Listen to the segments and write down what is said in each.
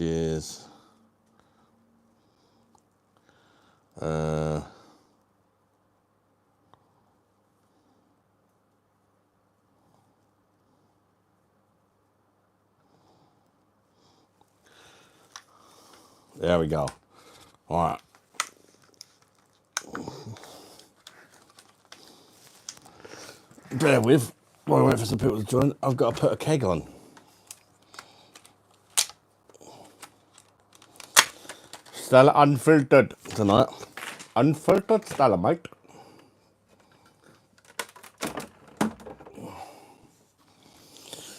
is there we go. All right. Bear with. While I wait for some people to join, I've got to put a keg on. Stella unfiltered tonight. Unfiltered Stella, mate.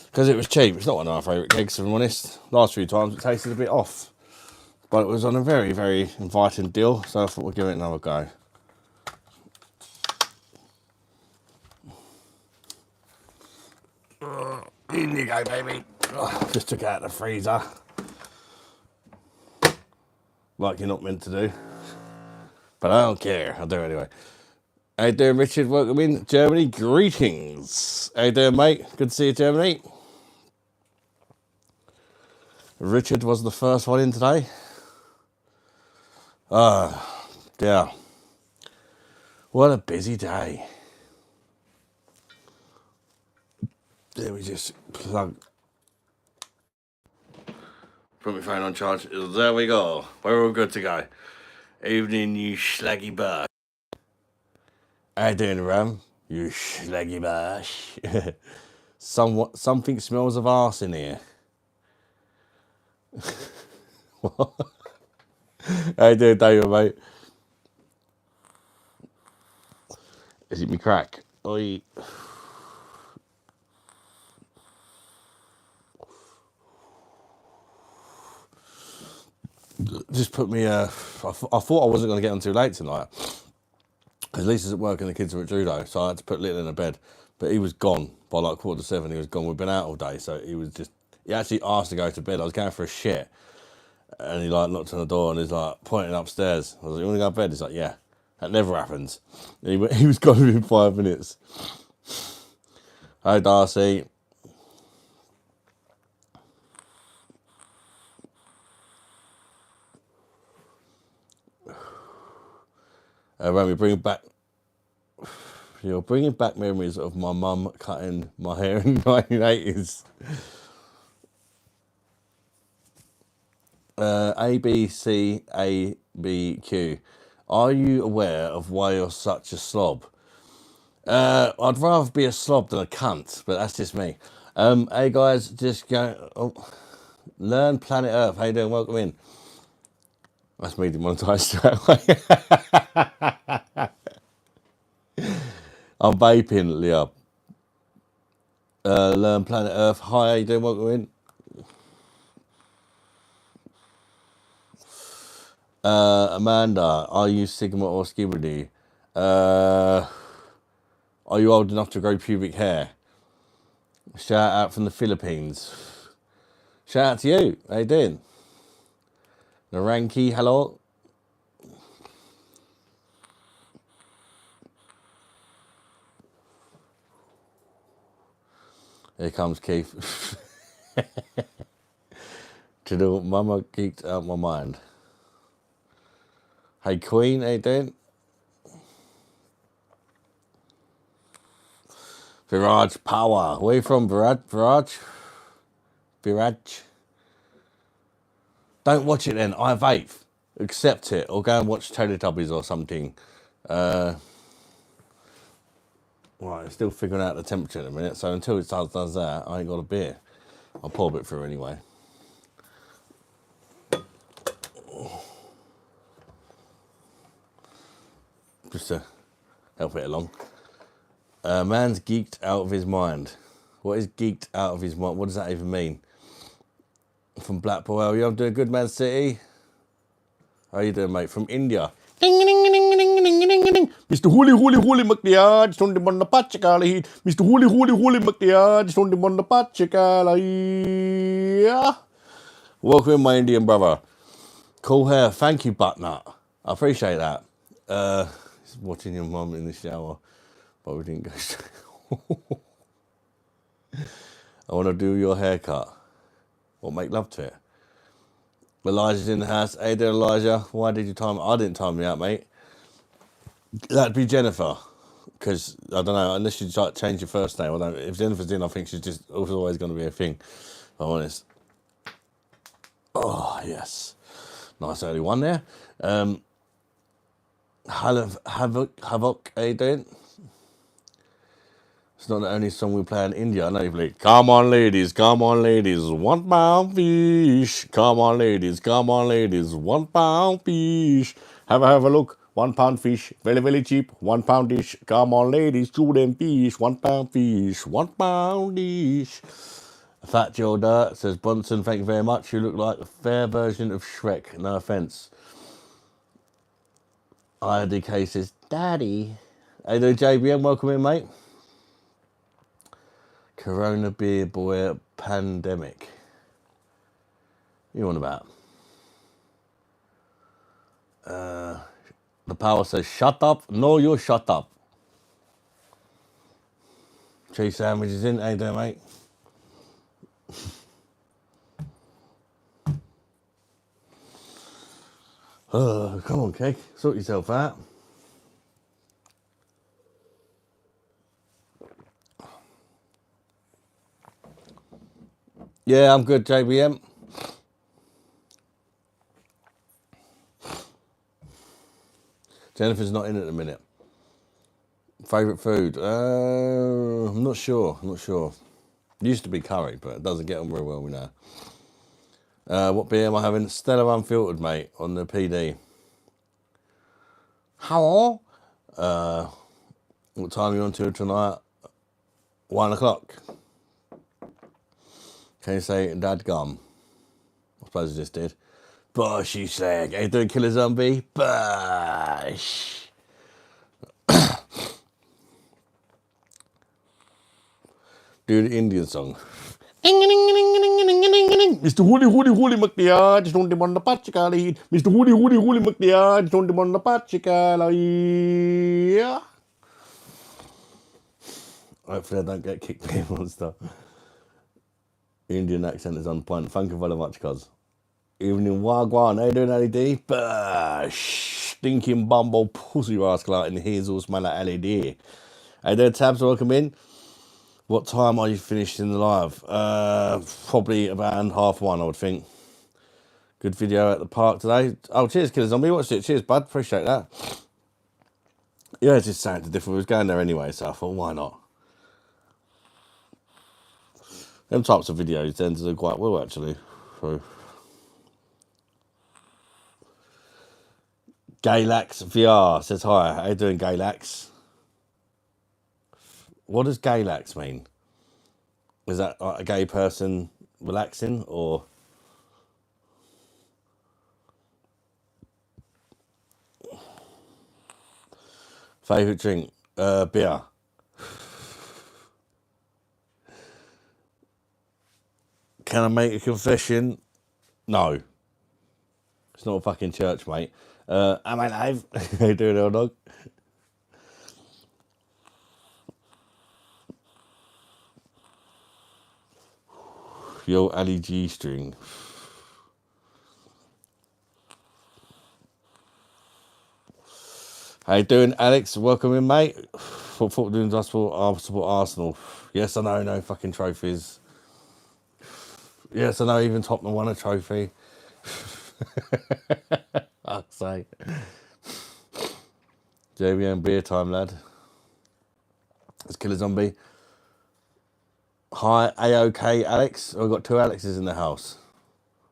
Because it was cheap. It's not one of our favourite kegs, if I'm honest. Last few times it tasted a bit off. But it was on a very, very inviting deal, so I thought we'd give it another go. In you go, baby. Just took it out of the freezer. Like you're not meant to do. But I don't care. I'll do it anyway. How you doing, Richard? Welcome in. Germany, greetings. How you doing, mate? Good to see you, Germany. Richard was the first one in today. Yeah. What a busy day. Let me just put my phone on charge. There we go. We're all good to go. Evening, you slaggy BOSH. How you doing, Ram? You slaggy BOSH. Something smells of arse in here. What? How you doing, David, mate? Is it me crack? Oi. Just put me, I thought I wasn't going to get on too late tonight. Because Lisa's at work and the kids are at judo, so I had to put Little in a bed. But he was gone by like 7:15. He was gone. We've been out all day, so he actually asked to go to bed. I was going for a shit. And he like knocked on the door and he's like pointing upstairs. I was like, you want to go to bed? He's like, yeah. That never happens. And he was gone within 5 minutes. Hi, Darcy. When we bring back, you're bringing back memories of my mum cutting my hair in the 1980s. ABCABQ. Are you aware of why you're such a slob? I'd rather be a slob than a cunt, but that's just me. Hey guys, just go. Learn Planet Earth. How you doing? Welcome in. That's me demonetised straight away. I'm vaping, Leah. Learn Planet Earth. Hi, how you doing? Welcome in. Amanda, are you Sigma or Skibberdy? Are you old enough to grow pubic hair? Shout out from the Philippines. Shout out to you. How you doing? Naranki, hello. Here comes Keith. To the mama geeked out my mind. Hey Queen, how you doing? Viraj Power. Where you from, Viraj? Don't watch it then. I vape. Accept it. Or go and watch Teletubbies or something. Right, I'm still figuring out the temperature in a minute. So until it does that, I ain't got a beer. I'll pour a bit through anyway. Just to help it along. Man's geeked out of his mind. What is geeked out of his mind? What does that even mean? From Blackpool, how are you? I'm doing good, Man City. How you doing, mate? From India. Ding, ding, ding, ding, ding, ding, ding, ding. Mr. Holy McDiarge, don't demand the Pachakala. Mr. Holy McDiarge, don't demand the Pachakala. Welcome in, my Indian brother. Cool hair. Thank you, Buttnut. I appreciate that. Watching your mum in the shower, but we didn't go. I want to do your haircut. Or make love to it. Elijah's in the house. Hey there, Elijah. Why did you time me? I didn't time me out, mate. That'd be Jennifer. Because, I don't know, unless you like, change your first name. I don't, if Jennifer's in, I think she's just always going to be a thing, if I'm honest. Oh, yes. Nice early one there. Havoc, how you doing? It's not the only song we play in India. I know you play, come on ladies, 1 pound fish. Come on ladies, 1 pound fish. Have a look, 1 pound fish, very, very cheap, 1 pound dish. Come on ladies, chew them fish, 1 pound fish, 1 pound dish. Fat Joe Dirt says, Bunsen, thank you very much. You look like a fair version of Shrek, no offence. IDK says, Daddy. Hey there, JBM, welcome in, mate. Corona beer boy pandemic. You on about? The power says, shut up. No, you shut up. Cheese sandwiches in. How you doing, mate? Come on, Keg. Sort yourself out. Yeah, I'm good, JBM. Jennifer's not in at the minute. Favourite food? I'm not sure. Used to be curry, but it doesn't get on very well, we know. What beer am I having? Stella Unfiltered, mate, on the PD. Hello? What time are you on to tonight? 1 o'clock. Can you say dadgum? I suppose I just did. Bosh, you slag. Are you doing Killer Zombie? Bosh. Do the Indian song. Mr. Hooli McDear, just don't demand the Pachikali. Mr. Hooli McDear, just don't demand the Pachikali. Hopefully I don't get kicked me and stuff. Indian accent is on point. Thank you very much, cuz. Evening Wagwan, how you doing, LED? Bosh. Stinking bumble pussy rascal out in the hazel smell like LED. Hey there, Tabs, welcome in. What time are you finishing the live? Probably about 1:30, I would think. Good video at the park today. Oh, cheers, Killer Zombie. Watched it. Cheers, bud. Appreciate that. Yeah, it just sounded different. We was going there anyway, so I thought, why not? Them types of videos tend to do quite well, actually. So. Gaylax VR says hi. How you doing, Gaylax? What does Gaylax mean? Is that like a gay person relaxing, or? Favourite drink? Beer. Can I make a confession? No. It's not a fucking church, mate. Am I live? How you doing, old dog? Your Ali G string. How you doing, Alex? Welcome in, mate. Football doing I support Arsenal. Yes, I know, no fucking trophies. Yes, I know, even Tottenham won a trophy. Fuck's sake. JBM beer time, lad. It's Killer Zombie. Hi, A-OK, Alex. I've got 2 Alexes in the house.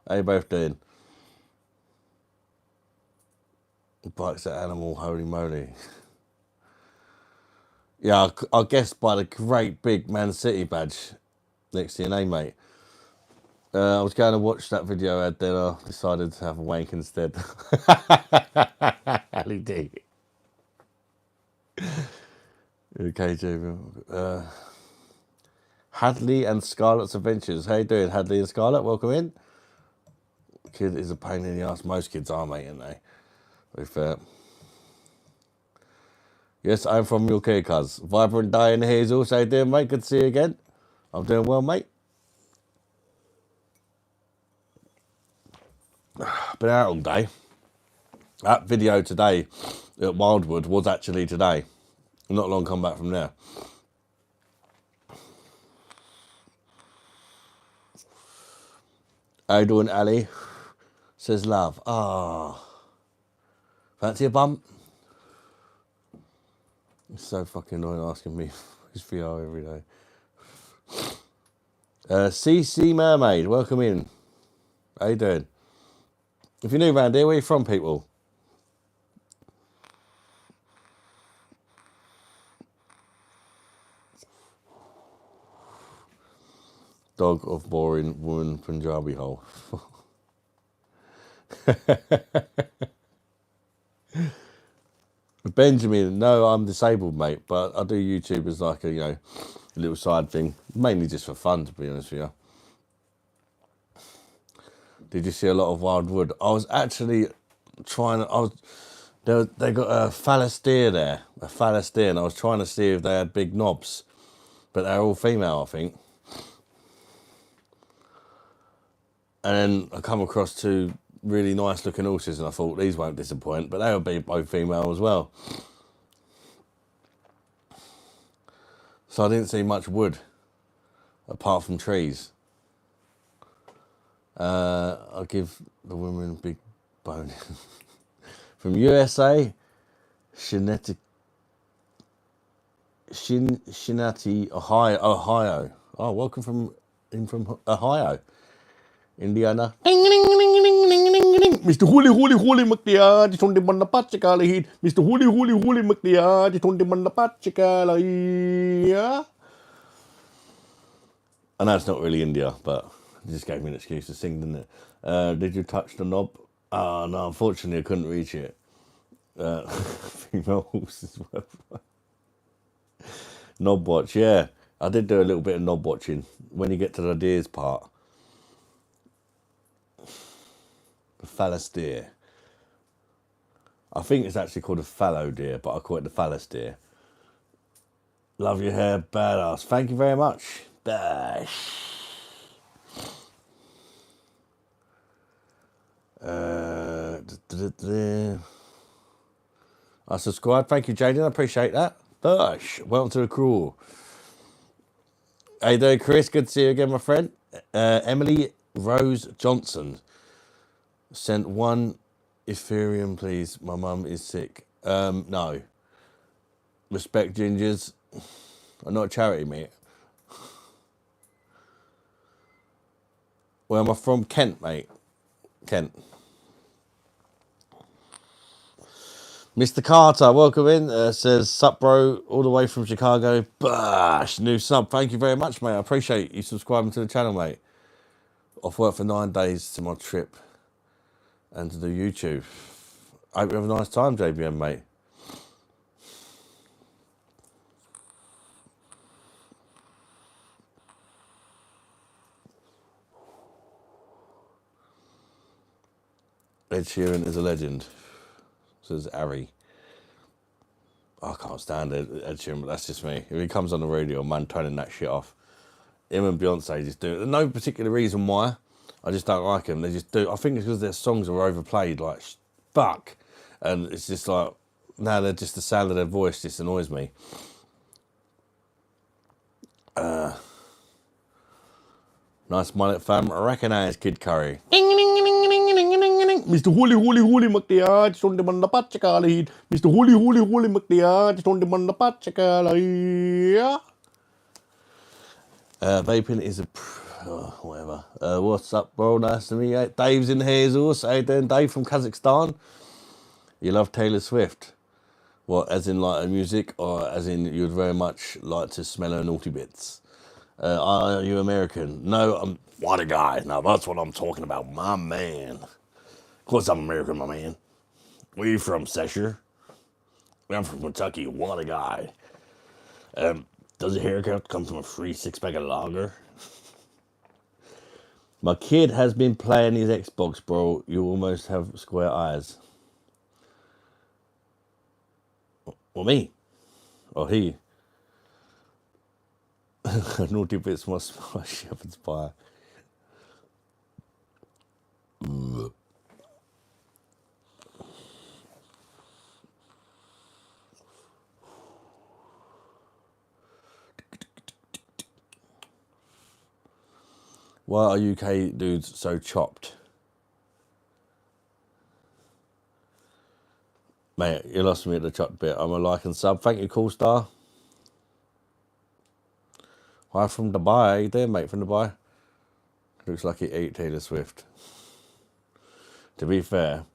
How you both doing? Bikes that animal, holy moly. Yeah, I guess by the great big Man City badge next to your name, mate. I was going to watch that video ad, then I decided to have a wank instead. LED. Okay, JB. Hadley and Scarlett's Adventures. How you doing, Hadley and Scarlett? Welcome in. Kid is a pain in the ass. Most kids are, mate, aren't they? To be fair. Yes, I'm from UK, cuz. Vibrant Day in the Hazel. How you doing, mate? Good to see you again. I'm doing well, mate. been out all day. That video today at Wildwood was actually today. Not long come back from there. How you doing, Ali? Says love. Ah, fancy a bump? It's so fucking annoying asking me his VR every day. CC Mermaid, welcome in. How you doing? If you're new around here, where are you from, people? Dog of boring woman Punjabi hole. Benjamin, no, I'm disabled, mate, but I do YouTube as like a, a little side thing, mainly just for fun, to be honest with you. Did you see a lot of Wildwood? I was actually trying. They got a phallus deer there, and I was trying to see if they had big knobs, but they're all female, I think. And then I come across two really nice looking horses, and I thought these won't disappoint, but they would be both female as well. So I didn't see much wood apart from trees. I'll give the women a big bone. From USA, Cincinnati, Ohio. Oh, welcome from Ohio, Indiana. Mr. Holy McDear, just on the Manapachakala heat. Mr. Holy McDear, just on the Manapachakala. I know it's not really India, but it just gave me an excuse to sing, didn't it? Did you touch the knob? Oh, no, unfortunately I couldn't reach it. Female horses. Knob watch, yeah. I did do a little bit of knob watching when you get to the deers part. The phallus deer. I think it's actually called a fallow deer, but I call it the phallus deer. Love your hair, badass. Thank you very much. BOSH. I subscribe. Thank you, Jaden. I appreciate that. BOSH. Welcome to the crew. How you doing, Chris? Good to see you again, my friend. Emily Rose Johnson sent one Ethereum, please. My mum is sick. No. Respect, gingers. I'm not a charity, mate. Where am I from? Kent, mate. Kent. Mr. Carter, welcome in. Says, sup, bro, all the way from Chicago. BOSH. New sub. Thank you very much, mate. I appreciate you subscribing to the channel, mate. Off work for 9 days to my trip and to do YouTube. I hope you have a nice time, JBM, mate. Ed Sheeran is a legend, says Ari. I can't stand Ed Sheeran, but that's just me. If he comes on the radio, man, turning that shit off. Him and Beyonce just do it. There's no particular reason why. I just don't like them. They just do. I think it's because their songs are overplayed, like fuck, and it's just like now they're just the sound of their voice just annoys me. Nice mullet fam. I recognise Kid Curry. Mr. Holy McDear, just on the Manapachakala. Mr. Holy McDear, just on the Manapachakala. Vaping is a whatever. What's up, bro? Nice to meet you. Dave's in here as also. How you doing, Dave from Kazakhstan? You love Taylor Swift? What, as in like music, or as in you'd very much like to smell her naughty bits? Are you American? No, I'm what a guy. Now that's what I'm talking about, my man. Of course I'm American, my man. Where you from, Sesher? I'm from Kentucky. What a guy. Does a haircut come from a free 6-pack of lager? My kid has been playing his Xbox, bro. You almost have square eyes. Or me. Or he. Naughty bits must shepherd's pie. Why are UK dudes so chopped? Mate, you lost me at the chopped bit. I'm a like and sub. Thank you, Cool Star. Hi from Dubai. How you doing, mate, from Dubai? Looks like he ate Taylor Swift. To be fair,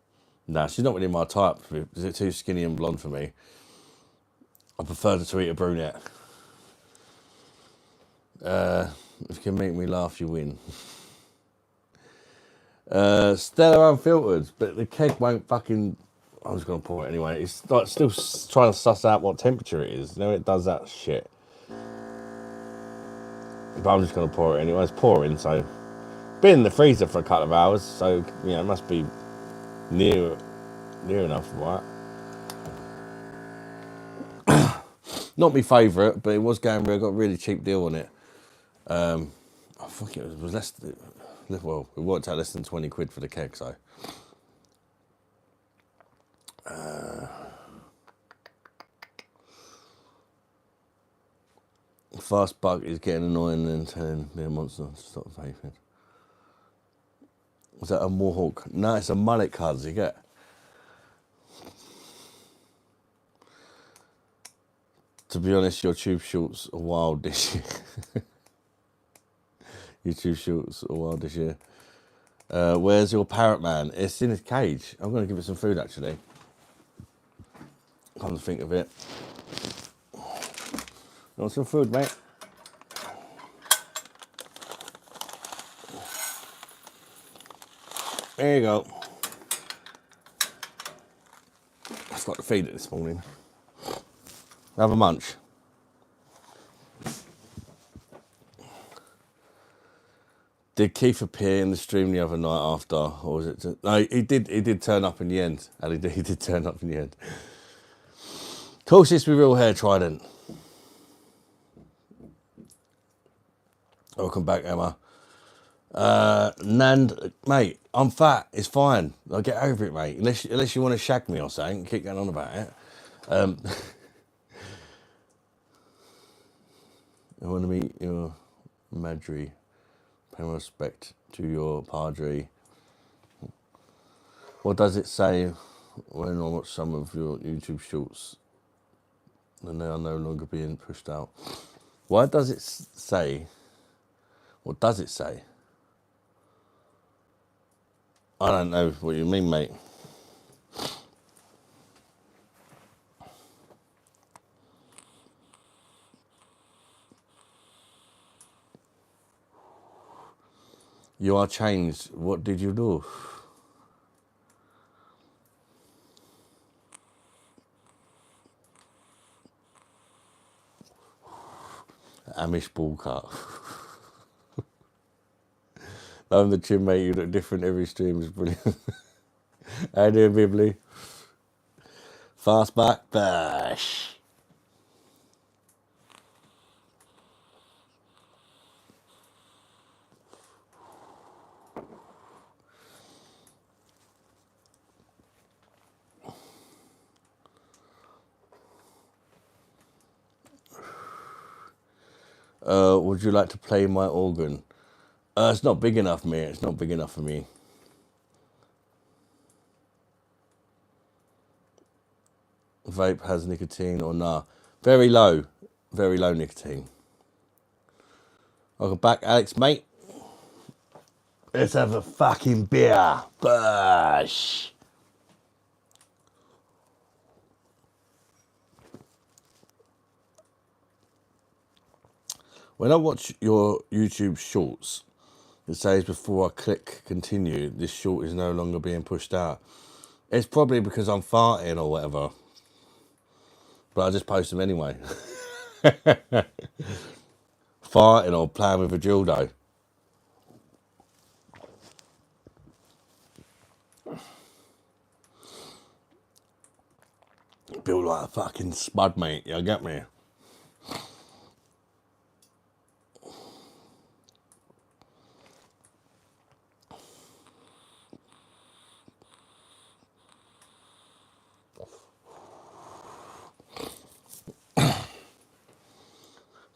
nah, she's not really my type. Is it too skinny and blonde for me? I prefer to eat a brunette. If you can make me laugh, you win. Stella Unfiltered, but the keg won't fucking... I'm just going to pour it anyway. It's like still trying to suss out what temperature it is. You know, it does that shit. But I'm just going to pour it anyway. It's pouring, so... Been in the freezer for a couple of hours, so, you know, it must be near enough, right? Not my favourite, but it was going where I got a really cheap deal on it. I think it was less... Well, it worked out less than 20 quid for the keg, so... Fast buck is getting annoying and telling me a monster to stop vaping. Was that a mohawk? No, it's a mullet, cuz, you get. To be honest, your tube shorts are wild this year. Your tube shorts are wild this year. Where's your parrot, man? It's in his cage. I'm going to give it some food, actually. Come to think of it. Want some food, mate? There you go. I forgot to feed it this morning. Have a munch. Did Keith appear in the stream the other night after, or was it? No, he did. He did turn up in the end. And he did turn up in the end. Cool, sis with real hair trident. Welcome back, Emma. Nand, mate, I'm fat. It's fine. I'll get over it, mate. Unless you want to shag me or something, keep going on about it. I want to meet your Madri. Pay my respect to your padre. What does it say when I watch some of your YouTube shorts and they are no longer being pushed out? Why does it say? What does it say? I don't know what you mean, mate. You are changed. What did you do? Amish ball cut. I'm the chin, mate. You look different every stream. It's brilliant. How you doing, Bibley? Fast back, BOSH. Would you like to play my organ? It's not big enough, mate. It's not big enough for me. Vape has nicotine or nah? Very low nicotine. Welcome back, Alex, mate. Let's have a fucking beer. BOSH. When I watch your YouTube shorts, it says before I click continue, this short is no longer being pushed out. It's probably because I'm farting or whatever. But I just post them anyway. Farting or playing with a dildo. Feel like a fucking spud, mate. You get me?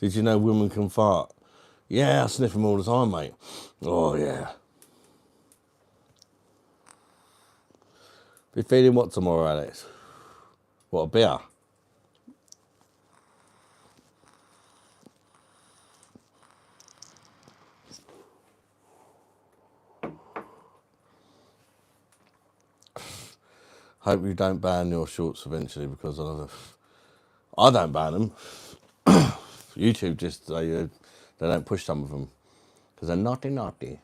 Did you know women can fart? Yeah, I sniff them all the time, mate. Oh, yeah. Be feeling what tomorrow, Alex? What, a beer? Hope you don't ban your shorts eventually, because I don't ban them. YouTube just, they don't push some of them because they're naughty.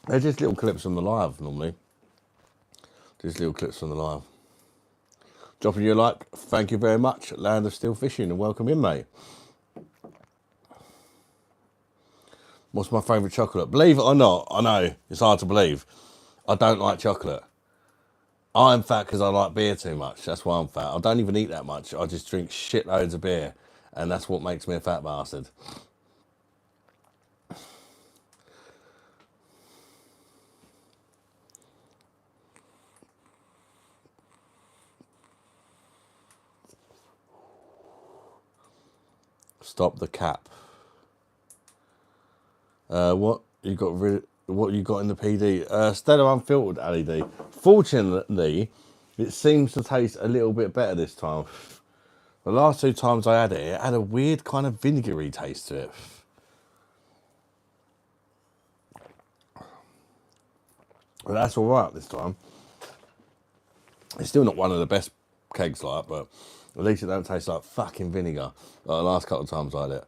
They're just little clips from the live normally. Just little clips from the live. Dropping you a like. Thank you very much. Land of Still Fishing, and welcome in, mate. What's my favourite chocolate? Believe it or not, I know, it's hard to believe. I don't like chocolate. I'm fat because I like beer too much. That's why I'm fat. I don't even eat that much. I just drink shitloads of beer, and that's what makes me a fat bastard. Stop the cap. What you got in the PD? Stella Unfiltered LED. Fortunately, it seems to taste a little bit better this time. The last 2 times I had it, it had a weird kind of vinegary taste to it. But that's all right this time. It's still not one of the best kegs, like, but at least it don't taste like fucking vinegar. Like the last couple of times I had it.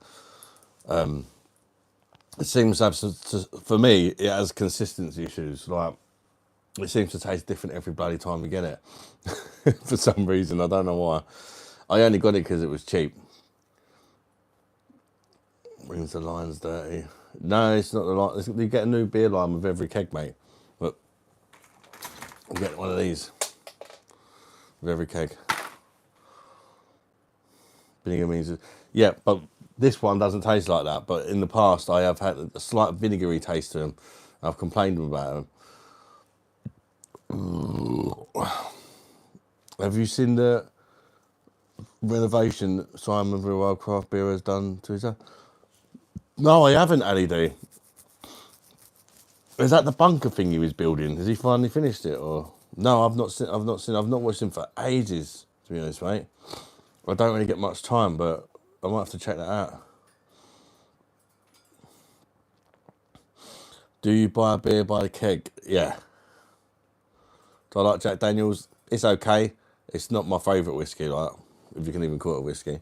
It seems for me, it has consistency issues. Like, it seems to taste different every bloody time you get it. For some reason, I don't know why. I only got it because it was cheap. Rings the lines dirty. No, it's not the line. You get a new beer line with every keg, mate. But you get one of these with every keg. Vinegar means, yeah, but this one doesn't taste like that. But in the past, I have had a slight vinegary taste to them. I've complained about them. Have you seen the renovation Simon Real Craft Beer has done to his? No, I haven't, LED. Is that the bunker thing he was building? Has he finally finished it, or no? I've not seen. I've not watched him for ages. To be honest, mate. I don't really get much time, but I might have to check that out. Do you buy a beer by the keg? Yeah. Do I like Jack Daniels? It's okay. It's not my favourite whiskey, like, if you can even call it a whiskey.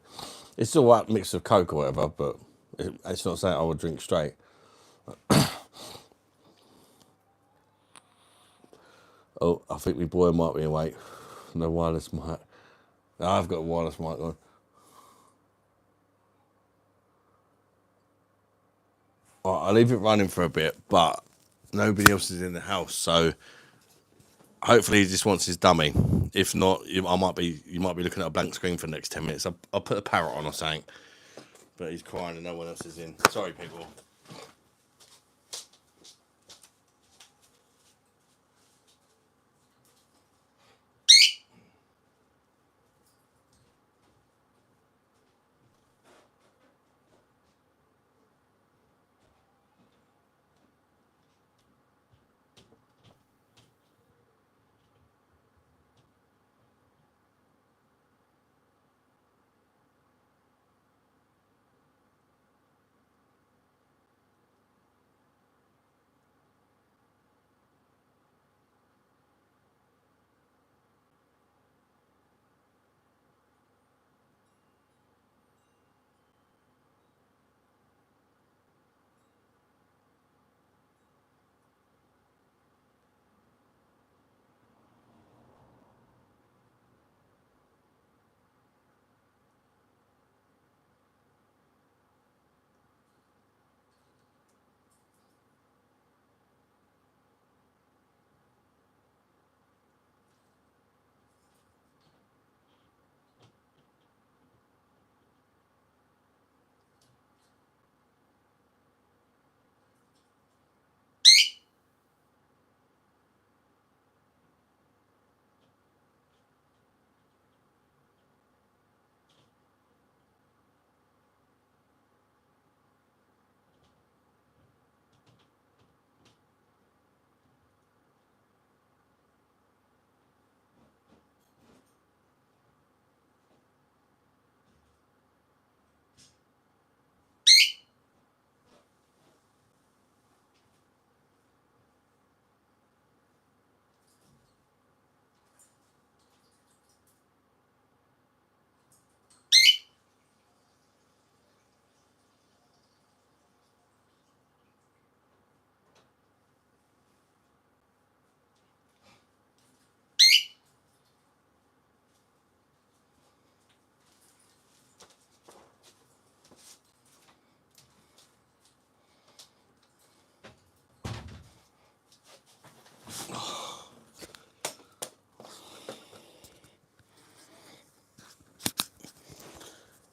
It's all right mix of Coke or whatever, but it's not something I would drink straight. Oh, I think my boy might be awake. No wireless mic. I've got a wireless mic on. All right, I'll leave it running for a bit, but nobody else is in the house, so hopefully he just wants his dummy. If not, you might be looking at a blank screen for the next 10 minutes. I'll put a parrot on or something, but he's crying and no one else is in. Sorry, people.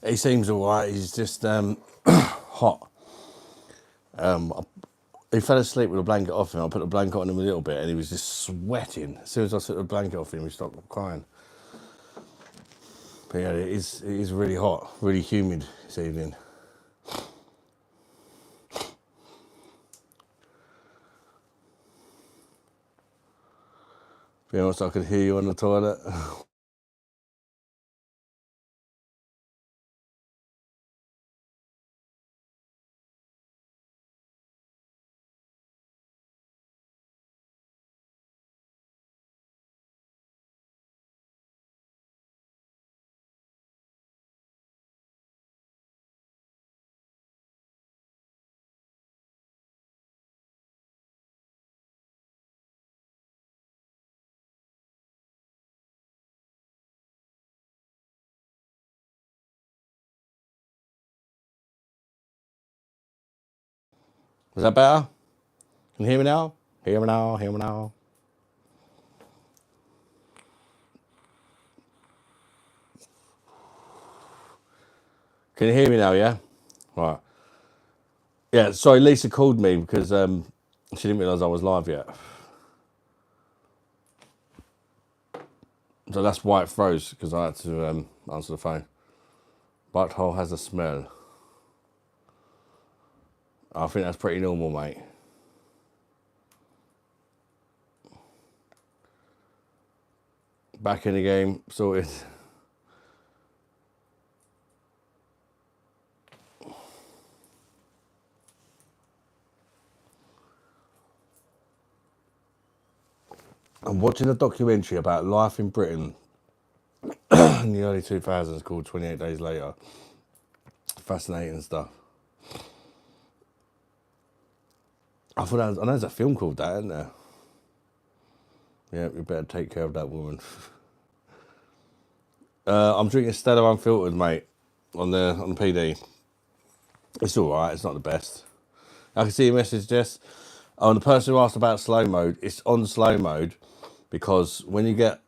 He seems all right. He's just hot. He fell asleep with a blanket off him. I put the blanket on him a little bit, and he was just sweating. As soon as I took the blanket off him, he stopped crying. But yeah, it is really hot, really humid this evening. Be honest, I could hear you on the toilet. Is that better? Can you hear me now? Hear me now, hear me now. Can you hear me now, yeah? Right. Yeah, sorry, Lisa called me because she didn't realise I was live yet. So that's why it froze, because I had to answer the phone. Butthole has a smell. I think that's pretty normal, mate. Back in the game, sorted. I'm watching a documentary about life in Britain in the early 2000s called 28 Days Later. Fascinating stuff. I know there's a film called that, isn't there? Yeah, we better take care of that woman. I'm drinking Stella Unfiltered, mate, on the PD. It's all right. It's not the best. I can see your message, Jess. Oh, and the person who asked about slow mode, it's on slow mode because when you get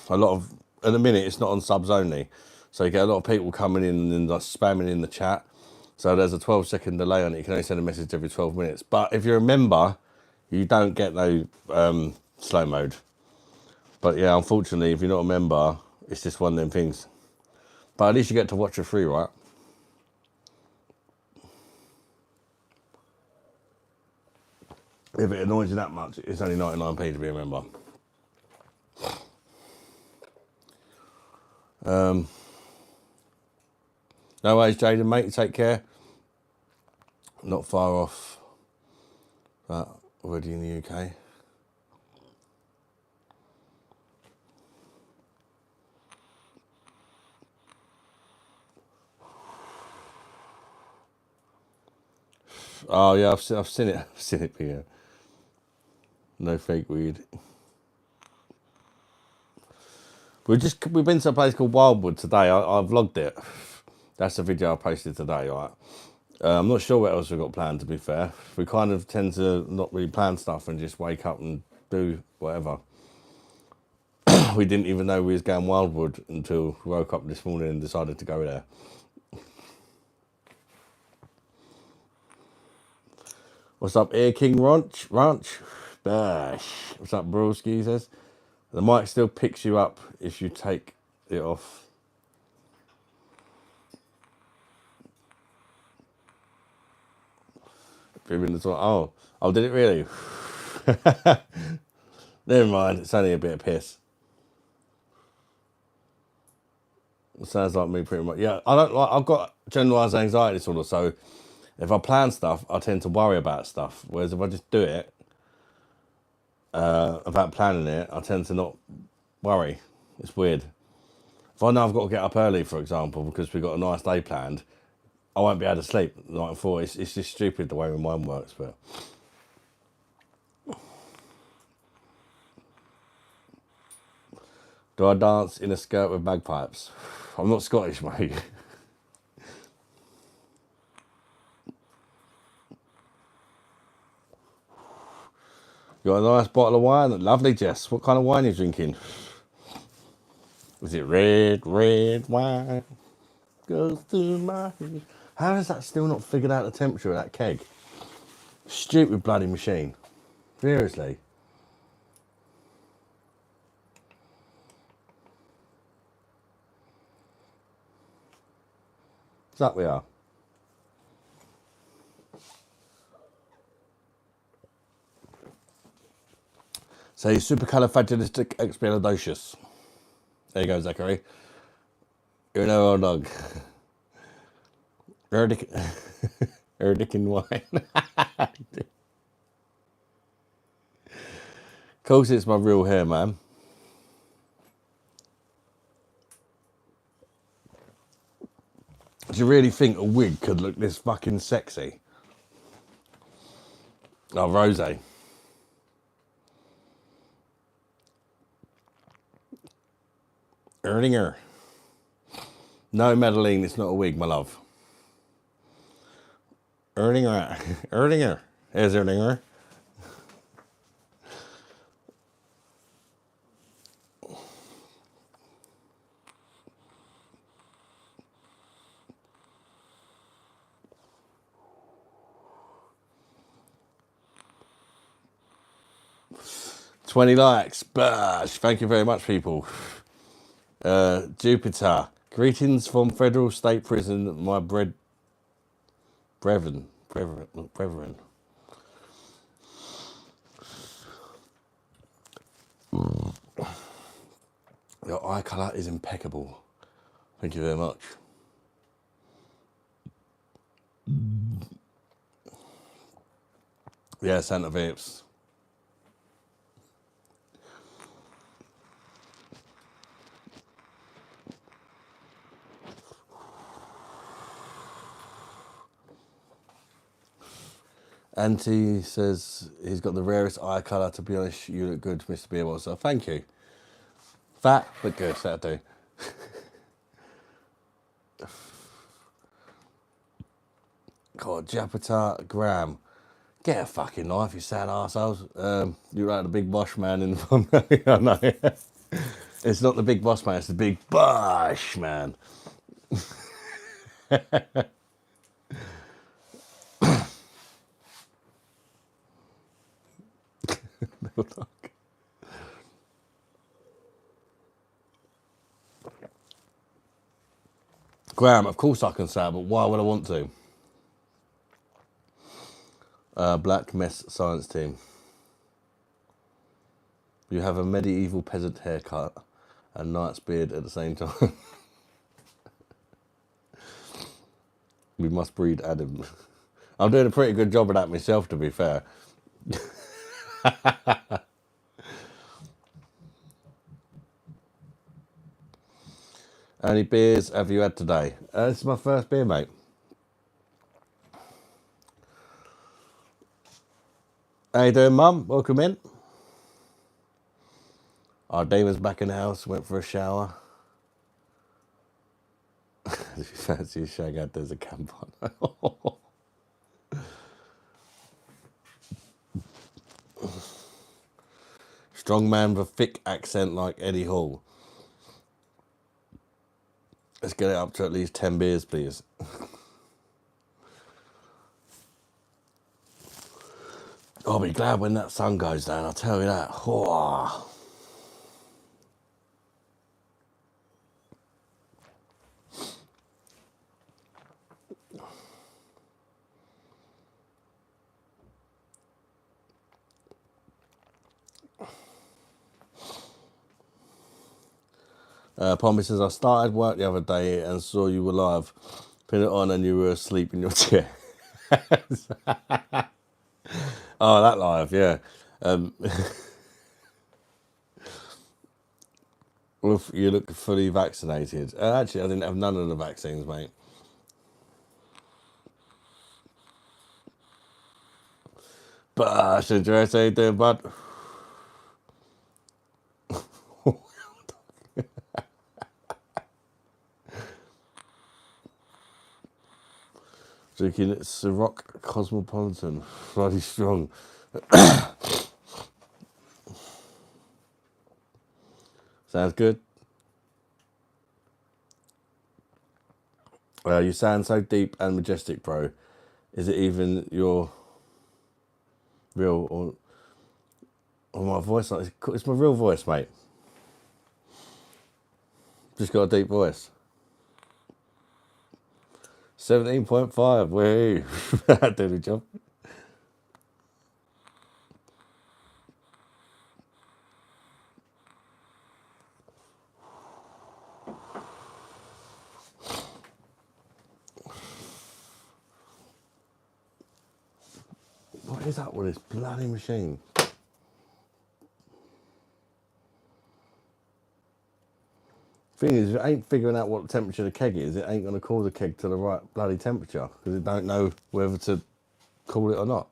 a lot of, at the minute, it's not on subs only. So you get a lot of people coming in and like spamming in the chat. So there's a 12-second delay on it. You can only send a message every 12 minutes. But if you're a member, you don't get no slow mode. But yeah, unfortunately, if you're not a member, it's just one of them things. But at least you get to watch it free, right? If it annoys you that much, it's only 99p to be a member. No worries, Jaden, mate. Take care. Not far off that already in the UK. Oh yeah, I've seen it. I've seen it. But yeah, no fake weed. We've been to a place called Wildwood today. I vlogged it. That's the video I posted today. Right. I'm not sure what else we've got planned. To be fair, we kind of tend to not really plan stuff and just wake up and do whatever. We didn't even know we was going Wildwood until we woke up this morning and decided to go there. What's up, Air King Ranch? Bash. What's up, Broski? He says the mic still picks you up if you take it off. Oh, did it really? Never mind. It's only a bit of piss. It sounds like me pretty much. Yeah, I don't like. I've got generalised anxiety disorder, so if I plan stuff, I tend to worry about stuff. Whereas if I just do it without planning it, I tend to not worry. It's weird. If I know I've got to get up early, for example, because we've got a nice day planned, I won't be able to sleep the night before. It's just stupid the way my mind works, but. Do I dance in a skirt with bagpipes? I'm not Scottish, mate. You got a nice bottle of wine? Lovely, Jess. What kind of wine are you drinking? Was it red wine? goes through my head. How has that still not figured out the temperature of that keg? Stupid bloody machine. Seriously. So that we are. So supercalifragilisticexpialidocious. There you go, Zachary. You're no old dog. Erdic wine. Of course it's my real hair, man. Do you really think a wig could look this fucking sexy? Oh, rosé. Erdinger. No, Madeline, it's not a wig, my love. Erdinger. Erdinger. There's Erdinger. $20 likes. Bosh. Thank you very much, people. Jupiter. Greetings from Federal State Prison, my brethren. Your eye colour is impeccable. Thank you very much. Yeah, Santa Vapes. Auntie says he's got the rarest eye colour. To be honest, you look good, Mr. Beerwell. So thank you. Fat, but good. That'll do. God, Japata Graham. Get a fucking life, you sad arseholes. You're like the big bosh man in the I know. It's not the big boss man, it's the big bosh man. Graham, of course I can say it, but why would I want to? Black Mess Science Team. You have a medieval peasant haircut and knight's beard at the same time. We must breed Adam. I'm doing a pretty good job of that myself, to be fair. How many beers have you had today? This is my first beer, mate. How you doing, Mum? Welcome in. Our Damon's back in the house, went for a shower. If you fancy a shag out, there's a camp on. Strong man with a thick accent like Eddie Hall. Let's get it up to at least 10 beers, please. I'll be glad when that sun goes down, I'll tell you that. Oh. Pommy says, I started work the other day and saw you were live. Put it on and you were asleep in your chair. Oh, that live, yeah. You look fully vaccinated. Actually, I didn't have none of the vaccines, mate. But should you say there, bud? Drinking Ciroc Cosmopolitan, bloody strong. Sounds good. You sound so deep and majestic, bro. Is it even your real or my voice? It's my real voice, mate. Just got a deep voice. 17.5. Woo! That did the job. What is up with this bloody machine? Thing is, if it ain't figuring out what temperature the keg is, it ain't going to cool the keg to the right bloody temperature because it don't know whether to cool it or not.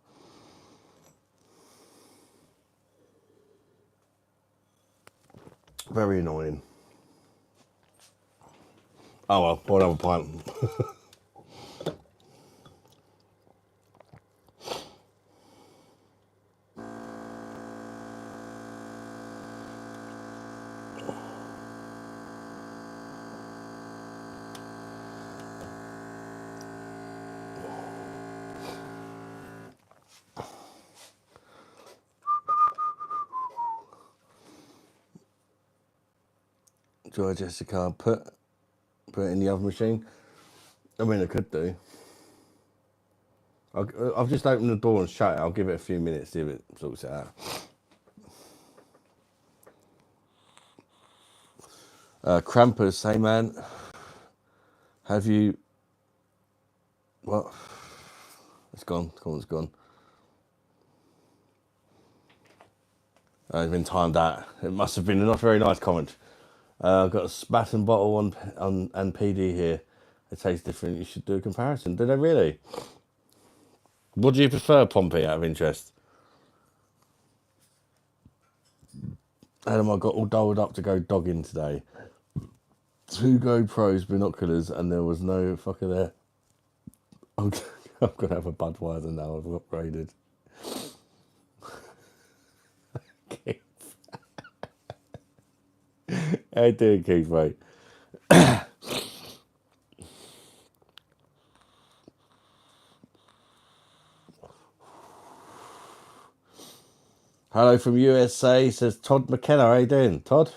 Very annoying. Oh well, pour another pint. Joy Jessica, put it in the oven machine. I mean, I could do. I've just opened the door and shut it. I'll give it a few minutes, see if it sorts it out. Krampus, hey man, have you... What? It's gone. It's gone. It's been timed out. It must have been a not very nice comment. I've got a Spaten bottle on and PD here. It tastes different. You should do a comparison. Did they really? What do you prefer, Pompey, out of interest? Adam, I got all doled up to go dogging today. 2 GoPros, binoculars, and there was no fucker there. I'm going to have a Budweiser now. I've upgraded. How you doing, Keith, mate? Hello from USA, says Todd McKenna. How you doing, Todd?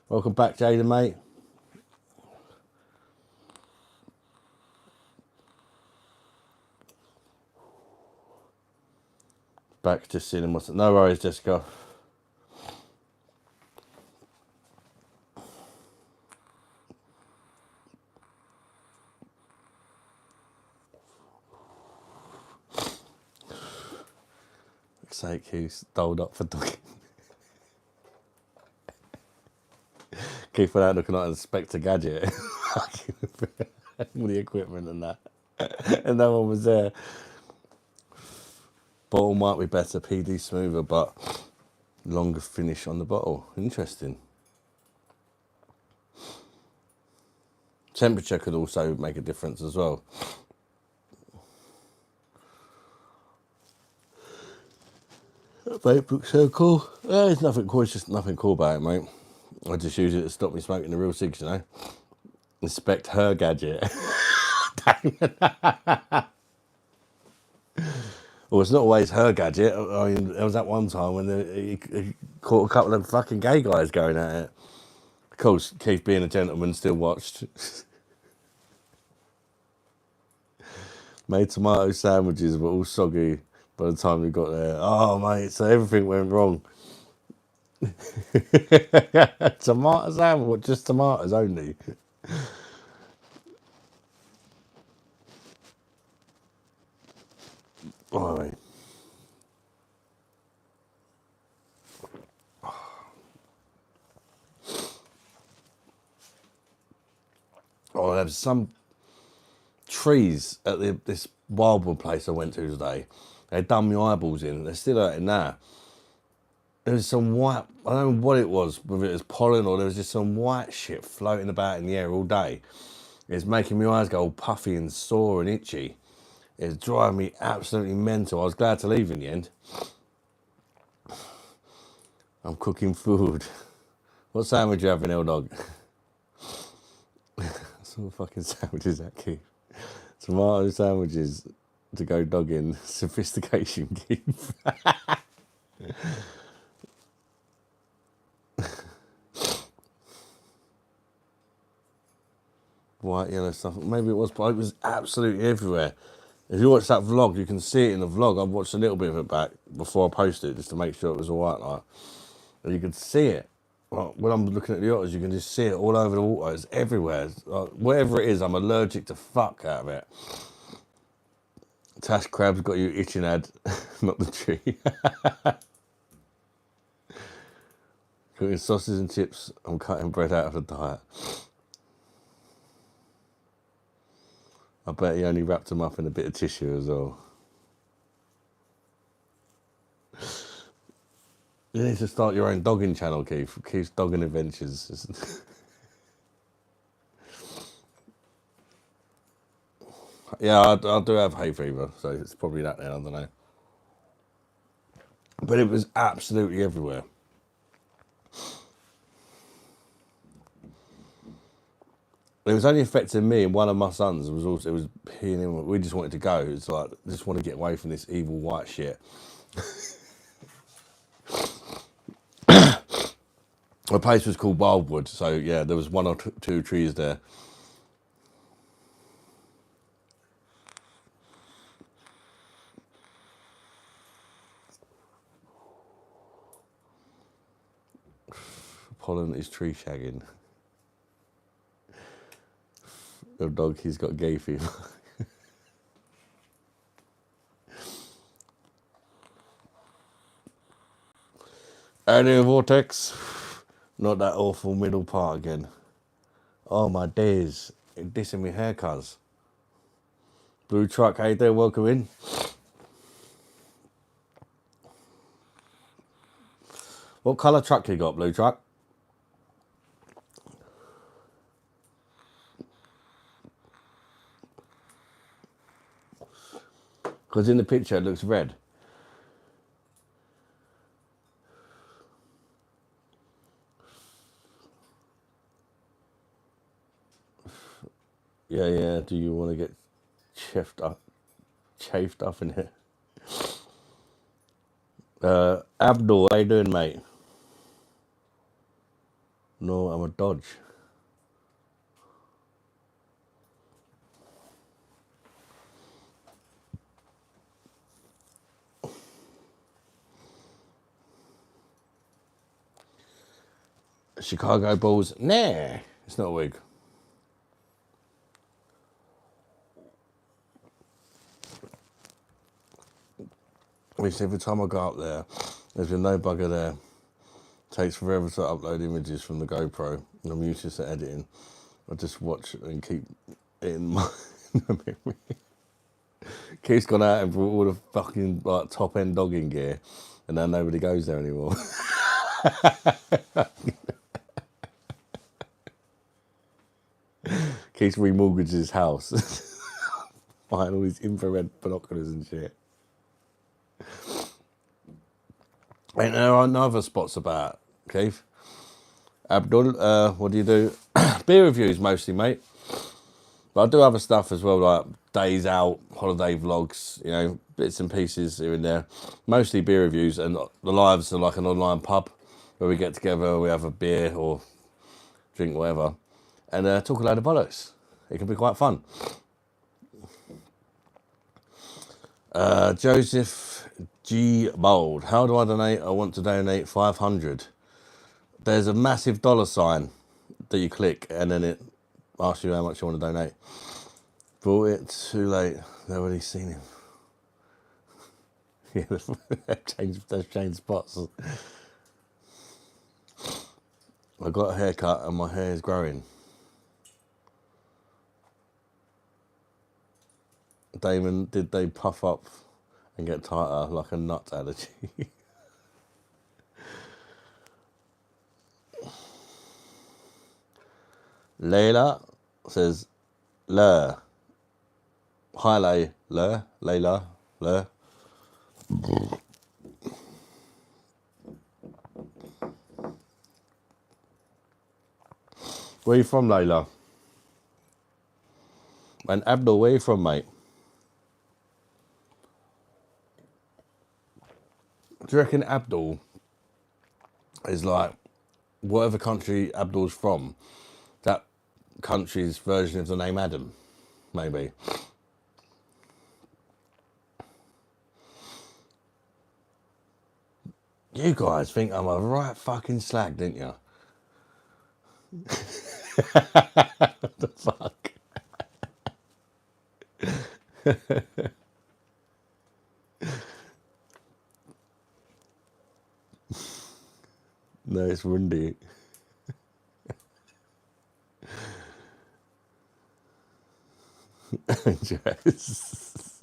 Welcome back, Jaden, mate. Back to cinema. No worries, Jessica. Sake, who's doled up for dogging. Keith went out looking like an Inspector Gadget. All the equipment and that. And no one was there. Bottle might be better, PD smoother, but longer finish on the bottle. Interesting. Temperature could also make a difference as well. Vape looks so cool. There's nothing cool, it's just nothing cool about it, mate. I just use it to stop me smoking the real cigs, you know. Inspect her gadget. Well, it's not always her gadget. I mean, there was that one time when he caught a couple of fucking gay guys going at it. Of course, Keith, being a gentleman, still watched. Made tomato sandwiches, but all soggy by the time we got there. Oh, mate, so everything went wrong. Tomato sandwich, just tomatoes only. Oh, mate. Oh, there was some trees at this wildwood place I went to today. They'd done my eyeballs in. They're still hurting now. There was some white, I don't know what it was, whether it was pollen or there was just some white shit floating about in the air all day. It's making my eyes go all puffy and sore and itchy. It's driving me absolutely mental. I was glad to leave in the end. I'm cooking food. What sandwich you having, L-Dog? What fucking sandwich is that, Keith? Tomato sandwiches to go dogging. Sophistication, Keith. White, yellow stuff. Maybe it was, but it was absolutely everywhere. If you watch that vlog, you can see it in the vlog. I've watched a little bit of it back before I posted it, just to make sure it was all right. Like, and you could see it. Like, when I'm looking at the otters, you can just see it all over the water. It's everywhere. Like, whatever it is, I'm allergic to fuck out of it. Tash crab's got you itching, Ad, not the tree. Cooking sausages and chips. I'm cutting bread out of the diet. I bet he only wrapped them up in a bit of tissue as well. You need to start your own dogging channel, Keith. Keith's Dogging Adventures. Yeah, I do have hay fever, so it's probably that then, I don't know. But it was absolutely everywhere. It was only affecting me and one of my sons. It was he and him. We just wanted to go. It's like, just want to get away from this evil white shit. The place was called Wildwood, so yeah, there was one or two trees there. Pollen is tree shagging. The dog, he's got gay fever. Earlier vortex. Not that awful middle part again. Oh my days. You're dissing me haircuts. Blue truck, hey there, welcome in. What colour truck you got, blue truck? Because in the picture it looks red. Yeah, do you want to get chafed up in here? Abdul, how you doing, mate? No, I'm a Dodge. Chicago Bulls, nah, it's not a wig. Which every time I go up there, there's been no bugger there. Takes forever to upload images from the GoPro, and I'm used to editing. I just watch and keep it in my memory. Keith's gone out and brought all the fucking like top end dogging gear, and now nobody goes there anymore. Keith remortgaged his house, buying all these infrared binoculars and shit. And there are no other spots about, Keith. Abdul, what do you do? Beer reviews mostly, mate. But I do other stuff as well, like days out, holiday vlogs, you know, bits and pieces here and there. Mostly beer reviews, and the lives are like an online pub where we get together, we have a beer or drink whatever, and talk a load of bollocks. It can be quite fun. Joseph G. Bold, how do I donate? I want to donate 500. There's a massive $ that you click, and then it asks you how much you want to donate. Brought it too late. They've already seen him. Yeah, they've changed spots. I got a haircut and my hair is growing. Damon, did they puff up and get tighter like a nut allergy? Layla says, Lur. Hi, Layla. Lur. Where are you from, Layla? And Abdul, where you from, mate? Do you reckon Abdul is like whatever country Abdul's from, that country's version of the name Adam, maybe? You guys think I'm a right fucking slag, didn't you? What the fuck? No, it's windy. Jess.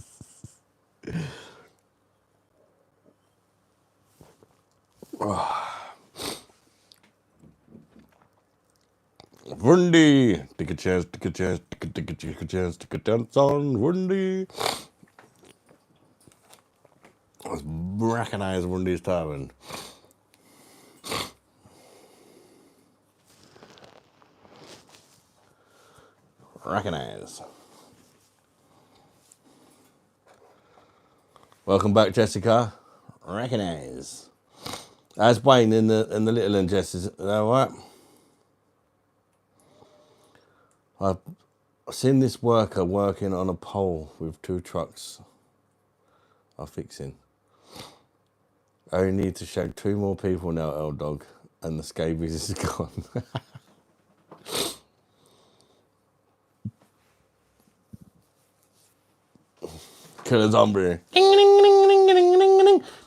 Windy. Take a chance, take a chance, take a chance, take a chance on Windy. Let's recognize Windy's Tavern. Recognize. Welcome back, Jessica. Recognize. As Wayne in the little and Jess, is that all right? I've seen this worker working on a pole with 2 trucks are fixing. I only need to show 2 more people now, L Dog, and the scabies is gone. Kill a zombie.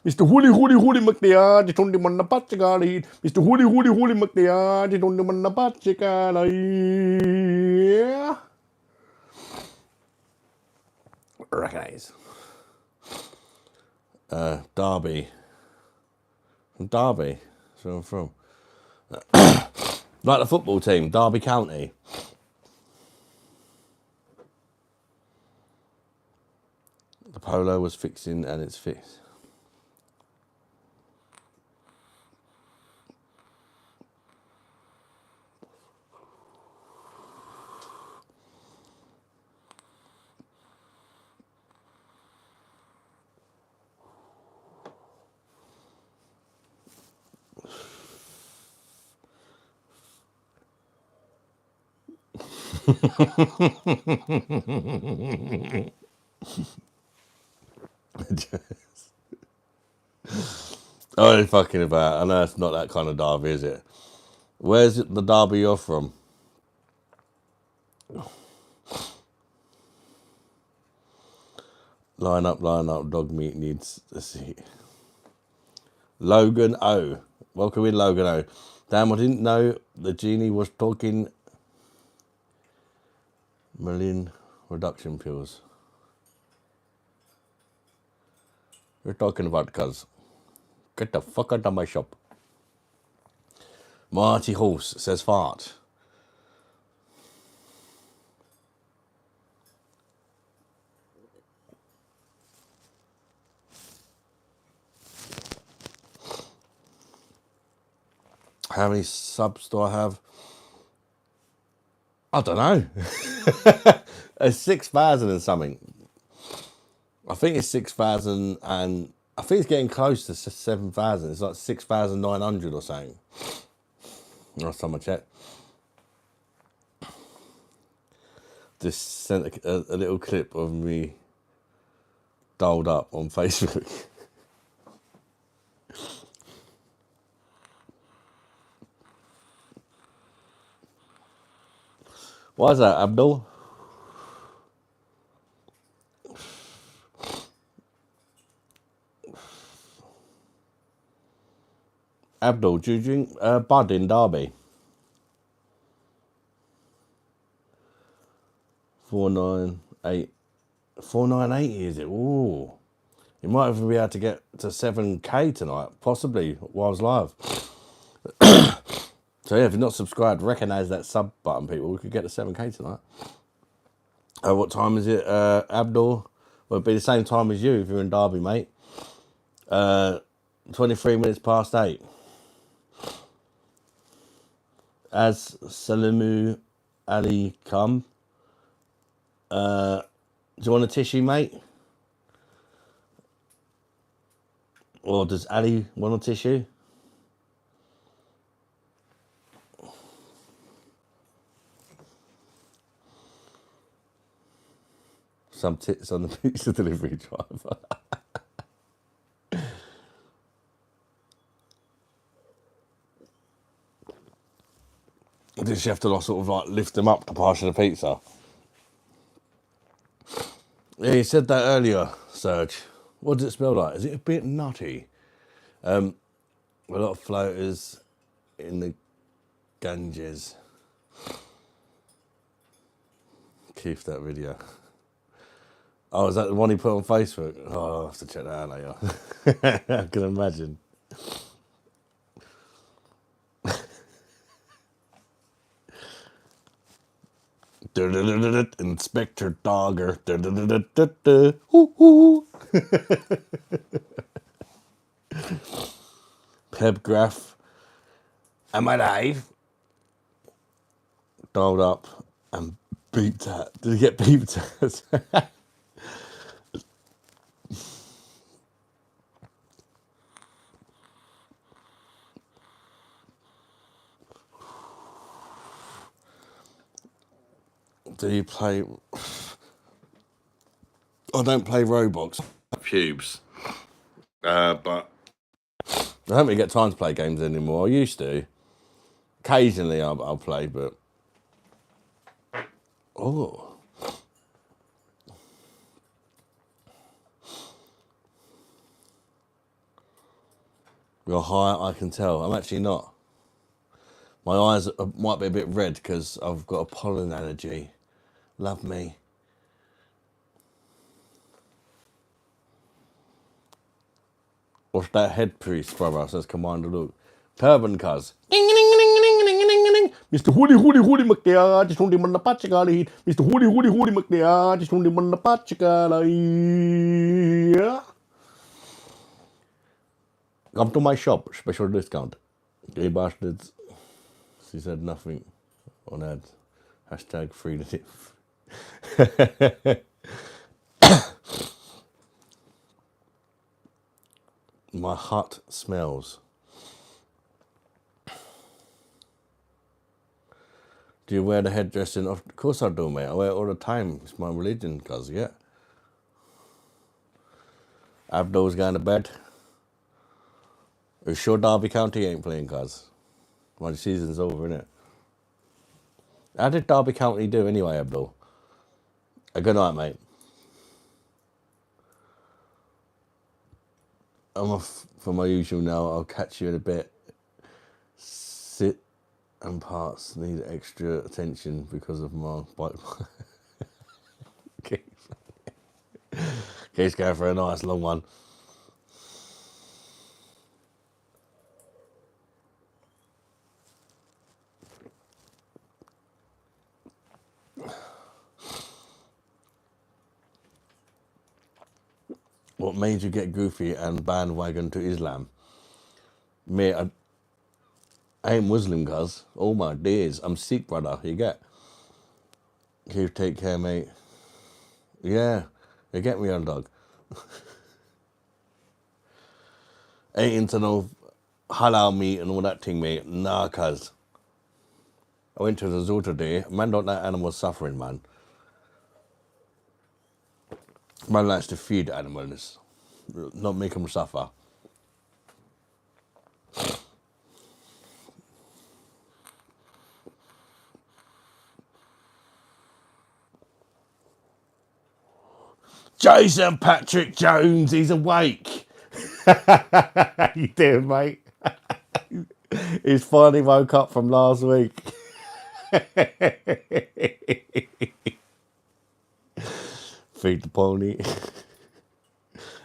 Mr. Hooli McNear, just only one Napachigari. Mr. Hooli McNear, just only one Napachigari. Recognize. Derby. From Derby. That's where I'm from. Like the football team, Derby County. The polo was fixing and it's fixed. Oh, fucking about. I know it's not that kind of derby, is it? Where's the derby you're from? Line up, dog meat needs a seat. Logan O. Welcome in, Logan O. Damn, I didn't know the genie was talking million reduction pills. You're talking about cuz. Get the fuck out of my shop. Marty Horse says fart. How many subs do I have? I don't know. It's 6,000 and something. I think it's 6,000 and I think it's getting close to 7,000. It's like 6,900 or something. Last time I checked. Just sent a little clip of me dialed up on Facebook. Why is that, Abdul? Abdul, do you drink Bud in Derby? 498. 498 is it? Ooh. You might even be able to get to 7K tonight, possibly, while I was live. So yeah, if you're not subscribed, recognise that sub button, people. We could get to 7K tonight. What time is it, Abdul? Well, it'll be the same time as you if you're in Derby, mate. 23 minutes past 8. As Salamu Ali come. Do you want a tissue, mate? Or does Ali want a tissue? Some tits on the pizza delivery driver. Did she have to sort of like lift them up to pass you the pizza? Yeah, you said that earlier, Serge. What does it smell like? Is it a bit nutty? A lot of floaters in the Ganges. Keep that video. Oh, is that the one he put on Facebook? Oh, I'll have to check that out later. I can imagine. Inspector Dogger. Pebgraph. Am I alive? Dialed up and beeped at. Did he get beeped at? Do you play? I don't play Roblox. Pubes. But I don't really get time to play games anymore. I used to. Occasionally I'll play, but... Oh. You're high, I can tell. I'm actually not. My eyes might be a bit red because I've got a pollen allergy. Love me. What's that head priest, brother? Says Commander Luke. Turban cuz. Mr. Hoodie McNair, just only on the Pachagala. Mr. Hoodie McNair, just only on the Pachagala. Come to my shop, special discount. Gay bastards. She said nothing on ads. Hashtag free to live. My hut smells. Do you wear the headdressing? Of course I do, mate. I wear it all the time. It's my religion, cuz, yeah. Abdo's going to bed. Are you sure Derby County ain't playing, cuz? My season's over, innit? How did Derby County do anyway, Abdul? A good night, mate. I'm off for my usual now. I'll catch you in a bit. Sit and parts need extra attention because of my bike. Keith's going for a nice long one. What made you get goofy and bandwagon to Islam? Mate, I ain't Muslim, cuz. All my days. I'm Sikh, brother. You get? You take care, mate. Yeah. You get me on, dog. Ain't into no halal meat and all that thing, mate. Nah, cuz. I went to the zoo today. Man don't like animals suffering, man. Man likes to feed animals, not make them suffer. Jason Patrick Jones, he's awake. How you doing, mate? He's finally woke up from last week. Feed the pony.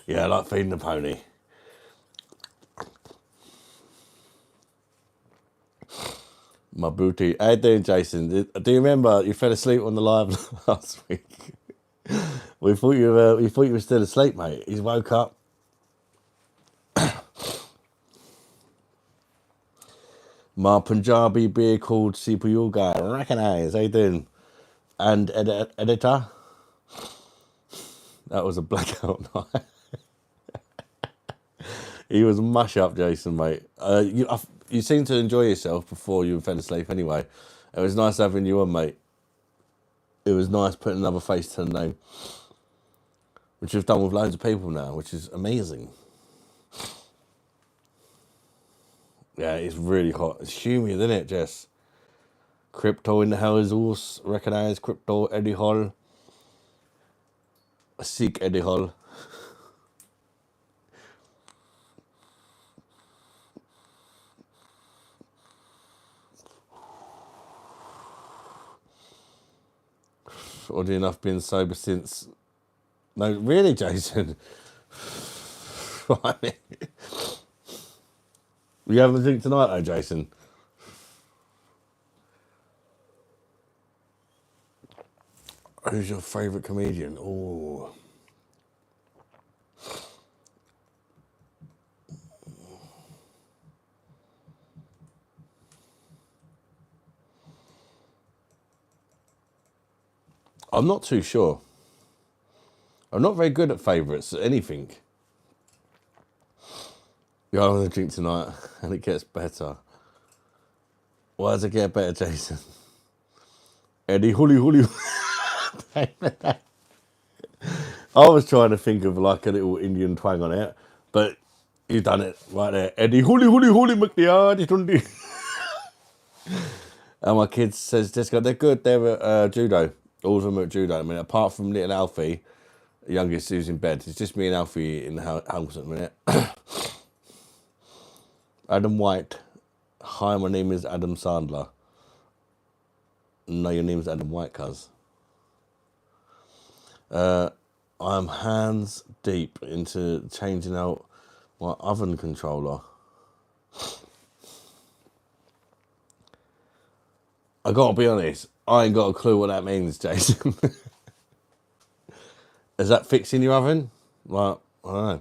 Yeah, I like feeding the pony. My booty. How you doing, Jason? Do you remember you fell asleep on the live last week? We thought you were still asleep, mate. He's woke up. My Punjabi beer called Sipu Guy. Recognise. How you doing? And editor. That was a blackout night. He was mush up, Jason, mate. You seemed to enjoy yourself before you fell asleep anyway. It was nice having you on, mate. It was nice putting another face to the name, which we've done with loads of people now, which is amazing. Yeah, it's really hot. It's humid, isn't it, Jess? Crypto in the house, recognize crypto, Eddie Hall. Seek Eddie Hall. Oddly enough, been sober since. No, really, Jason. You having a drink tonight, though, Jason? Who's your favourite comedian? Oh, I'm not too sure. I'm not very good at favourites. Anything. You're having a drink tonight, and it gets better. Why does it get better, Jason? Eddie Hully. I was trying to think of like a little Indian twang on it, but you've done it right there. Eddie Hully McNear. And my kids says, Jessica, they're good. They're at judo. All of them are at judo. I mean, apart from little Alfie, the youngest who's in bed. It's just me and Alfie in the house at the minute. Adam White. Hi, my name is Adam Sandler. No, your name's Adam White, cuz. I'm hands deep into changing out my oven controller. I gotta be honest, I ain't got a clue what that means, Jason. Is that fixing your oven? Like, I don't know.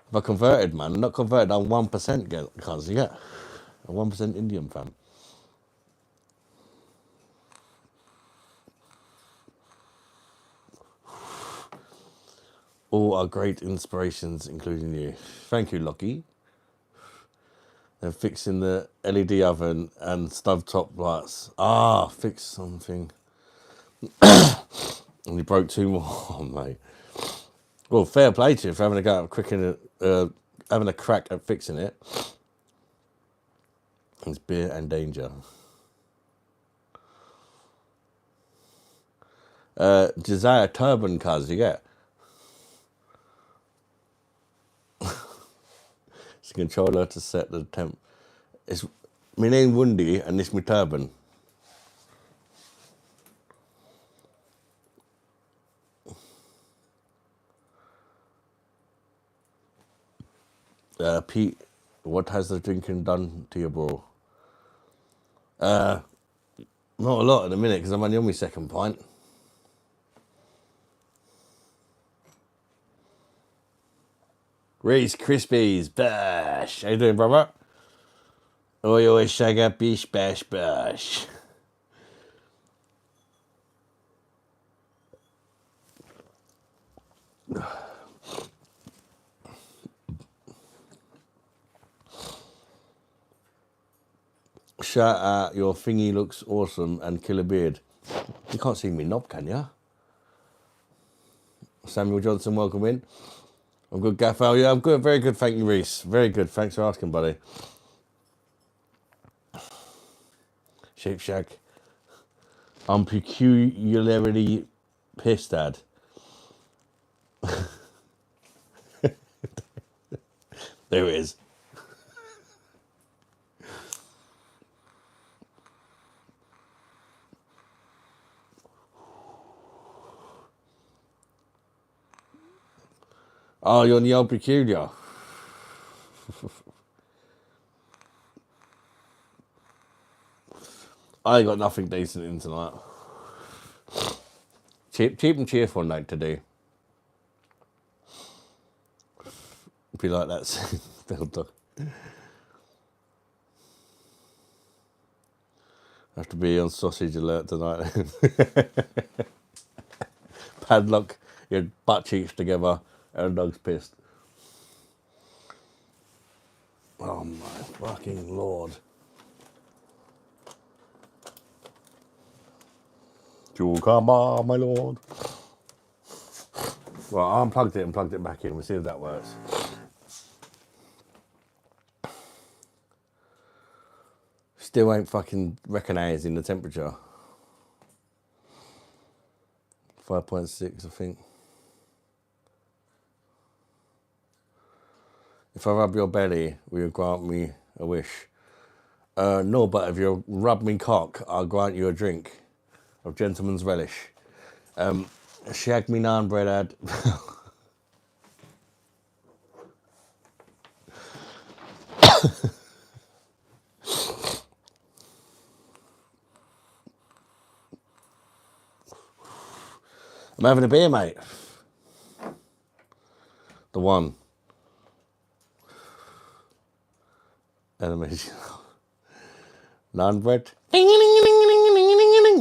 If I converted, man, not converted, I'm 1% cuz you get a 1% Indian fan. All are great inspirations, including you. Thank you, Lockie. They're fixing the LED oven and stovetop lights. Fix something. And you broke 2 more, mate. Well, fair play to you for having a go at having a crack at fixing it. It's beer and danger. Josiah Turban, cuz you get. It's a controller to set the temp. It's my name Wundy and this my turban. Pete, what has the drinking done to you, bro? Not a lot in a minute because I'm only on my second pint. Reese Krispies, bash. How you doing, brother? Oi, oi, shagga, bish, bash, bash. Shout out, your thingy looks awesome and kill a beard. You can't see me knob, can you? Samuel Johnson, welcome in. I'm good, Gaffel. Yeah, I'm good. Very good, thank you, Reese. Very good. Thanks for asking, buddy. Shape Shack. I'm peculiarly pissed, Dad. There it is. Oh, you're on the old peculiar. I ain't got nothing decent in tonight. Cheap and cheerful night today. Be like that still. Have to be on sausage alert tonight. Padlock your butt cheeks together and the dog's pissed. Oh my fucking lord. Cucumber, my lord. Well, I unplugged it and plugged it back in. We'll see if that works. Still ain't fucking recognising the temperature. 5.6, I think. If I rub your belly, will you grant me a wish? No, but if you rub me cock, I'll grant you a drink of gentleman's relish. Shag me naan bread ad. I'm having a beer, mate. The one. Animation. Naan bread.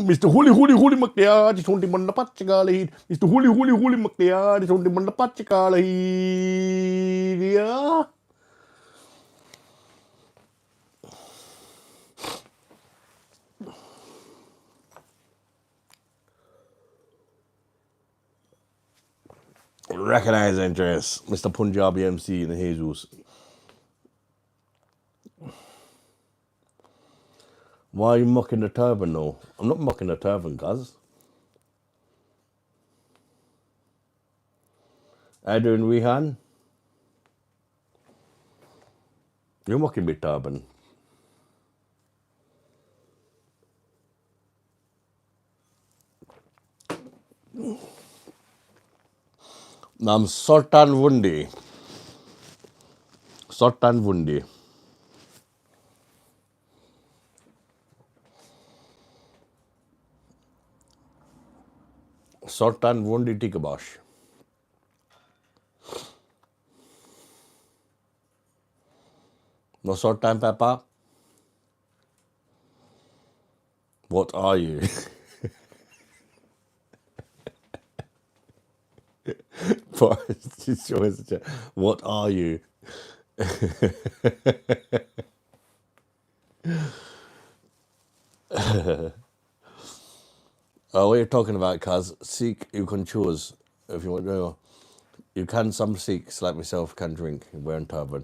Mr. Holy McLeod is on the Mandapachagala. Mr. Holy McLeod is on the Mandapachagala. Yeah. Recognise interest, Mr. Punjabi MC in the Jesus. Why are you mocking the turban though? I'm not mocking the turban, cuz. How you doing, Rihan? You're mocking me turban. I'm Sultan Wundi. Sultan Wundi. Sultan Wundi tika BOSH. No Sultan Pepper? What are you? What are you? What are you talking about, cuz? Sikh, you can choose if you want to know. You can, some Sikhs like myself can drink wearing turban.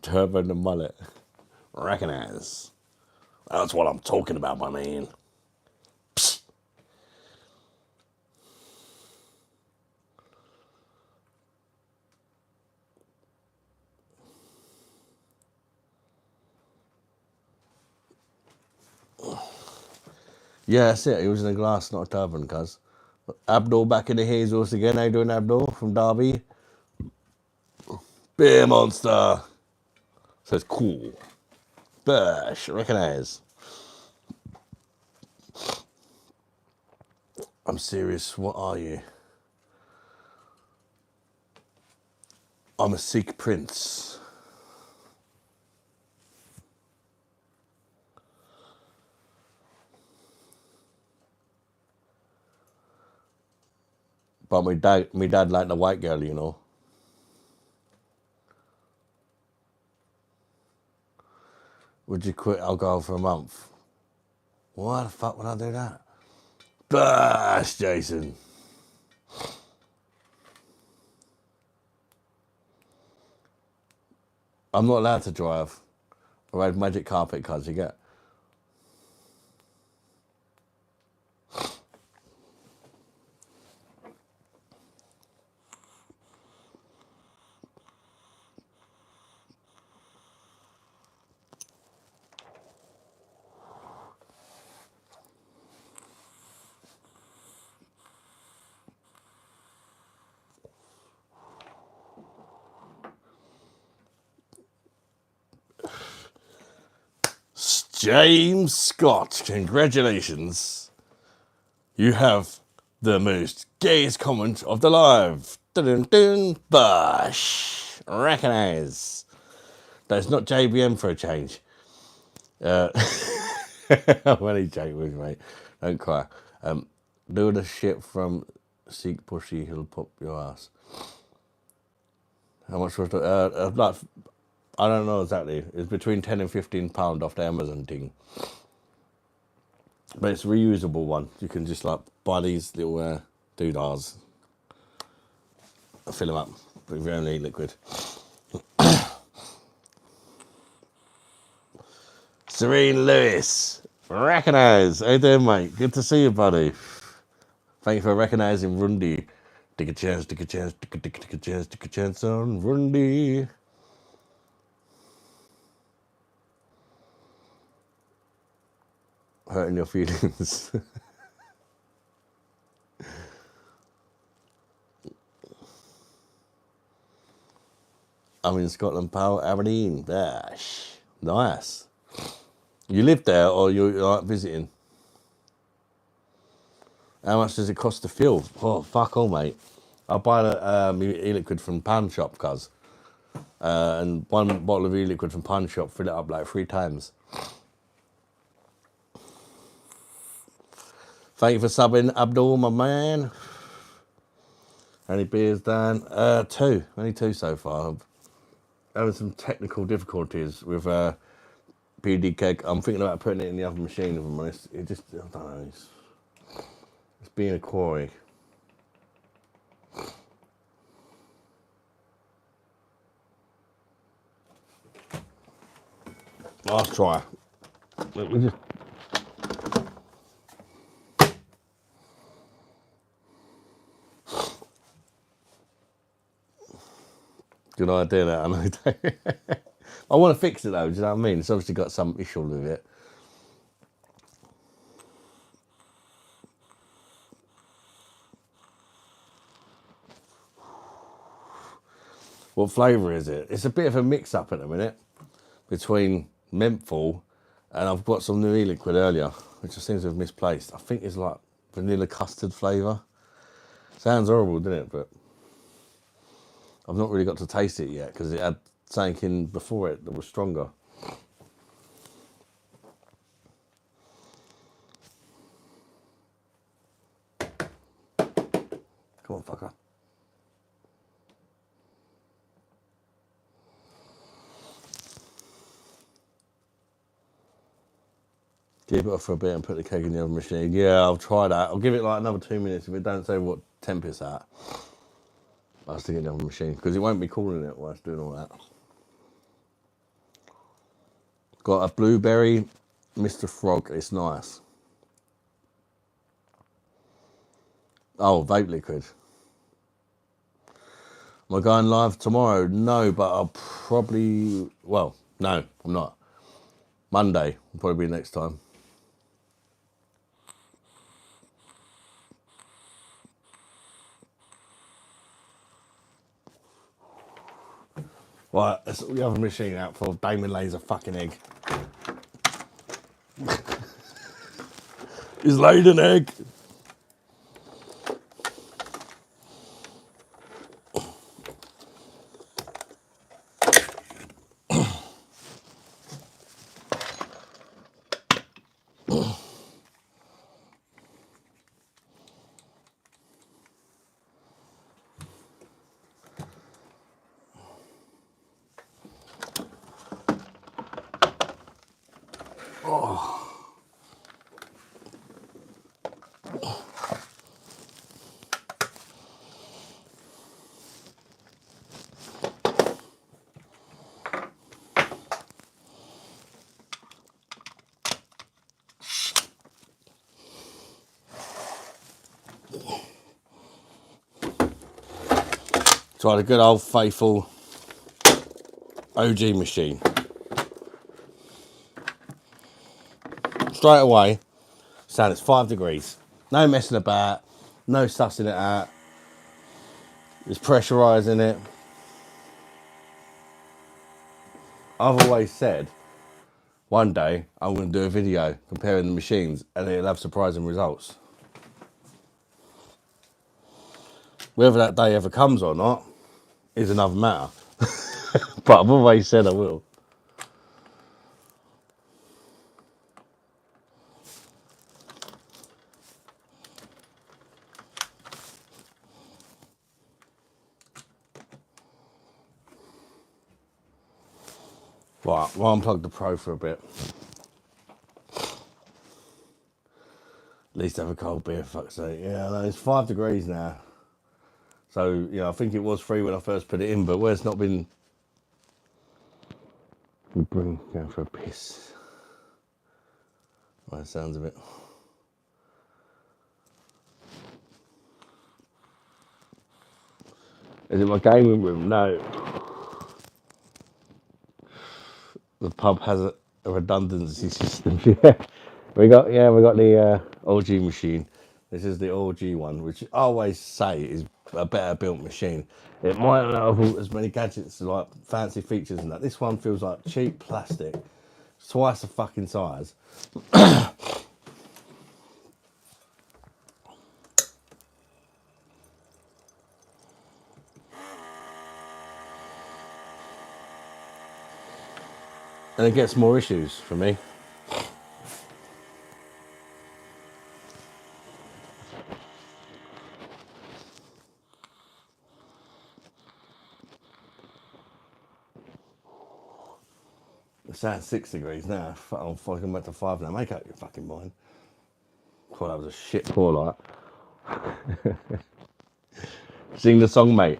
Turban and mullet. Recognise. That's what I'm talking about, my man. Psst. Yeah, that's it. He was in a glass, not a turban, cuz. Abdul back in the hazels again. How you doing, Abdul from Derby? Beer monster. Says cool. BOSH. Recognise. I'm serious. What are you? I'm a Sikh prince. But my dad liked the white girl, you know. Would you quit alcohol for a month? Why the fuck would I do that? BOSH, Jason. I'm not allowed to drive. I ride magic carpet cars, you get. James Scott, congratulations. You have the most gayest comment of the live. Dun dun. BOSH. Recognise. No, it's not JBM for a change. I'm only joking with you, mate. Don't cry. Do the shit from Seek Pushy, he'll pop your ass. How much was it? Like, I don't know exactly. It's between £10 and £15 off the Amazon thing. But it's a reusable one. You can just like buy these little doodahs, fill them up with your own liquid. Serene Lewis, recognise. How you doing, mate? Good to see you, buddy. Thank you for recognising Rundy. Take a chance, take a chance, take a chance, take a chance on Rundy. Hurting your feelings. I'm in Scotland, pal. Aberdeen. Bash. Nice. You live there or you're like visiting? How much does it cost to fill? Oh, fuck all, mate. I buy the e-liquid from Pan Shop, cuz. And one bottle of e-liquid from Pan Shop, fill it up like 3 times. Thank you for subbing, Abdul, my man. How many beers, Dan? 2. Only 2 so far. I'm having some technical difficulties with PD keg. I'm thinking about putting it in the oven machine, if I'm honest. It just, I don't know. It's being a quarry. Last try. Let me just. Good idea, that, I know. I want to fix it though, do you know what I mean? It's obviously got some issue with it. What flavour is it? It's a bit of a mix up at the minute between menthol and I've got some new e-liquid earlier, which seems to have misplaced. I think it's like vanilla custard flavour. Sounds horrible, doesn't it? But I've not really got to taste it yet because it had something in before it that was stronger. Come on, fucker. Keep it off for a bit and put the keg in the oven machine. Yeah, I'll try that. I'll give it like another 2 minutes. If it don't say what temp it's at, I'll stick it in the oven machine because it won't be cooling it while it's doing all that. Got a blueberry Mr. Frog. It's nice. Oh, vape liquid. Am I going live tomorrow? No, but I'll probably... Well, no, I'm not. Monday will probably be next time. Right, let's sort the oven machine out for Damon lays a fucking egg. He's laid an egg. Try the good old faithful OG machine. Straight away, sound it's 5 degrees. No messing about, no sussing it out. It's pressurising it. I've always said, one day I'm going to do a video comparing the machines and it'll have surprising results. Whether that day ever comes or not is another matter. But I've always said I will. Right, well, unplug the Pro for a bit. At least have a cold beer, fuck's sake. Yeah, no, it's 5 degrees now. So, you know, I think it was 3 when I first put it in, but where it's not been... Going for a piss. Right, sounds of it. Is it my gaming room? No. The pub has a redundancy system. Yeah, we got the OG machine. This is the OG one, which I always say is a better built machine. It might not have as many gadgets, like fancy features and that. This one feels like cheap plastic, twice the fucking size. And it gets more issues for me. It's at 6 degrees now. I'm fucking back to 5 now. Make up your fucking mind. Thought that was a shit pour, like. Sing the song, mate.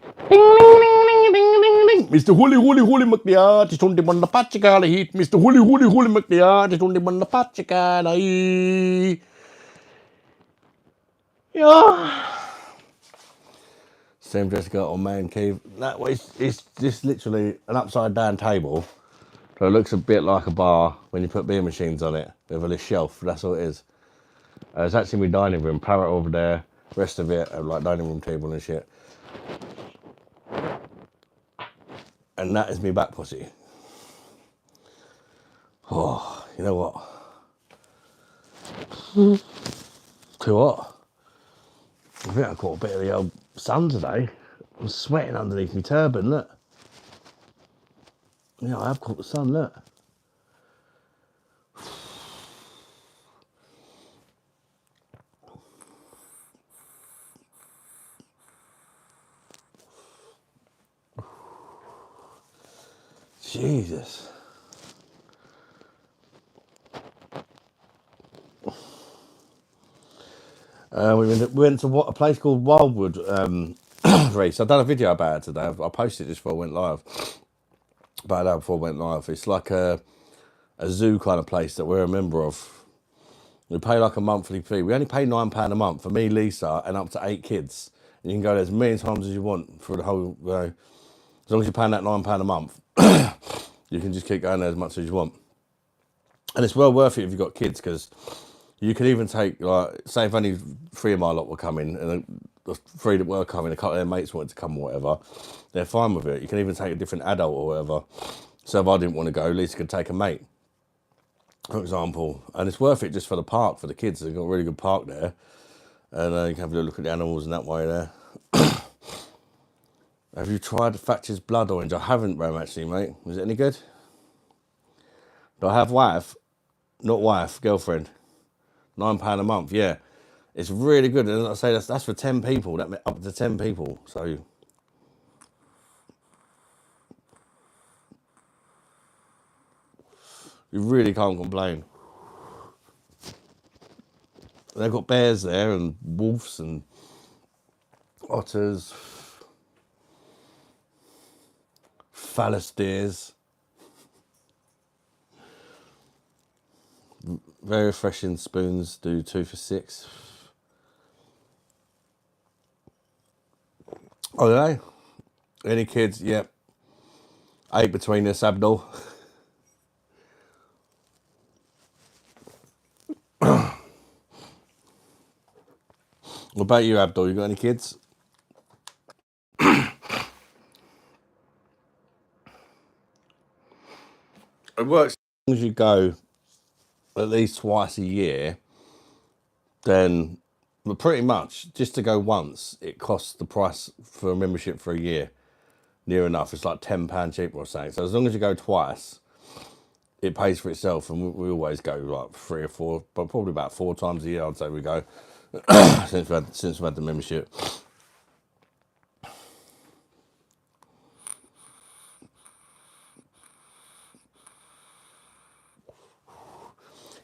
Mr. Holy McNear, just on the one the Pachicana heat. Mr. Holy McNear, just on the one the Pachicana. Yeah. Same Jessica on Man Cave. That way, it's just literally an upside down table. So it looks a bit like a bar when you put beer machines on it with a little shelf. That's all it is. It's actually my dining room. Parrot over there. Rest of it, like dining room table and shit. And that is me back pussy. Oh, you know what? Too hot. I think I caught a bit of the old sun today. I'm sweating underneath my turban, look. Yeah, I have caught the sun, look. Jesus. We went to a place called Wildwood Race. I've done a video about it today. I posted it just before I went live. About an hour before I went live. It's like a zoo kind of place that we're a member of. We pay like a monthly fee. We only pay £9 a month for me, Lisa, and up to 8 kids. And you can go there as many times as you want for the whole, as long as you're paying that £9 a month, you can just keep going there as much as you want. And it's well worth it if you've got kids, because you can even take, like, say if only 3 of my lot were coming, and the 3 that were coming, a couple of their mates wanted to come or whatever, they're fine with it. You can even take a different adult or whatever. So if I didn't want to go, Lisa could take a mate, for example. And it's worth it just for the park, for the kids. They've got a really good park there. And you can have a little look at the animals in that way there. Have you tried Thatcher's Blood Orange? I haven't, Ram, actually, mate. Is it any good? Do I have wife? Not wife, girlfriend. £9 a month, yeah. It's really good. And I say that's for 10 people. That up to 10 people. So you really can't complain. They've got bears there and wolves and otters, phallus deers. Very refreshing spoons, do 2 for £6. Oh, do they? Any kids? Yep. 8 between us, Abdul. What about you, Abdul? You got any kids? It works as long as you go at least twice a year, then But pretty much, just to go once, it costs the price for a membership for a year. Near enough. It's like £10 cheaper or something. So as long as you go twice, it pays for itself. And we always go like 3 or 4, but probably about 4 times a year, I'd say we go, since we've had the membership.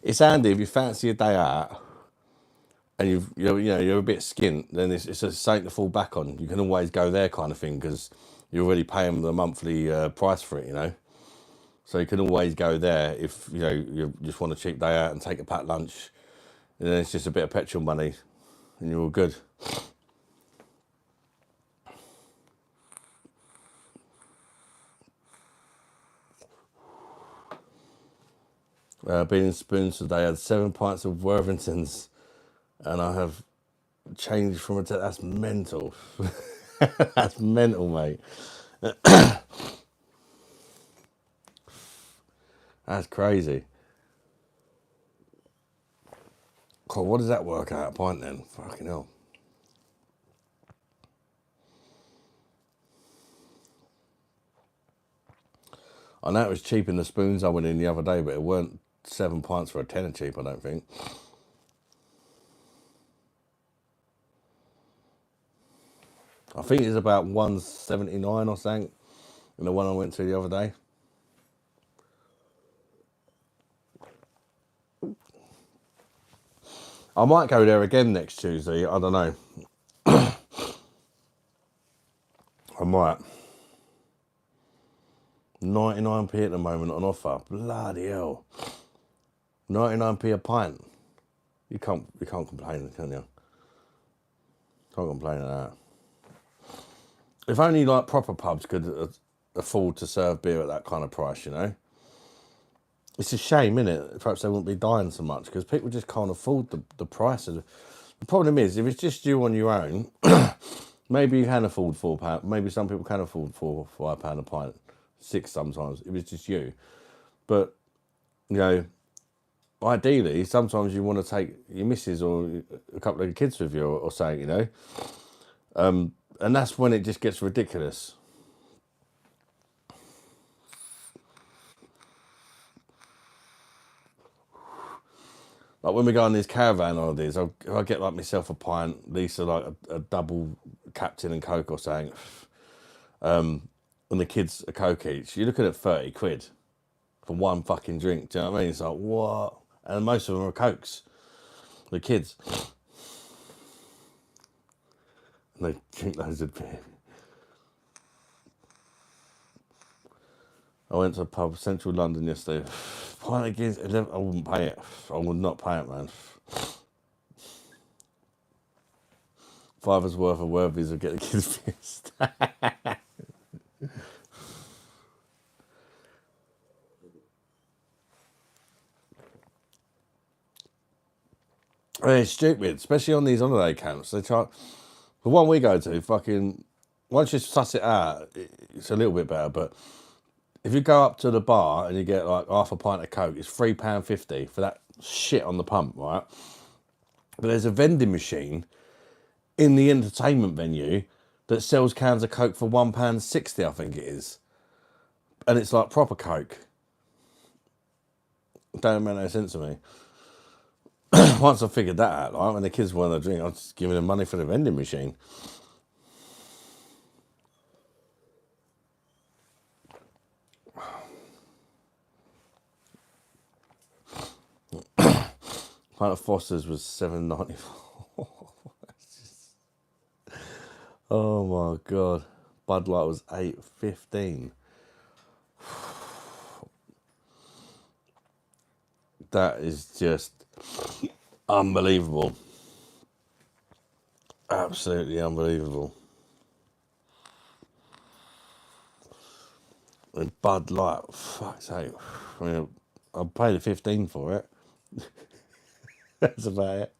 It's handy if you fancy a day out and you're a bit skint, then it's just something to fall back on. You can always go there, kind of thing, because you're already paying the monthly price for it, So you can always go there if you just want a cheap day out and take a packed lunch, and then it's just a bit of petrol money, and you're all good. Being in Spoons today, I had 7 pints of Worthingtons, and I have changed from that's mental. That's mental, mate. That's crazy. God, what does that work out a pint then? Fucking hell. I know it was cheap in the Spoons I went in the other day, but it weren't 7 pints for a tenner cheap, I don't think. I think it's about $1.79 or something in the one I went to the other day. I might go there again next Tuesday. I don't know. I might. 99p at the moment on offer. Bloody hell. 99p a pint. You can't complain, can you? Can't complain at that. If only like proper pubs could afford to serve beer at that kind of price, It's a shame, isn't it? Perhaps they wouldn't be dying so much because people just can't afford the price. The problem is, if it's just you on your own, maybe you can afford £4. Maybe some people can afford £4 or £5 a pint, 6 sometimes. If it's just you, but ideally, sometimes you want to take your missus or a couple of kids with you or something, and that's when it just gets ridiculous. Like when we go on these caravan holidays, I get like myself a pint, Lisa like a double Captain and Coke or something, and the kids a Coke each. You're looking at 30 quid for one fucking drink. Do you know what I mean? It's like, what? And most of them are Cokes, the kids. And they drink loads of beer. I went to a pub, Central London, yesterday. Pint against 11. I wouldn't pay it. I would not pay it, man. $5 worth of Worthies will get the kids pissed. It's stupid, especially on these holiday camps. They try. The one we go to, fucking, once you suss it out, it's a little bit better. But if you go up to the bar and you get like half a pint of Coke, it's £3.50 for that shit on the pump, right? But there's a vending machine in the entertainment venue that sells cans of Coke for £1.60, I think it is. And it's like proper Coke. Don't make no sense to me. Once I figured that out, like, when the kids want a drink, I was just giving them money for the vending machine. Pint of Foster's was $7.94. Oh my god. Bud Light was $8.15. That is just unbelievable. Absolutely unbelievable. And Bud Light, fuck's sake. I mean, I paid a 15 for it. That's about it.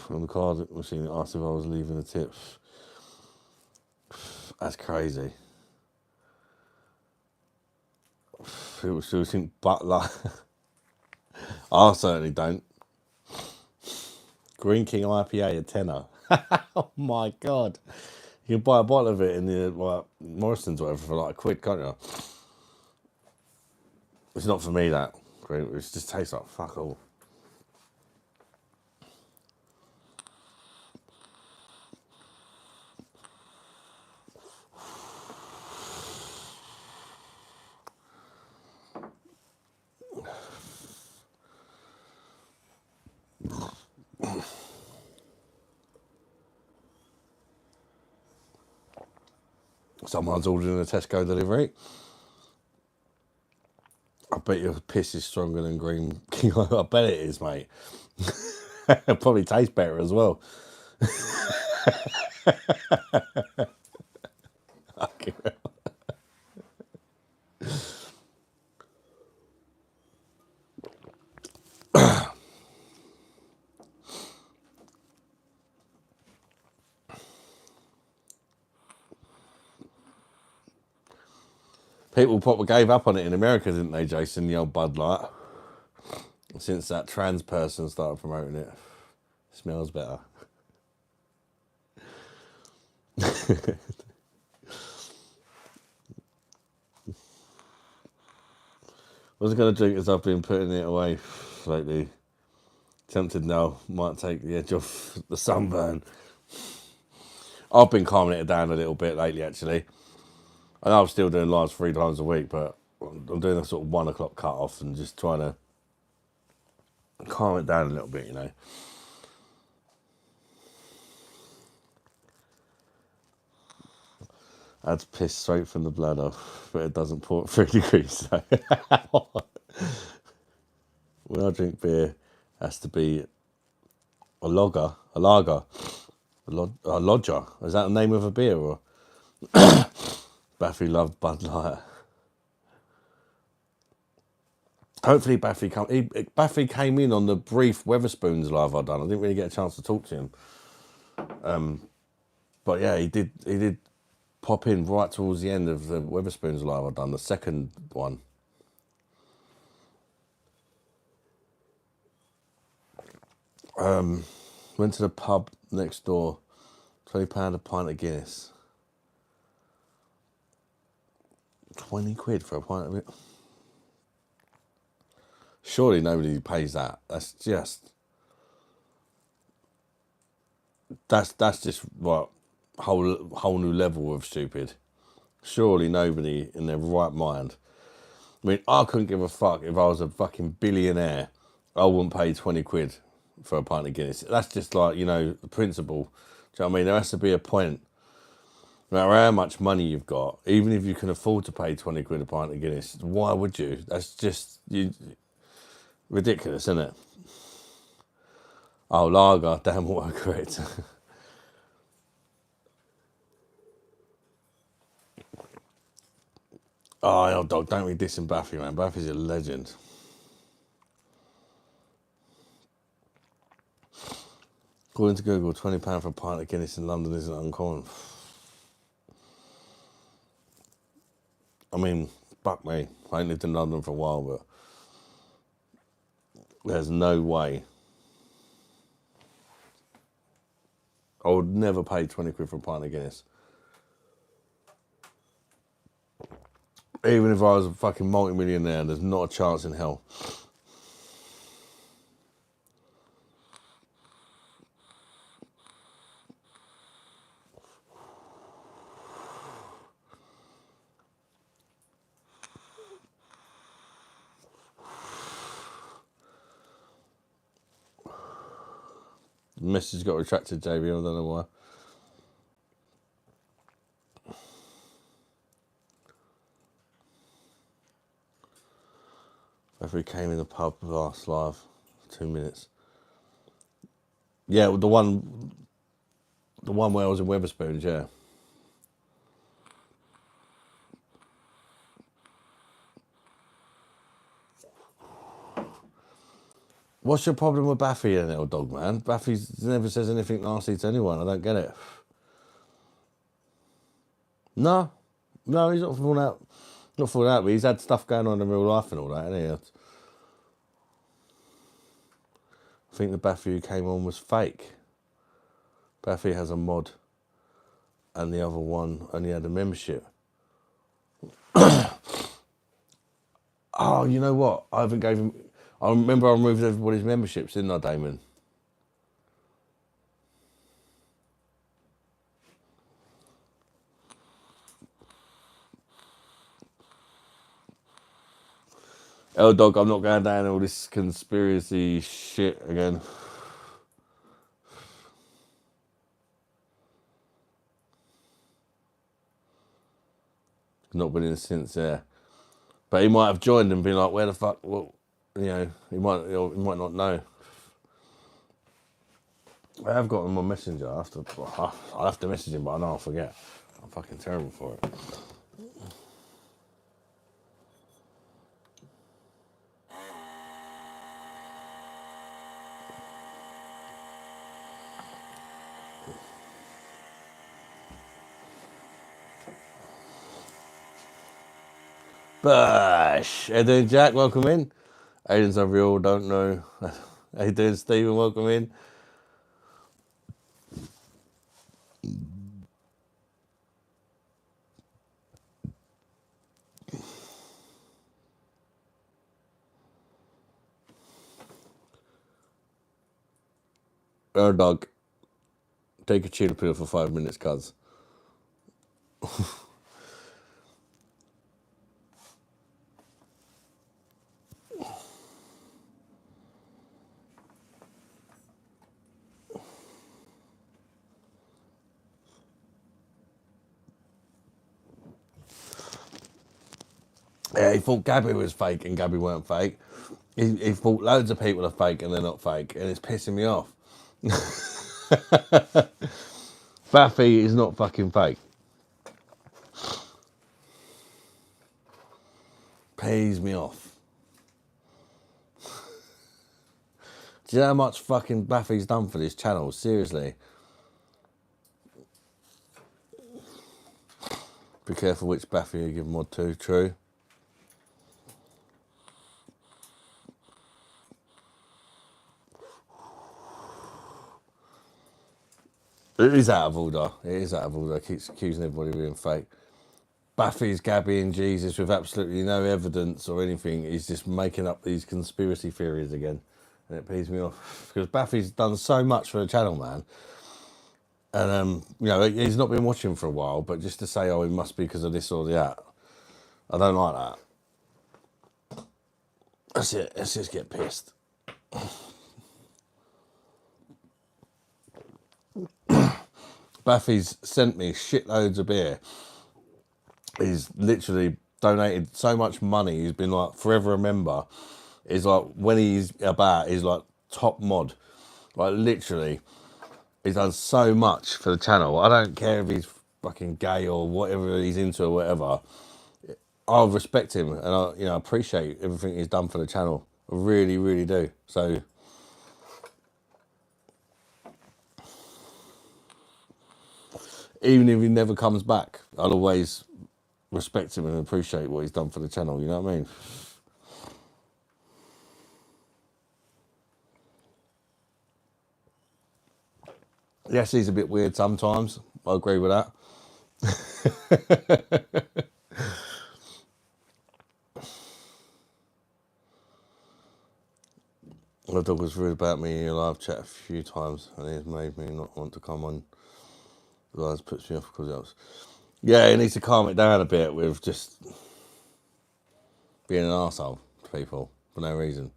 On the card machine, asked if I was leaving a tip. That's crazy. People still think Butler. I certainly don't. Green King IPA, a tenner. Oh my God. You can buy a bottle of it in the Morrison's or whatever for like £1, can't you? It's not for me, that. It just tastes like fuck all. Someone's ordering a Tesco delivery. I bet your piss is stronger than Green King. I bet it is, mate. It probably tastes better as well. People probably gave up on it in America, didn't they, Jason? The old Bud Light. Since that trans person started promoting it. Smells better. I was going to drink as I've been putting it away lately. Tempted now, might take the edge off the sunburn. I've been calming it down a little bit lately, actually. I know I'm still doing lives 3 times a week, but I'm doing a sort of 1 o'clock cut off and just trying to calm it down a little bit, you know. That's piss straight from the bladder, but it doesn't pour at 3 degrees. So. When I drink beer, it has to be a lager. A lodger. Is that the name of a beer? Or Baffy loved Bud Light. Hopefully Baffy came in on the brief Weatherspoons live I've done. I didn't really get a chance to talk to him. But yeah, he did pop in right towards the end of the Weatherspoons live I've done, the second one. Went to the pub next door, £20 a pint of Guinness. 20 quid for a pint of it. Surely nobody pays that. That's just what whole new level of stupid. Surely nobody in their right mind. I mean, I couldn't give a fuck if I was a fucking billionaire. I wouldn't pay 20 quid for a pint of Guinness. That's just like, you know, the principle. Do you know what I mean? There has to be a point. No matter how much money you've got, even if you can afford to pay 20 quid a pint of Guinness, why would you? That's just ridiculous, isn't it? Oh, lager, damn autocorrect. Oh, dog, don't be dissing Baffy, man. Baffy's a legend. According to Google, £20 for a pint of Guinness in London isn't uncommon. I mean, fuck me. I ain't lived in London for a while, but there's no way. I would never pay 20 quid for a pint of Guinness. Even if I was a fucking multi-millionaire, there's not a chance in hell. The message got retracted, JB. I don't know why. Baffy came in the pub last live, 2 minutes. Yeah, the one where I was in Weatherspoons, yeah. What's your problem with Baffy, then, little dog, man? Baffy never says anything nasty to anyone. I don't get it. No, he's not falling out. Not for that, but he's had stuff going on in real life and all that, hasn't he? I think the Baffy who came on was fake. Baffy has a mod, and the other one only had a membership. Oh, you know what? I haven't gave him. I remember I removed everybody's memberships, didn't I, Damon? Oh, dog, I'm not going down all this conspiracy shit again. Not been in since there. But he might have joined and been like, where the fuck? Well, you know, he might not know. I have got him on Messenger. I'll have to message him, but I know I'll forget. I'm fucking terrible for it. BOSH! How you doing, Jack? Welcome in. Aiden's Unreal, don't know. How you doing, Stephen? Welcome in. Dog. Take a tuna pill for 5 minutes, cuz. Yeah, he thought Gabby was fake and Gabby weren't fake. He thought loads of people are fake and they're not fake, and it's pissing me off. Baffy is not fucking fake. Pays me off. Do you know how much fucking Baffy's done for this channel? Seriously. Be careful which Baffy you give mod to. True. It is out of order. It is out of order. It keeps accusing everybody of being fake. Baffy's Gabby and Jesus with absolutely no evidence or anything. He's just making up these conspiracy theories again. And it pees me off. Because Baffy's done so much for the channel, man. And, you know, he's not been watching for a while, but just to say, oh, it must be because of this or that. I don't like that. That's it. Let's just get pissed. Baffy's sent me shitloads of beer. He's literally donated so much money. He's been like forever a member. He's like, when he's about, he's like top mod. Like literally, he's done so much for the channel. I don't care if he's fucking gay or whatever he's into or whatever. I respect him and I appreciate everything he's done for the channel. I really, really do. So even if he never comes back, I'll always respect him and appreciate what he's done for the channel. You know what I mean? Yes, he's a bit weird sometimes. I agree with that. My dog was rude about me in your live chat a few times, and it's made me not want to come on. Otherwise, puts me off because else. Yeah, he needs to calm it down a bit with just being an arsehole to people for no reason.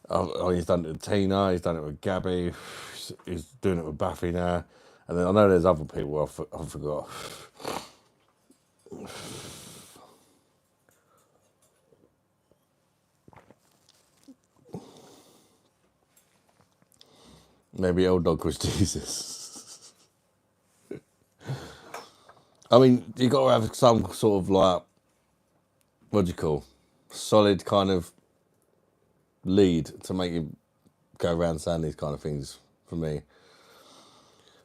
Oh, he's done it with Tina, he's done it with Gabby, he's doing it with Baffy now. And then I know there's other people I forgot. Maybe old dog was Jesus. I mean, you got to have some sort of like, what do you call, solid kind of lead to make you go around saying these kind of things for me.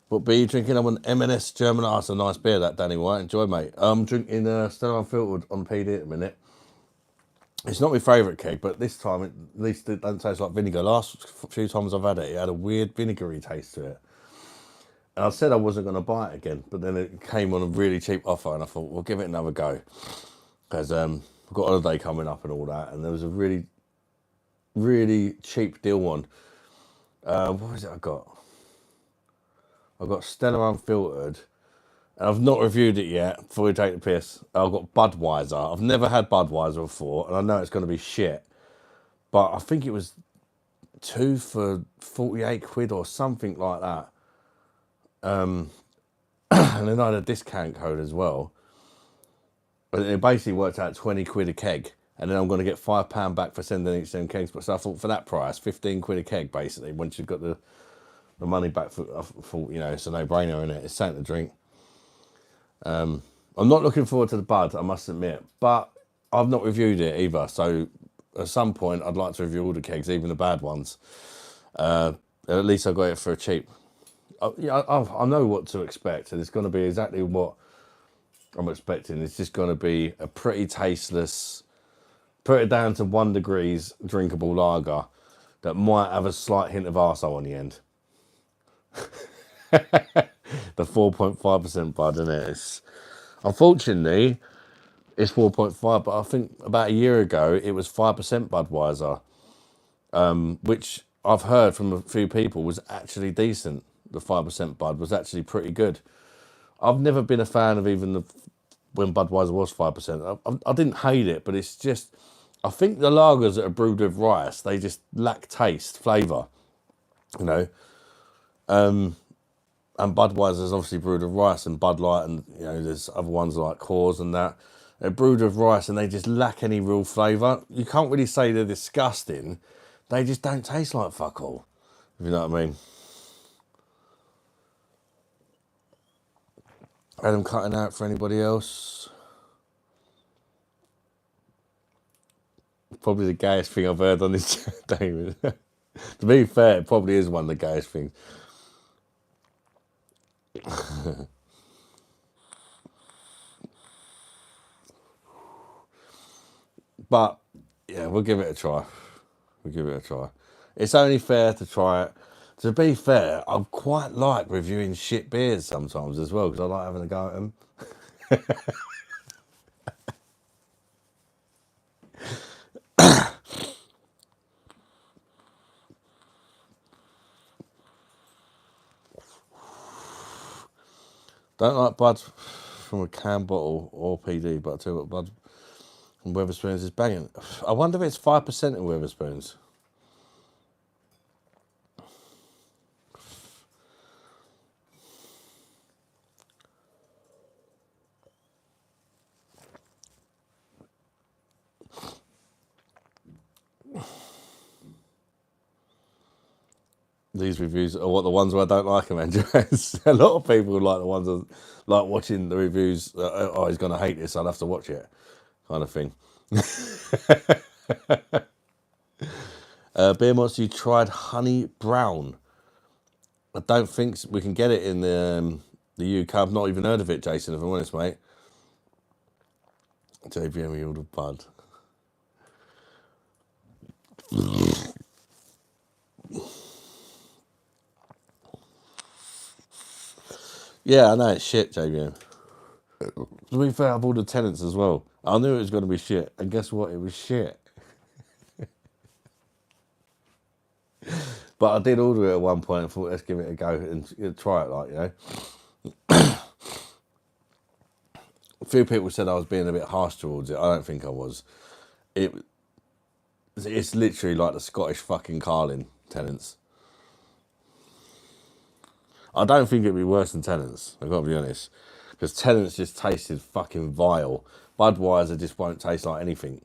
What beer you drinking? I'm an M&S German. Oh, it's a nice beer, that, Danny White. Enjoy, mate. I'm drinking Stella Unfiltered on PD at the minute. It's not my favourite keg, but this time, at least it doesn't taste like vinegar. Last few times I've had it, it had a weird vinegary taste to it. And I said I wasn't going to buy it again, but then it came on a really cheap offer, and I thought, we'll give it another go. Because I've got a holiday coming up and all that, and there was a really, really cheap deal one. What was it I got? I got Stella Unfiltered, and I've not reviewed it yet before we take the piss. I've got Budweiser. I've never had Budweiser before, and I know it's going to be shit. But I think it was 2 for 48 quid or something like that. And then I had a discount code as well. But it basically worked out 20 quid a keg. And then I'm going to get £5 back for sending each of them kegs. But so I thought for that price, 15 quid a keg, basically, once you've got the money back, I thought, you know, it's a no-brainer, isn't it? It's something to drink. I'm not looking forward to the Bud, I must admit. But I've not reviewed it either. So at some point, I'd like to review all the kegs, even the bad ones. At least I got it for a cheap. I know what to expect, and it's going to be exactly what I'm expecting. It's just going to be a pretty tasteless, put it down to 1 degrees drinkable lager that might have a slight hint of arsehole on the end. The 4.5% Bud, isn't it? Unfortunately, it's 4.5, but I think about a year ago it was 5% Budweiser, which I've heard from a few people was actually decent. The 5% Bud was actually pretty good. I've never been a fan of even when Budweiser was 5%. I didn't hate it, but it's just, I think the lagers that are brewed with rice, they just lack taste, flavour, you know. And Budweiser's obviously brewed with rice, and Bud Light, and you know, there's other ones like Coors and that. They're brewed with rice and they just lack any real flavour. You can't really say they're disgusting. They just don't taste like fuck all, if you know what I mean. Adam cutting out for anybody else. Probably the gayest thing I've heard on this David. To be fair, it probably is one of the gayest things. But yeah, we'll give it a try. It's only fair to try it. To be fair, I quite like reviewing shit beers sometimes as well, because I like having a go at them. Don't like Bud from a can bottle or PD, but I tell you what, Bud from Wetherspoons is banging. I wonder if it's 5% in Wetherspoons. These reviews are what the ones where I don't like them, Andrew. A lot of people like the ones that like watching the reviews. Oh, he's going to hate this. I'll have to watch it, kind of thing. Beer Monster, you tried Honey Brown? I don't think we can get it in the UK. I've not even heard of it, Jason, if I'm honest, mate. JBM, you ordered Bud. Yeah, I know it's shit, JBM. To be fair, I've ordered Tenants as well. I knew it was going to be shit, and guess what? It was shit. But I did order it at one point and thought, let's give it a go and try it, like, you know. A few people said I was being a bit harsh towards it. I don't think I was. It's literally like the Scottish fucking Carling, Tenants. I don't think it'd be worse than Tenants, I've got to be honest. Because Tenants just tasted fucking vile. Budweiser just won't taste like anything.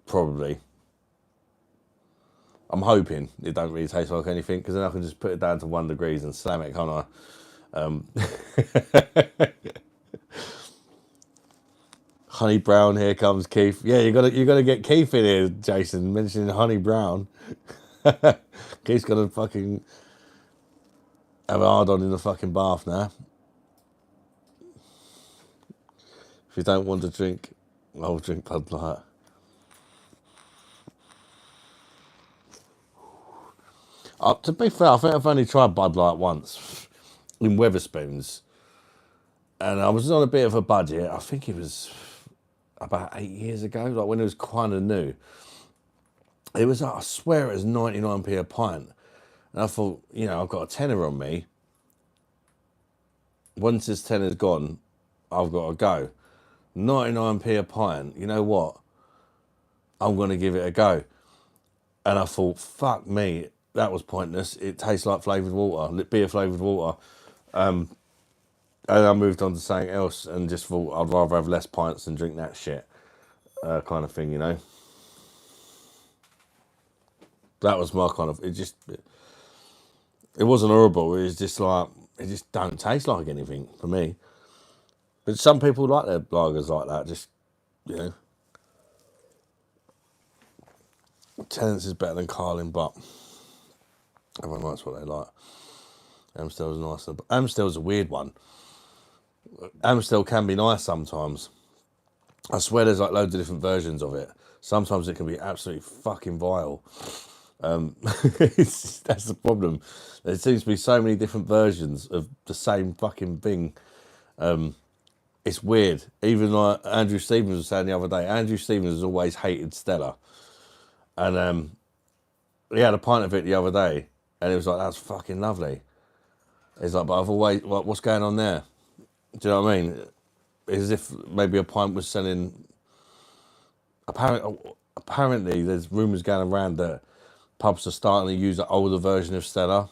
Probably. I'm hoping it don't really taste like anything, because then I can just put it down to 1 degrees and slam it, can't I? Honey Brown, here comes Keith. Yeah, you gotta get Keith in here, Jason, mentioning Honey Brown. Keith's gonna fucking have a hard on in the fucking bath now. If you don't want to drink, I'll drink Bud Light. To be fair, I think I've only tried Bud Light once in Weatherspoons, and I was on a bit of a budget. I think it was about 8 years ago, like when it was kind of new. It was, I swear, it was 99p a pint, and I thought, you know, I've got a tenner on me. Once this tenner's gone, I've got to go. 99p a pint. You know what? I'm going to give it a go. And I thought, fuck me, that was pointless. It tastes like flavoured water, beer flavoured water. And I moved on to something else and just thought I'd rather have less pints than drink that shit, kind of thing, you know. That was my kind of, it wasn't horrible. It was just like, it just don't taste like anything for me. But some people like their lagers like that, just, you know. Tennent's is better than Carlin, but everyone likes what they like. Amstel's nice. Amstel's a weird one. Amstel can be nice sometimes. I swear there's like loads of different versions of it. Sometimes it can be absolutely fucking vile. That's the problem. There seems to be so many different versions of the same fucking thing. It's weird. Even like Andrew Stevens was saying the other day, Andrew Stevens has always hated Stella. And he had a pint of it the other day, and it was like, that's fucking lovely. He's like, but I've always, what's going on there? Do you know what I mean? It's as if maybe a pint was selling. Apparently, there's rumours going around that pubs are starting to use an older version of Stella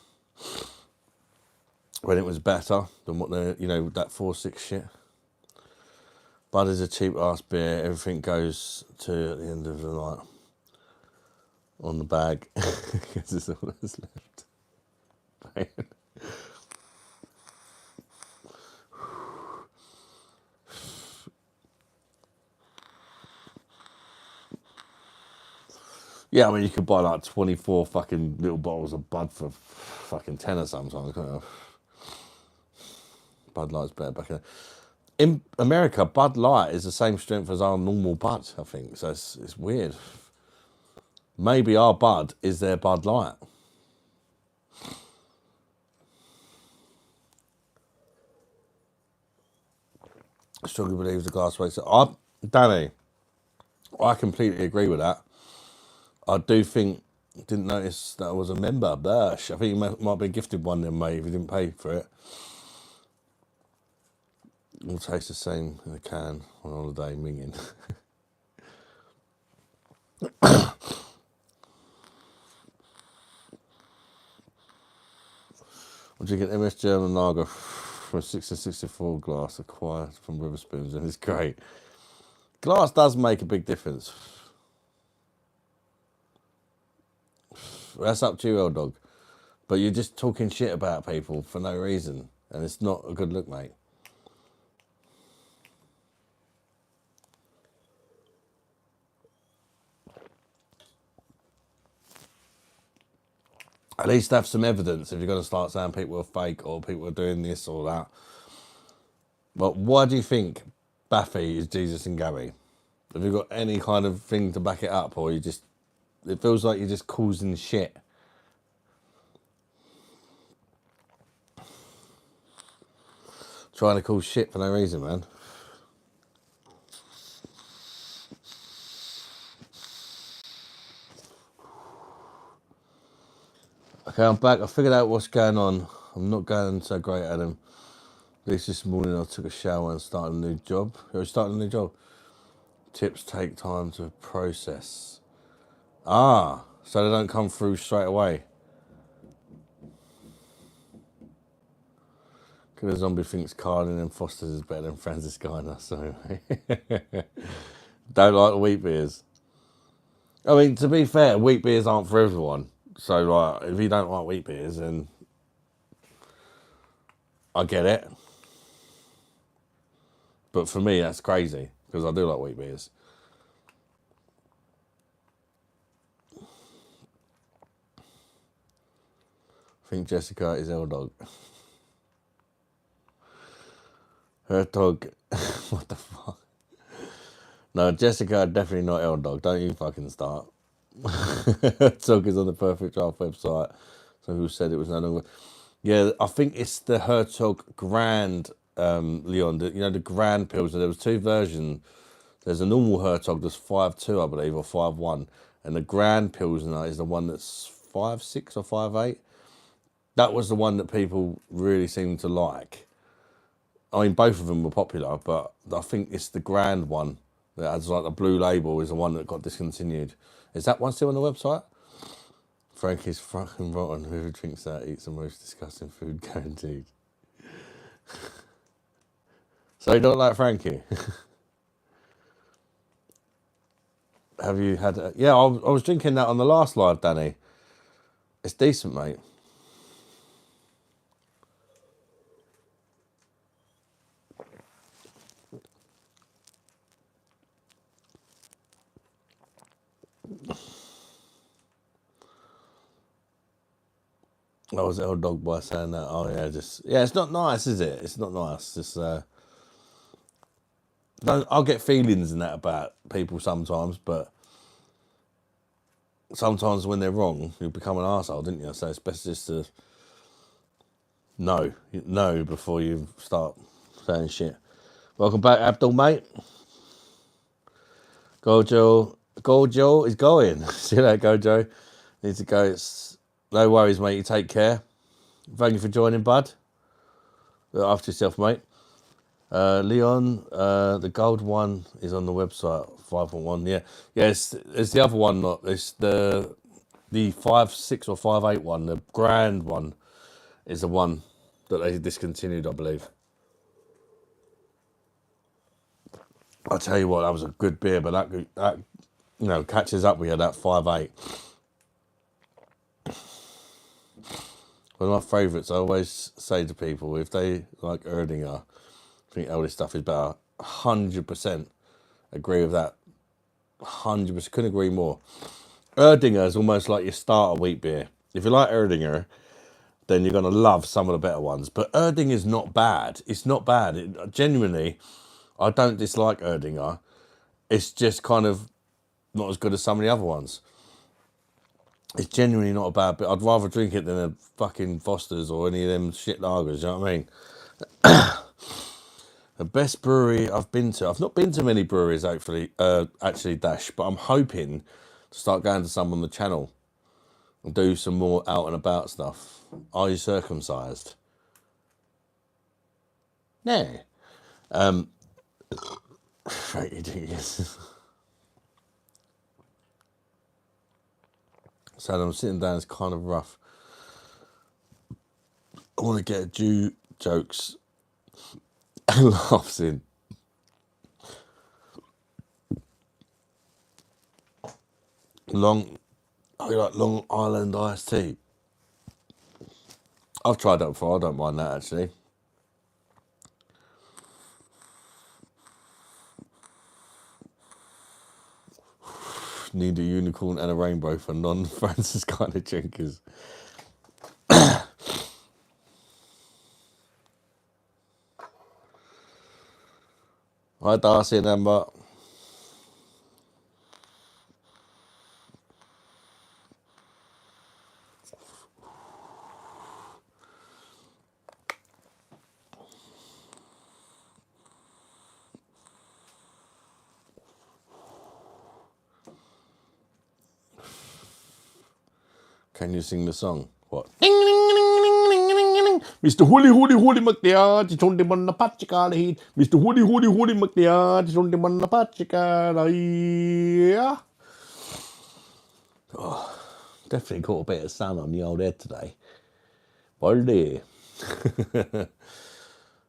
when it was better than what they, you know, that 4-6 shit. Bud is a cheap ass beer. Everything goes to at the end of the night on the bag because it's all that's left. Yeah, I mean, you could buy like 24 fucking little bottles of Bud for fucking tenner sometimes, can't you? Bud Light's better back in America. Bud Light is the same strength as our normal Bud, I think. So it's weird. Maybe our Bud is their Bud Light. I strongly believe the glass weights. Danny, I completely agree with that. I do think, didn't notice that I was a member, BOSH. I think you might be gifted one then, mate, if you didn't pay for it. All taste the same in a can on holiday, minging. I'm drinking MS German lager from a 1664 glass acquired from Witherspoons, and it's great. Glass does make a big difference. That's up to you, old dog. But you're just talking shit about people for no reason, and it's not a good look, mate. At least have some evidence if you're going to start saying people are fake or people are doing this or that. But why do you think Baffy is Jesus and Gary? Have you got any kind of thing to back it up, or you just, it feels like you're just causing shit? Trying to cause shit for no reason, man. Okay, I'm back. I figured out what's going on. I'm not going so great at him. At least this morning I took a shower and started a new job. You're starting a new job. Tips take time to process. Ah, so they don't come through straight away. Because Zombie thinks Carlin and Foster's is better than Francis Garner, so don't like the wheat beers. I mean, to be fair, wheat beers aren't for everyone. So, like, if you don't like wheat beers, then I get it. But for me, that's crazy. because I do like wheat beers. I think Jessica is L Dog. Her dog. What the fuck? No, Jessica, definitely not L Dog. Don't you fucking start. Her dog is on the Perfect Draft website. So who said it was no longer? Yeah, I think it's the Hertog Grand, Leon. The Grand Pilsner. There was two versions. There's a normal Hertog that's 5.2, I believe, or 5.1, and the Grand Pilsner is the one that's 5.6 or 5.8. That was the one that people really seemed to like. I mean, both of them were popular, but I think it's the Grand one that has like the blue label is the one that got discontinued. Is that one still on the website? Frankie's fucking rotten. Whoever drinks that eats the most disgusting food, guaranteed. So you don't like Frankie? Have you had... Yeah, I was drinking that on the last live, Danny. It's decent, mate. I was L Dog by saying that. Oh yeah, it's not nice, is it? It's not nice. Just I'll get feelings in that about people sometimes, but sometimes when they're wrong, you become an arsehole, didn't you? So it's best just to know before you start saying shit. Welcome back, Abdul, mate. Gojo is going. See that, Gojo? Need to go. No worries, mate. You take care. Thank you for joining, bud. Look after yourself, mate. Leon, the gold one is on the website, 5.1. Yeah, it's the other one. Not it's the 5.6 or 5.8 one. The Grand one is the one that they discontinued, I believe. I'll tell you what, that was a good beer, but that catches up with you, that 5.8. One of my favourites, I always say to people, if they like Erdinger, I think all this stuff is better. 100% agree with that. 100%, couldn't agree more. Erdinger is almost like your starter wheat beer. If you like Erdinger, then you're going to love some of the better ones. But Erdinger is not bad. It's not bad. Genuinely, I don't dislike Erdinger. It's just kind of not as good as some of the other ones. It's genuinely not a bad bit. I'd rather drink it than a fucking Foster's or any of them shit lagers, you know what I mean? The best brewery I've been to. I've not been to many breweries, actually, Dash, but I'm hoping to start going to some on the channel and do some more out and about stuff. Are you circumcised? No. Right, you do, yes. So I'm sitting down, it's kind of rough. I want to get a Jew jokes and laughs in. I like Long Island iced tea. I've tried that before, I don't mind that actually. Need a unicorn and a rainbow for non-Francis kind of drinkers. Hi Darcy and Amber. Can you sing the song? What? Mr. Holy McDear, it's on the Manapachika heat. Mr. Holy McDear, it's on the Manapachika. Oh, definitely caught a bit of sun on the old head today. Baldy. It's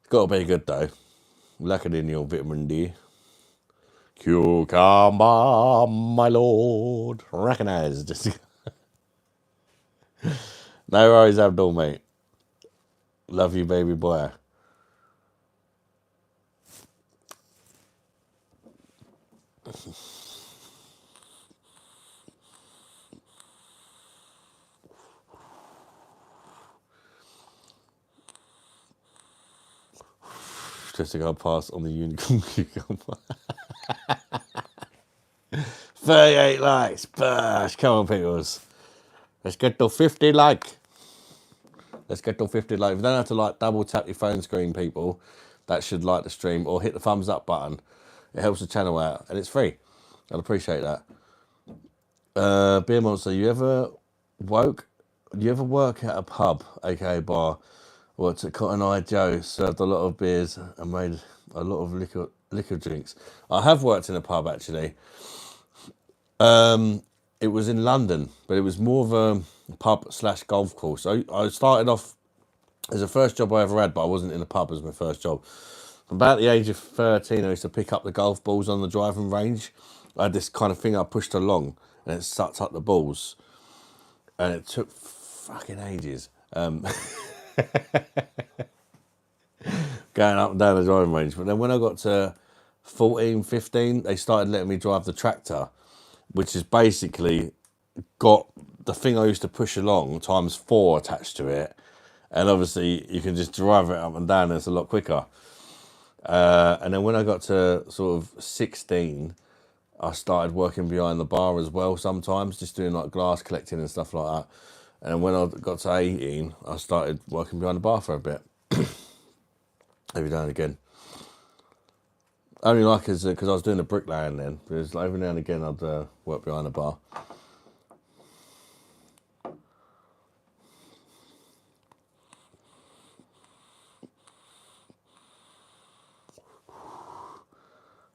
got to be good though. Lacking in your vitamin D. Cucumber, my lord. Recognised. No worries, Abdul, mate. Love you, baby boy. Just to go past on the unicorn cucumber. 38 likes. Bosh. Come on, peoples. Let's get to 50 like. Let's get to 50 like. If you don't have to like double tap your phone screen, people, that should like the stream or hit the thumbs up button. It helps the channel out and it's free. I'd appreciate that. Beer Monster, you ever work at a pub, aka bar? Worked at Cotton Eye Joe, served a lot of beers and made a lot of liquor drinks. I have worked in a pub actually. It was in London, but it was more of a pub / golf course. I started off as the first job I ever had, but I wasn't in a pub as my first job. From about the age of 13, I used to pick up the golf balls on the driving range. I had this kind of thing I pushed along, and it sucked up the balls, and it took fucking ages. Going up and down the driving range. But then when I got to 14, 15, they started letting me drive the tractor, which is basically got the thing I used to push along times 4 attached to it. And obviously you can just drive it up and down and it's a lot quicker. And then when I got to sort of 16, I started working behind the bar as well sometimes, just doing like glass collecting and stuff like that. And when I got to 18, I started working behind the bar for a bit. Every now and again. Only like because I was doing the bricklaying then. Because every now and again I'd work behind the bar.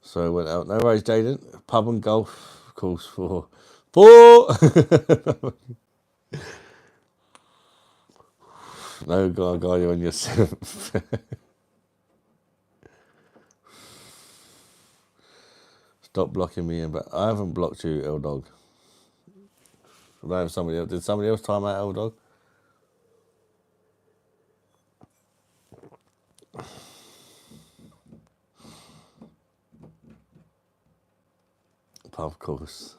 So I went out. No worries, Jaden. Pub and golf, of course, for 4. No, guy, you're on your 7th. Stop blocking me in, but I haven't blocked you, L-Dog. I don't have somebody else. Did somebody else time out L-Dog? Of course.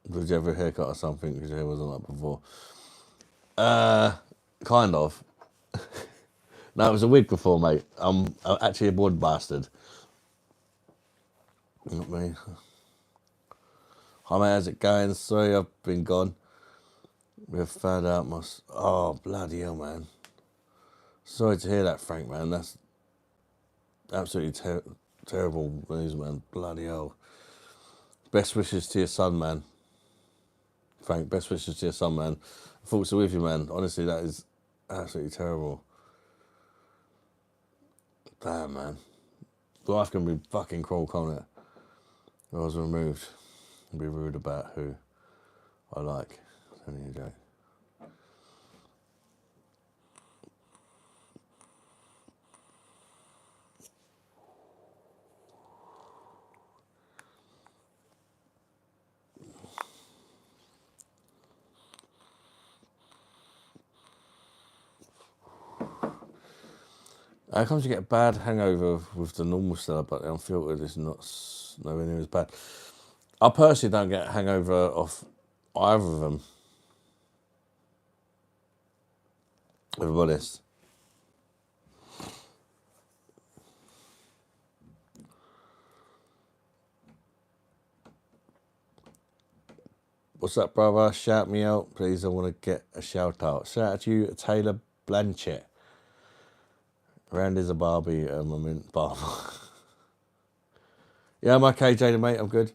Did you have a haircut or something? Because your hair wasn't like before. Kind of. No, it was a wig before, mate. I'm actually a bored bastard. Not me. Hi, mate, how's it going? Sorry, I've been gone. We've found out my... Oh, bloody hell, man. Sorry to hear that, Frank, man. That's absolutely terrible news, man. Bloody hell. Best wishes to your son, man. Frank, best wishes to your son, man. Thoughts are with you, man. Honestly, that is absolutely terrible. Damn, man. Life can be fucking cruel, can't it? I was removed. Be rude about who I like. Only a joke. How comes you get a bad hangover with the normal Stella, but the unfiltered is not nowhere near as bad? I personally don't get a hangover off either of them. If I'm honest. What's up, brother? Shout me out, please. I want to get a shout out. Shout out to you, Taylor Blanchett. Randy's a Barbie, I'm a mint barber. Yeah, I'm okay, Jaden, mate. I'm good.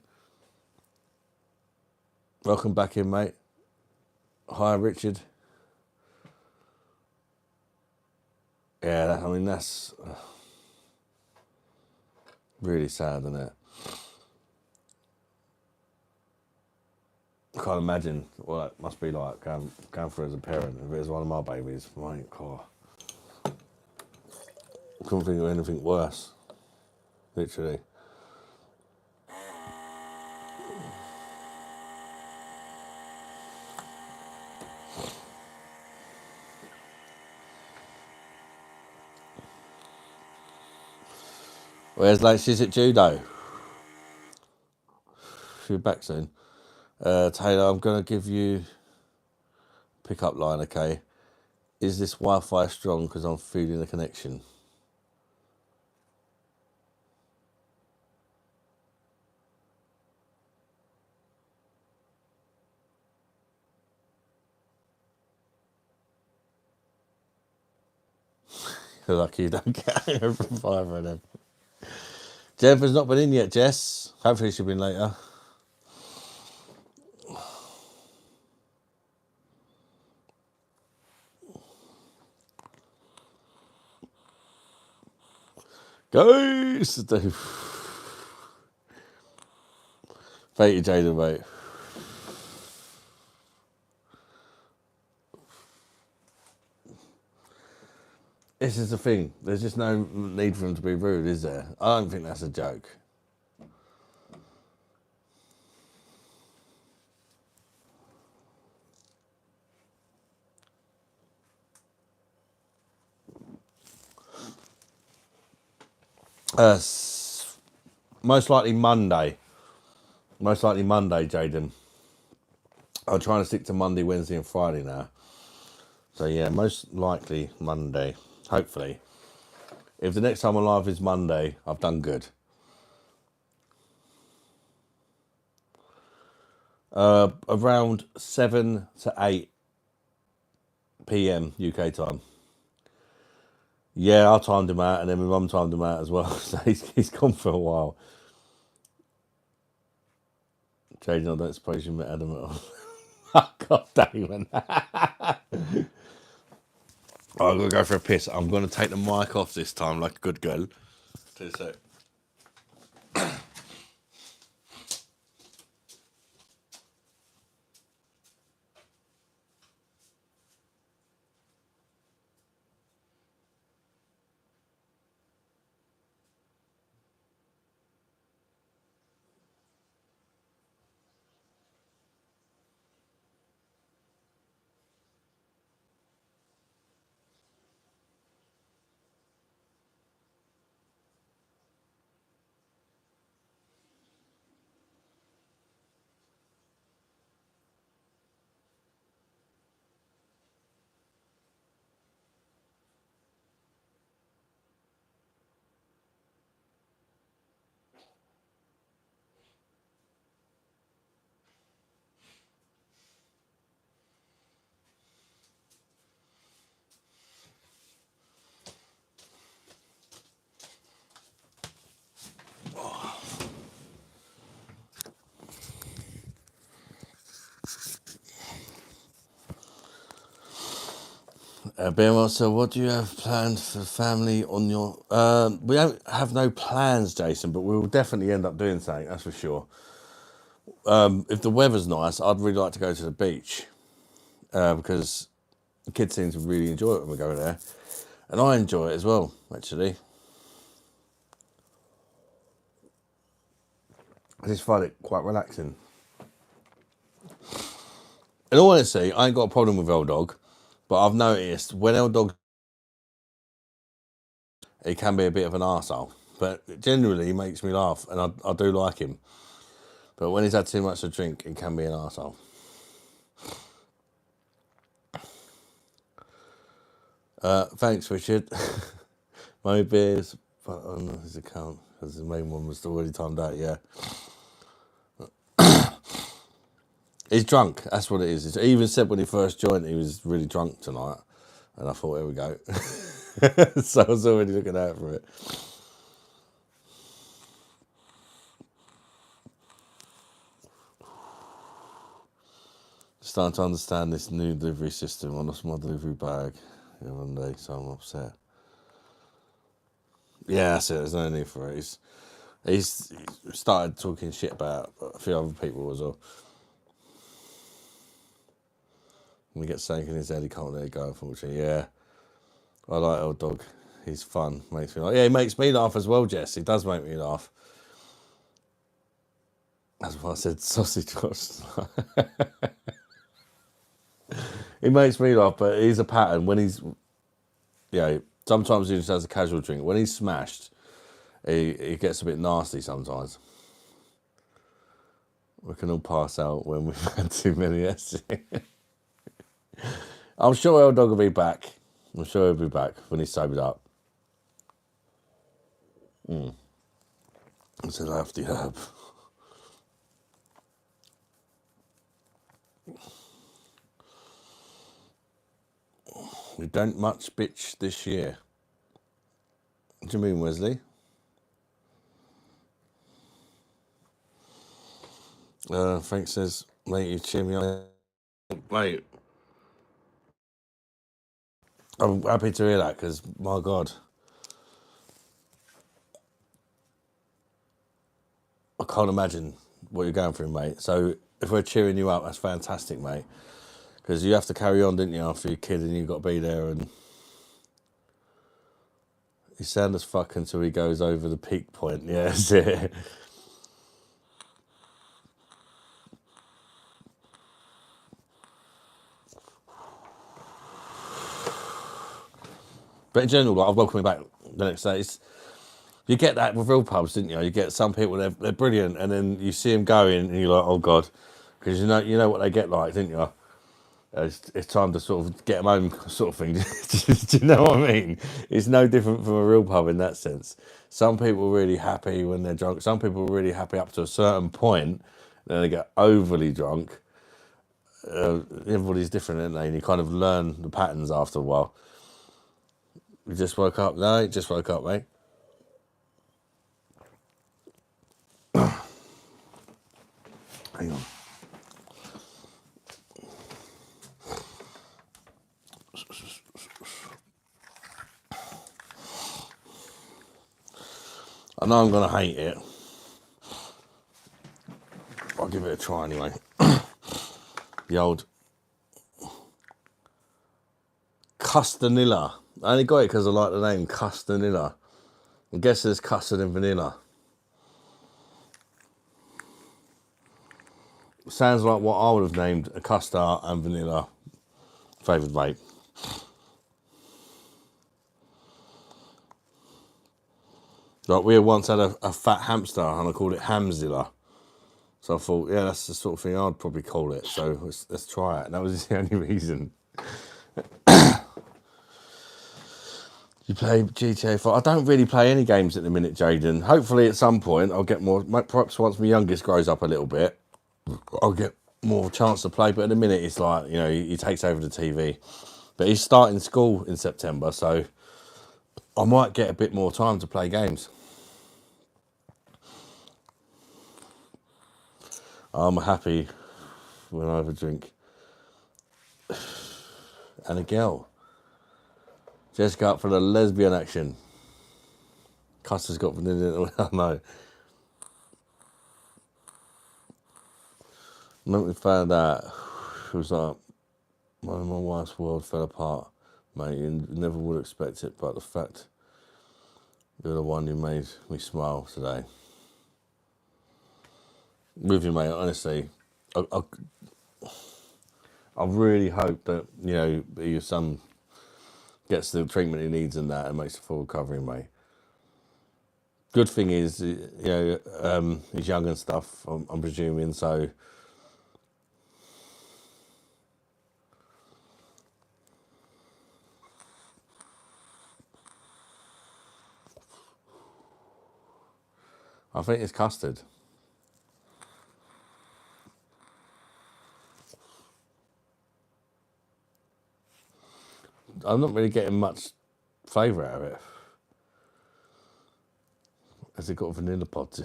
Welcome back in, mate. Hi, Richard. Yeah, I mean, that's really sad, isn't it? I can't imagine what it must be like going through as a parent. If it was one of my babies, my God. I couldn't think of anything worse. Literally. Where's like she's at judo? She'll be back soon. Taylor, I'm gonna give you pickup line, okay? Is this Wi-Fi strong? Because I'm feeling the connection. You're lucky you don't get over from 5 of them. Jennifer's not been in yet, Jess. Hopefully she'll be in later. Guys! Thank you, Jaden, mate. This is the thing. There's just no need for him to be rude, is there? I don't think that's a joke. Most likely Monday. Most likely Monday, Jaden. I'm trying to stick to Monday, Wednesday and Friday now. So yeah, most likely Monday. Hopefully. If the next time I'm live is Monday, I've done good. Around 7 to 8 p.m. UK time. Yeah, I timed him out, and then my mum timed him out as well. So he's gone for a while. Jaden, I don't suppose you met Adam at all. God damn it. I'm going to go for a piss. I'm going to take the mic off this time like a good girl. So. Ben, so what do you have planned for the family on your... we don't have no plans, Jason, but we will definitely end up doing something, that's for sure. If the weather's nice, I'd really like to go to the beach because the kids seem to really enjoy it when we go there. And I enjoy it as well, actually. I just find it quite relaxing. In all honesty, I ain't got a problem with L Dog, but I've noticed when L Dog, he can be a bit of an arsehole. But generally, he makes me laugh, and I do like him. But when he's had too much to drink, he can be an arsehole. Thanks, Richard. My beers on his account, because the main one was already timed out, yeah. He's drunk, that's what it is. He even said when he first joined, he was really drunk tonight. And I thought, here we go. So I was already looking out for it. Starting to understand this new delivery system. I lost my delivery bag the other day, so I'm upset. Yeah, that's it. There's no need for it. He's started talking shit about a few other people as well. When he gets something in his head, he can't let it go, unfortunately. Yeah. I like Old Dog. He's fun. Makes me laugh. Yeah, he makes me laugh as well, Jess. He does make me laugh. That's why I said sausage roast. He makes me laugh, but he's a pattern. When he's, sometimes he just has a casual drink. When he's smashed, It gets a bit nasty sometimes. We can all pass out when we've had too many SG. I'm sure L Dog will be back. I'm sure he'll be back when he's sobered up. It's a lofty herb. We don't much bitch this year. What do you mean, Wesley? Frank says, mate, you cheer me up. Mate, I'm happy to hear that because, my God, I can't imagine what you're going through, mate. So if we're cheering you up, that's fantastic, mate. Because you have to carry on, didn't you, after your kid, and you've got to be there. And he's sound as fuck until he goes over the peak point. Yes, yeah. But in general, like, I've welcomed back the next day. You get that with real pubs, didn't you? You get some people, they're brilliant, and then you see them going, and you're like, oh God, because you know what they get like, didn't you? It's time to sort of get them home, sort of thing. Do you know what I mean? It's no different from a real pub in that sense. Some people are really happy when they're drunk. Some people are really happy up to a certain point. Then they get overly drunk. Everybody's different, aren't they? And you kind of learn the patterns after a while. You just woke up? No, you just woke up, mate. Hang on. I know I'm going to hate it. I'll give it a try anyway. The old Custanilla. I only got it because I like the name Custanilla. I guess there's custard and vanilla. Sounds like what I would have named a custard and vanilla flavoured vape. Like we once had a fat hamster and I called it Hamzilla. So I thought, yeah, that's the sort of thing I'd probably call it. So let's try it. And that was the only reason. You play GTA 5? I don't really play any games at the minute, Jaden. Hopefully at some point I'll get more. Perhaps once my youngest grows up a little bit, I'll get more chance to play. But at the minute it's like, you know, he takes over the TV. But he's starting school in September, so I might get a bit more time to play games. I'm happy when I have a drink. And a girl. Just got for the lesbian action. Custer's got vanilla. No. When we found out, it was like, my wife's world fell apart, mate. You never would expect it, but the fact you're the one who made me smile today. With you, mate, honestly. I really hope that, you know, your son gets the treatment he needs and that and makes a full recovery, mate. Good thing is, you know, he's young and stuff, I'm presuming, so... I think it's custard. I'm not really getting much flavour out of it. Has it got vanilla pods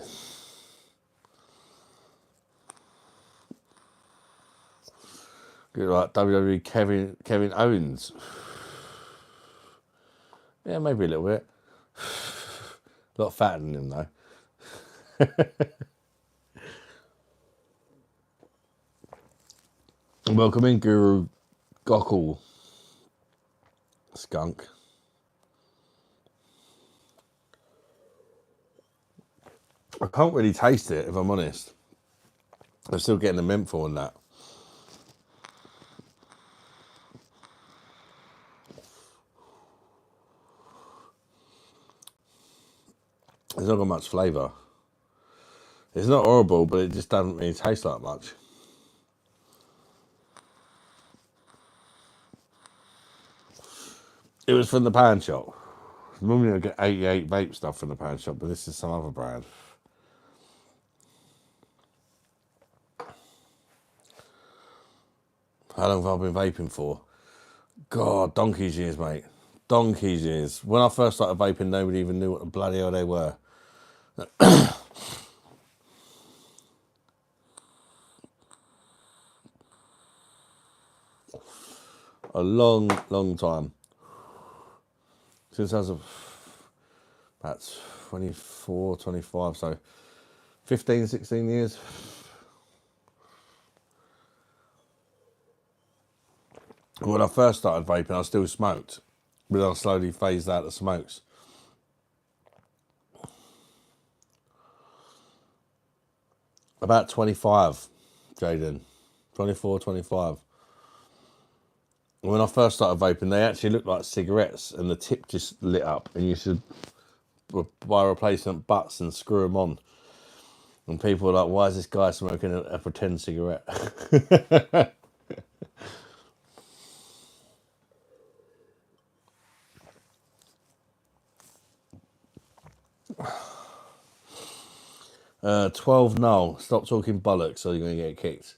in? Like WWE Kevin Owens. Yeah, maybe a little bit. A lot fatter than him though. Welcome in, Guru Gockle. Skunk. I can't really taste it, if I'm honest. I'm still getting the menthol on that. There's It's not got much flavour. It's not horrible, but it just doesn't really taste like much. It was from the pan shop. Normally I get 88 vape stuff from the pan shop, but this is some other brand. How long have I been vaping for? God, donkey's years, mate. Donkey's years. When I first started vaping, nobody even knew what the bloody hell they were. A long, long time. Since I was about 24, 25, so 15, 16 years. When I first started vaping, I still smoked, but I slowly phased out the smokes. About 25, Jaden. 24, 25. When I first started vaping, they actually looked like cigarettes and the tip just lit up and you should buy replacement butts and screw them on. And people were like, why is this guy smoking a pretend cigarette? Uh, 12 null. Stop talking bollocks or you're going to get kicked.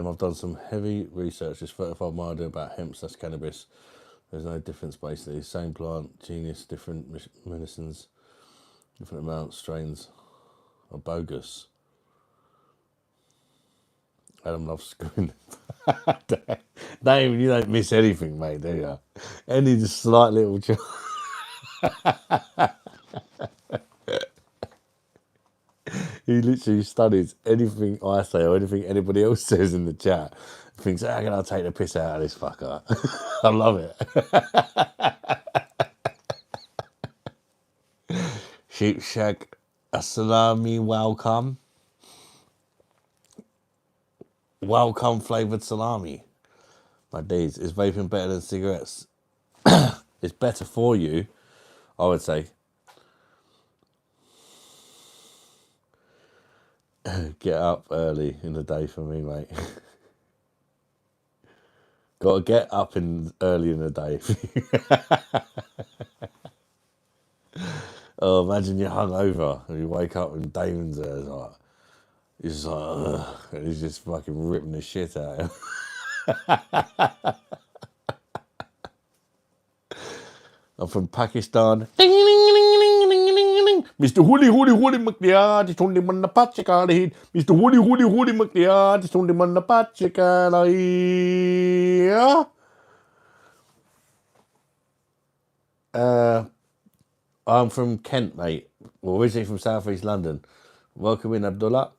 I've done some heavy research. It's 35 my idea about hemp/cannabis. There's no difference basically. Same plant, genius, different medicines, different amounts, strains are bogus. Adam loves screwing. Dave, you don't miss anything, mate, do you? Any just slight little He literally studies anything I say or anything anybody else says in the chat. Thinks, how can I take the piss out of this fucker? I love it. Sheep Shack, salami, welcome. Welcome flavoured salami. My days, is vaping better than cigarettes? It's better for you, I would say. Get up early in the day for me, mate. Got to get up early in the day. Oh, imagine you're hungover and you wake up and Damon's there. Like, he's just like, ugh, and he's just fucking ripping the shit out of him. I'm from Pakistan. Mr. Hoodie McLeod, it's only man the Pachakala. Mr. Hoodie McLeod, it's only man the Pachakala. I'm from Kent, mate. Well, originally from South East London. Welcome in, Abdullah.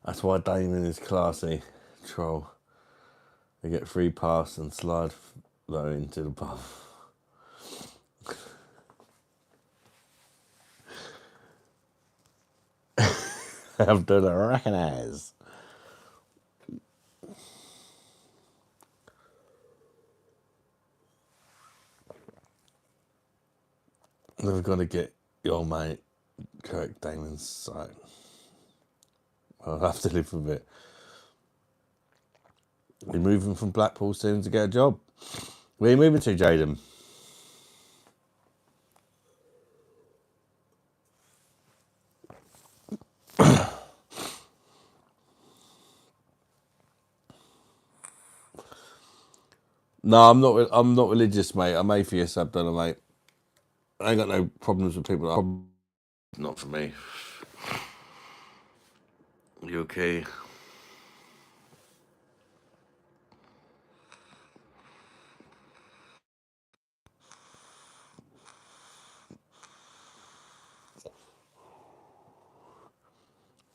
That's why Damon is classy. Troll. They get free pass and slide low into the pub. Abdullah, recognise. Never going to get your mate Kirk Damon's site. I'll have to live with it. You're moving from Blackpool soon to get a job. Where are you moving to, Jaden? No, I'm not religious, mate. I'm atheist, Abdullah, mate. I ain't got no problems with people. Not for me. You okay?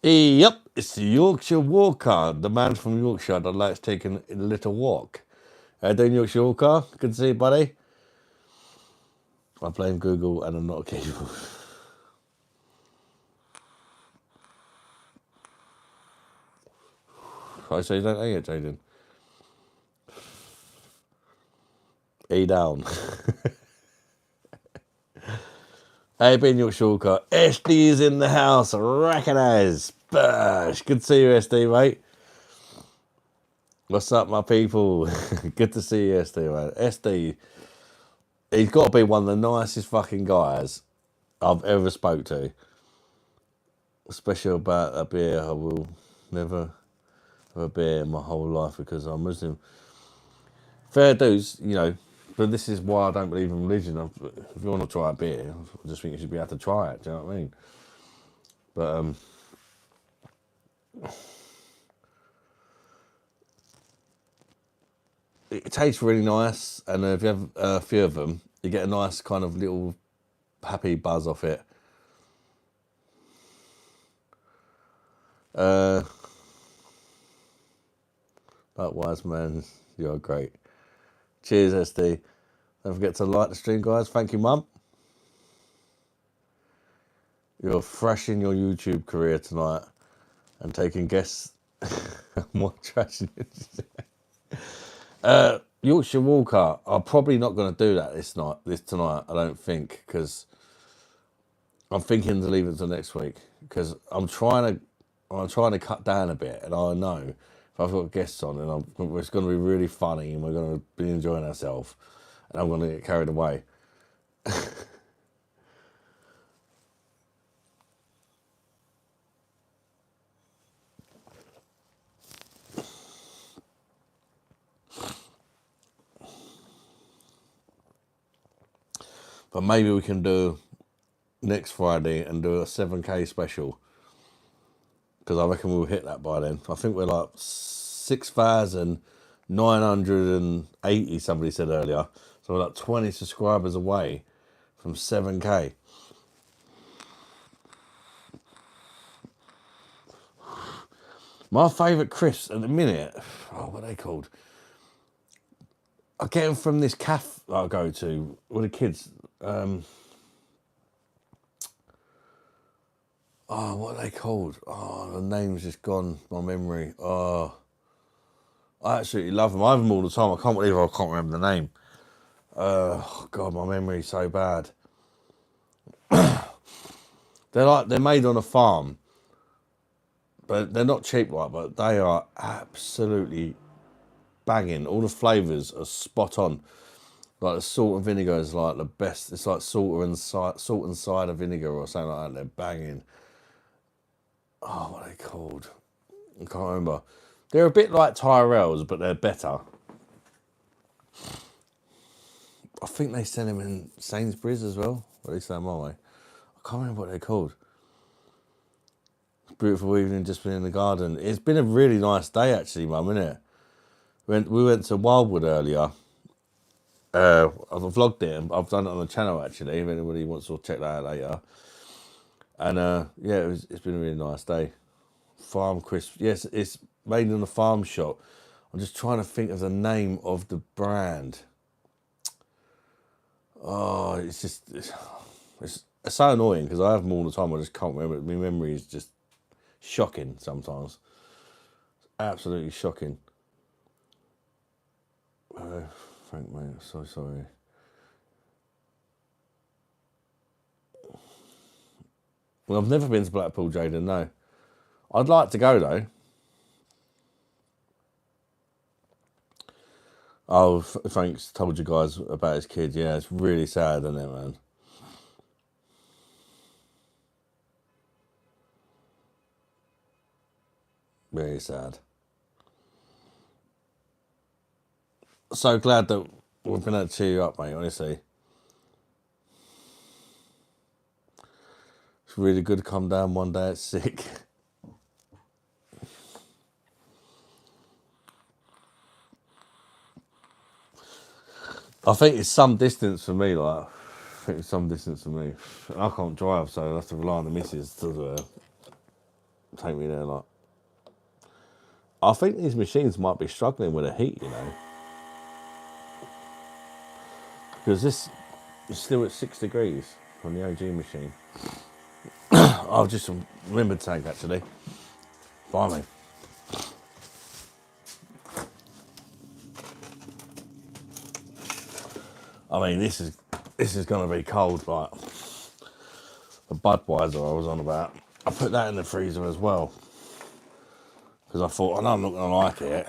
Yep, it's the Yorkshire Walker, the man from Yorkshire that likes taking a little walk. Doing Yorkshire Walker, good to see you, buddy. I blame Google and I'm not capable. I say you don't hate it, Jaden. E down. Hey, Ben Yorkshire. SD is in the house. Recognise. BOSH. Good to see you, SD, mate. What's up, my people? Good to see you, SD, mate. SD, he's got to be one of the nicest fucking guys I've ever spoke to. Especially about a beer. I will never have a beer in my whole life because I'm Muslim. Fair dues, you know, but this is why I don't believe in religion. If you want to try a beer, I just think you should be able to try it. Do you know what I mean? But it tastes really nice, and if you have a few of them, you get a nice kind of little happy buzz off it. That wise man, you're great. Cheers, SD. Don't forget to like the stream, guys. Thank you, Mum. You're fresh in your YouTube career tonight and taking guests. More trash. Yorkshire Walker. I'm probably not going to do that this tonight. I don't think, because I'm thinking to leave it till next week because I'm trying to cut down a bit, and I know if I've got guests on, and it's going to be really funny, and we're going to be enjoying ourselves, and I'm going to get carried away. But maybe we can do next Friday and do a 7K special, because I reckon we'll hit that by then. I think we're like 6,980, somebody said earlier. So we're like 20 subscribers away from 7K. My favourite crisps at the minute, what are they called? I get them from this cafe that I go to with the kids. What are they called? The name's just gone, my memory. I absolutely love them. I have them all the time. I can't believe I can't remember the name. God, my memory's so bad. They're made on a farm, but they're not cheap, but they are absolutely banging. All the flavours are spot on. Like the salt and vinegar is like the best. It's like salt and cider vinegar or something like that. They're banging. What are they called? I can't remember. They're a bit like Tyrell's, but they're better. I think they sell them in Sainsbury's as well. Or at least they're my way. I can't remember what they're called. Beautiful evening, just been in the garden. It's been a really nice day actually, Mum, isn't it? We went to Wildwood earlier. I've vlogged it. I've done it on the channel actually. If anybody wants to check that out later. And yeah, it's been a really nice day. Farm crisp. Yes, it's made in a farm shop. I'm just trying to think of the name of the brand. It's so annoying because I have them all the time. I just can't remember. My memory is just shocking sometimes. It's absolutely shocking. Frank, mate, so sorry. Well, I've never been to Blackpool, Jaden, no. I'd like to go, though. Oh, Frank's told you guys about his kid. Yeah, it's really sad, isn't it, man? Very sad. So glad that we've been able to cheer you up, mate, honestly. It's really good to come down one day at sick. I think it's some distance for me, like. I think it's some distance for me. I can't drive, so I have to rely on the missus to take me there, like. I think these machines might be struggling with the heat, you know. Because this is still at 6 degrees on the OG machine. I've just remembered something actually. Blimey. I mean, this is going to be cold, like the Budweiser I was on about. I put that in the freezer as well because I thought, I know I'm not going to like it.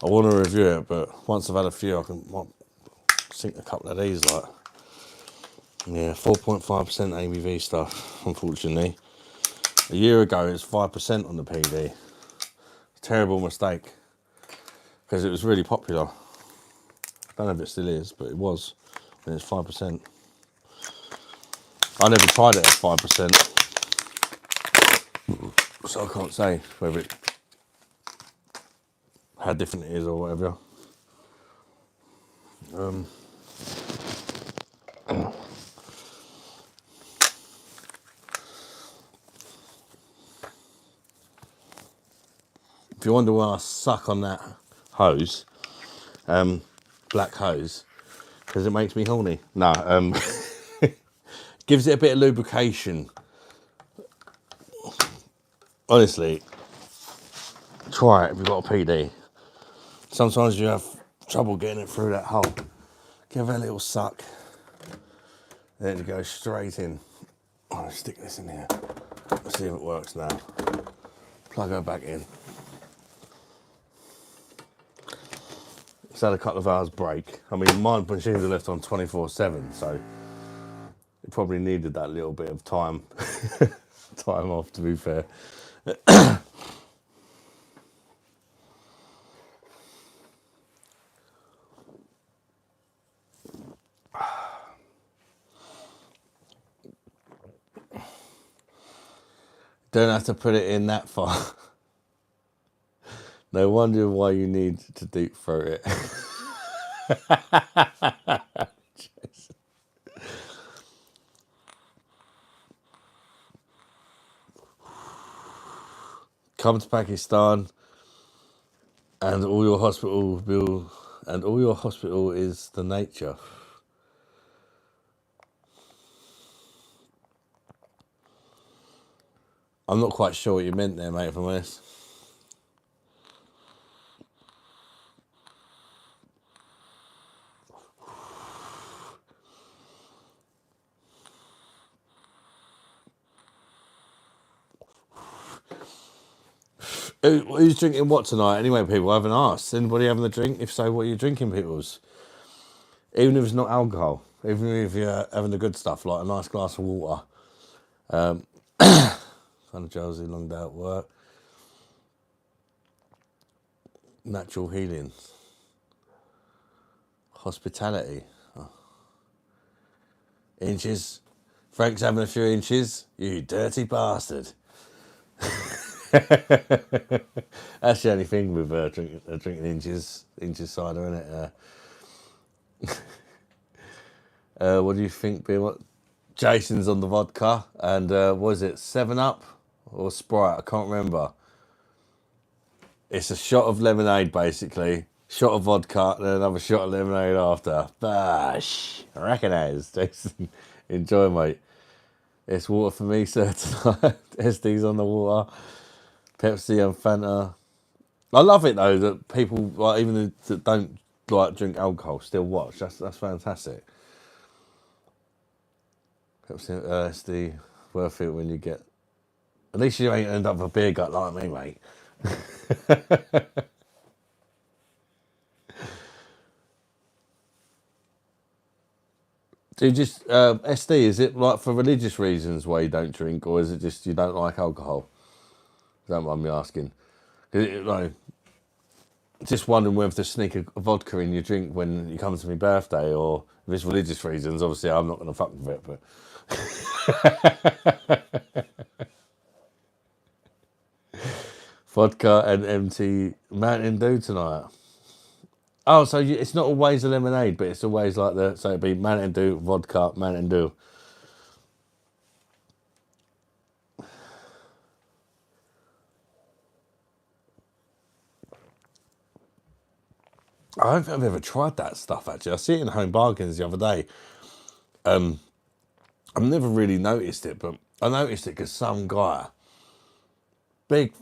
I want to review it, but once I've had a few, I can sink a couple of these. Like, yeah, 4.5% ABV stuff. Unfortunately, a year ago it was 5% on the PD. Terrible mistake because it was really popular. I don't know if it still is, but it was when it's 5%. I never tried it at 5%, so I can't say whether it how different it is or whatever. If you wonder why I suck on that hose, black hose, because it makes me horny. No, gives it a bit of lubrication. Honestly, try it if you've got a PD. Sometimes you have trouble getting it through that hole. Give it a little suck. Then it goes straight in. I'm going to stick this in here. Let's see if it works now. Plug her back in. It's had a couple of hours break. I mean, my machines are left on 24/7, so it probably needed that little bit of time, time off, to be fair. Don't have to put it in that far. No wonder why you need to deep throat it. Come to Pakistan, and all your hospital bill, and all your hospital is the nature. I'm not quite sure what you meant there, mate, if I'm honest. Who's drinking what tonight? Anyway, people, I haven't asked. Anybody having a drink? If so, what are you drinking, peoples? Even if it's not alcohol, even if you're having the good stuff, like a nice glass of water. Kind of Josie, long day at work. Natural healing. Hospitality. Oh. Inches. Frank's having a few inches. You dirty bastard. That's the only thing with drinking inches cider, isn't it? What do you think, Bill? Jason's on the vodka, and what is it, 7-Up or Sprite? I can't remember. It's a shot of lemonade, basically. Shot of vodka, then another shot of lemonade after. Bosh! Recognise, Jason. Enjoy, mate. It's water for me, sir, tonight. SD's on the water. Pepsi and Fanta. I love it though that people, like, even that don't like drink alcohol, still watch. That's fantastic. Pepsi, SD, worth it when you get. At least you ain't end up with a beer gut like me, mate. Do you just SD? Is it like for religious reasons why you don't drink, or is it just you don't like alcohol? Don't mind me asking. Just wondering whether to sneak a vodka in your drink when you come to my birthday, or if it's religious reasons. Obviously, I'm not going to fuck with it, but. Vodka and empty Mountain Dew tonight. Oh, so it's not always a lemonade, but it's always like so it'd be Mountain Dew, vodka, Mountain Dew. I don't think I've ever tried that stuff, actually. I see it in Home Bargains the other day. I've never really noticed it, but I noticed it because some guy, big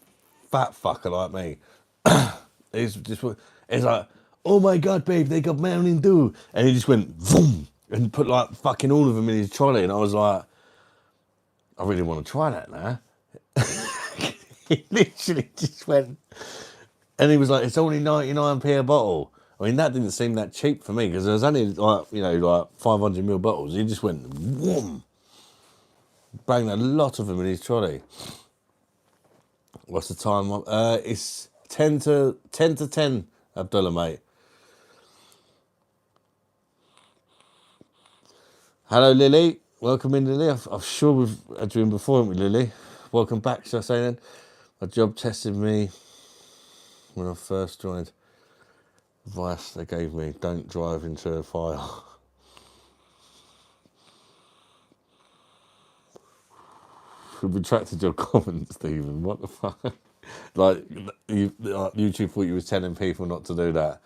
fat fucker like me, he's like, oh my God, babe, they got Mountain Dew. And he just went, boom, and put like fucking all of them in his trolley. And I was like, I really want to try that now. He literally just went, and he was like, it's only 99p a bottle. I mean, that didn't seem that cheap for me because there was only like, you know, like 500ml bottles. He just went, whoom, banged a lot of them in his trolley. What's the time? It's 10 to 10, Abdullah, mate. Hello, Lily. Welcome in, Lily. I'm sure we've had you in before, haven't we, Lily? Welcome back, shall I say then? My job tested me when I first joined. Advice they gave me, don't drive into a fire. You've retracted your comments, Stephen. What the fuck? Like, YouTube thought you was telling people not to do that,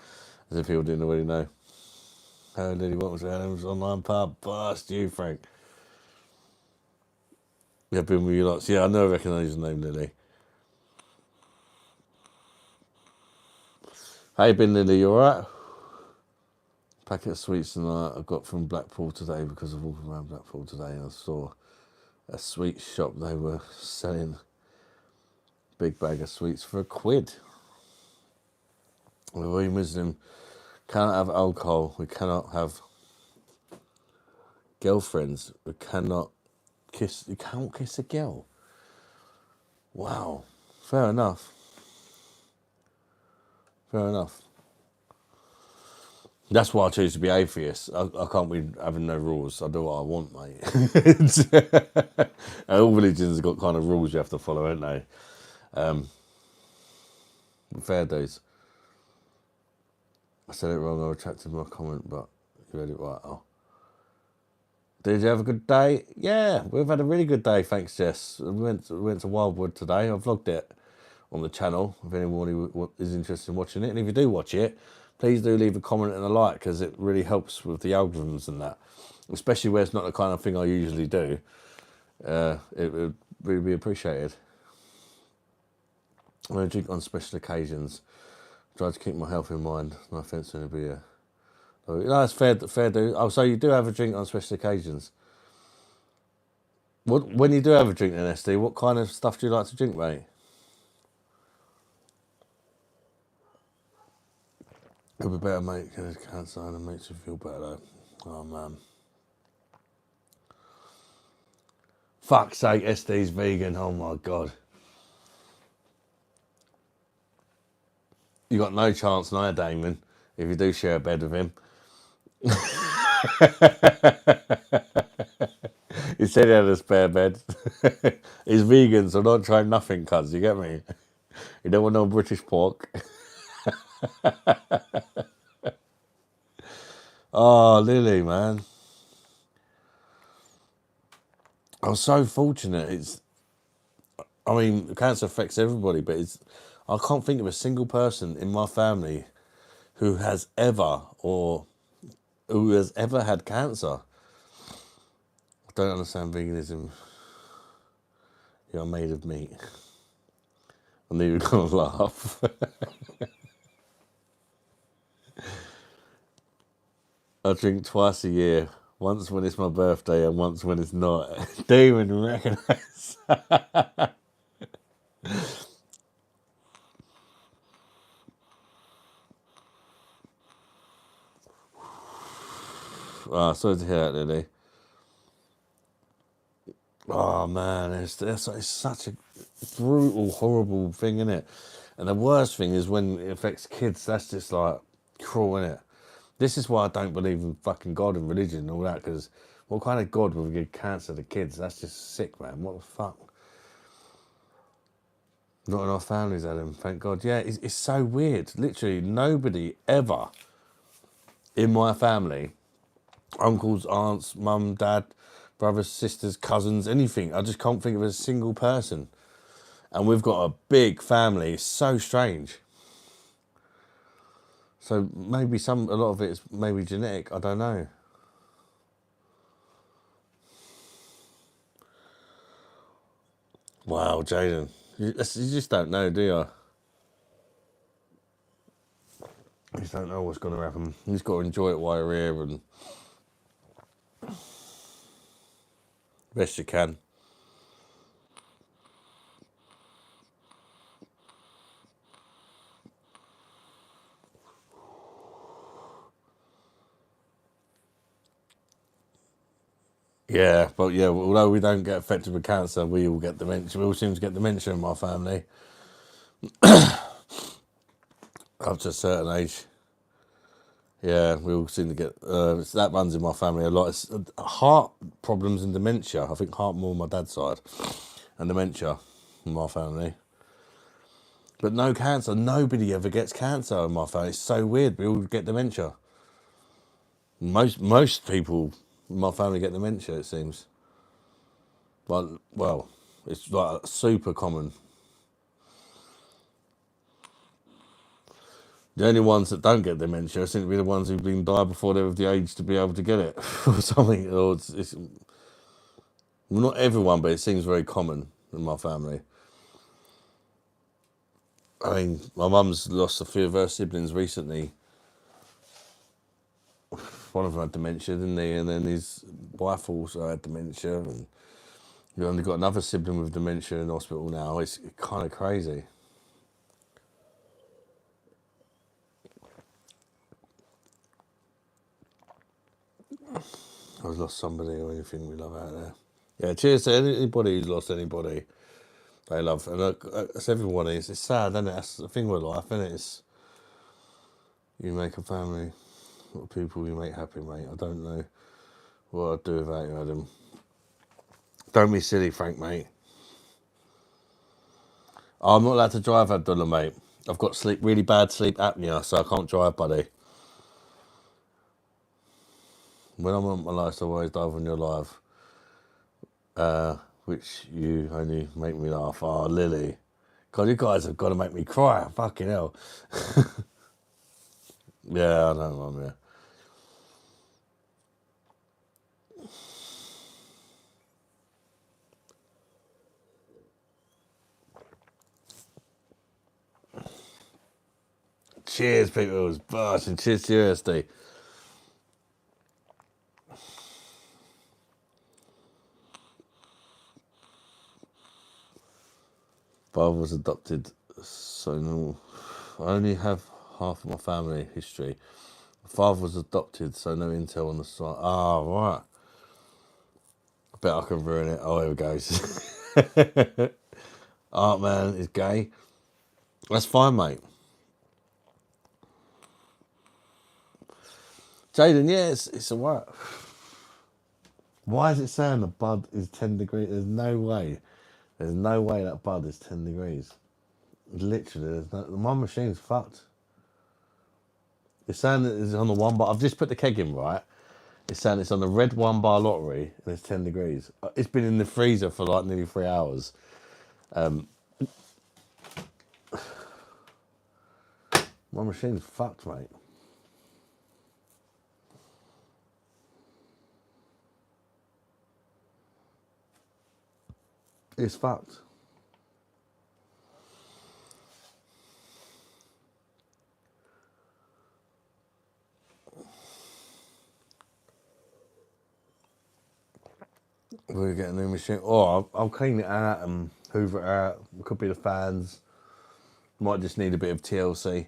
as if people didn't already know. Hello, Lily. What was that? It was online pub. Bust you, Frank. Yeah, been with you lots. Yeah, I know I recognise your name, Lily. Hey, Ben Lily, you alright? Packet of sweets tonight I got from Blackpool today because of walking around Blackpool today and I saw a sweet shop. They were selling a big bag of sweets for £1. We Muslim cannot have alcohol. We cannot have girlfriends. We cannot kiss. You can't kiss a girl. Wow. Fair enough. Fair enough. That's why I choose to be atheist. I can't be having no rules. I do what I want, mate. All religions have got kind of rules you have to follow, haven't they? Fair dues. I said it wrong. I retracted my comment, but you read it right. Oh. Did you have a good day? Yeah, we've had a really good day, thanks, Jess. We went to Wildwood today. I vlogged it on the channel if anyone who is interested in watching it. And if you do watch it, please do leave a comment and a like because it really helps with the algorithms and that, especially where it's not the kind of thing I usually do. It would really be appreciated. I'm going to drink on special occasions. Try to keep my health in mind. No offence to anybody here. No, it's fair do. Oh, so you do have a drink on special occasions. When you do have a drink then, SD, what kind of stuff do you like to drink, mate? Could be better, mate. Get cancer and it makes you feel better, though. Oh, man. Fuck's sake, SD's vegan. Oh, my God. You got no chance now, Damon, if you do share a bed with him. He said he had a spare bed. He's vegan, so don't try nothing, cuz. You get me? You don't want no British pork. Oh, Lily, man. I'm so fortunate. I mean, cancer affects everybody, but I can't think of a single person in my family who has ever had cancer. I don't understand veganism. You're made of meat. I knew you were going to laugh. I drink twice a year. Once when it's my birthday and once when it's not. Don't even recognise. Oh, sorry to hear that, Lily. Oh, man, it's such a brutal, horrible thing, isn't it? And the worst thing is when it affects kids. That's just like cruel, isn't it? This is why I don't believe in fucking God and religion and all that, because what kind of God would give cancer to kids? That's just sick, man. What the fuck? Not in our families, Adam, thank God. Yeah, it's so weird. Literally, nobody ever in my family, uncles, aunts, mum, dad, brothers, sisters, cousins, anything. I just can't think of a single person. And we've got a big family. It's so strange. So maybe a lot of it is maybe genetic. I don't know. Wow, Jaden. You just don't know, do you? You just don't know what's going to happen. You just got to enjoy it while you're here and best you can. Yeah, but yeah, although we don't get affected with cancer, we all get dementia. We all seem to get dementia in my family up to a certain age. Yeah, we all seem to get that runs in my family a lot. It's heart problems and dementia. I think heart more on my dad's side, and dementia in my family. But no cancer. Nobody ever gets cancer in my family. It's so weird. We all get dementia. Most people in my family get dementia. It seems. But well, it's like super common. The only ones that don't get dementia seem to be the ones who've been died before they were of the age to be able to get it, or something. Or it's well, not everyone, but it seems very common in my family. I mean, my mum's lost a few of her siblings recently. One of them had dementia, didn't he? And then his wife also had dementia, and you only got another sibling with dementia in hospital now. It's kind of crazy. I've lost somebody or anything we love out there. Yeah, cheers to anybody who's lost anybody they love. And it's everyone. It's sad, isn't it? That's the thing with life, isn't it? It's, you make a family, what people you make happy, mate. I don't know what I'd do without you, Adam. Don't be silly, Frank, mate. I'm not allowed to drive, Abdullah, mate. I've got really bad sleep apnea, so I can't drive, buddy. When I'm on my life, I always dive when you're alive. Which you only make me laugh. Oh, Lily. God, you guys have got to make me cry. Fucking hell. Yeah, I know, Mum, yeah. Cheers, people. It was BOSH, and cheers to you, SD. Father was adopted, so no. I only have half of my family history. My father was adopted, so no intel on the side. Ah, right. I bet I can ruin it. Oh, here we go. Art man is gay. That's fine, mate. Jaden, yeah, it's alright. Why is it saying the bud is 10 degrees? There's no way. There's no way that bud is 10 degrees. Literally, there's no, my machine's fucked. It's saying that it's on the 1 bar. I've just put the keg in, right? It's saying it's on the red 1 bar lottery and it's 10 degrees. It's been in the freezer for like nearly 3 hours. My machine's fucked, mate. It's fucked. We're gonna get a new machine. Oh, I'll clean it out and hoover it out. It could be the fans. Might just need a bit of TLC.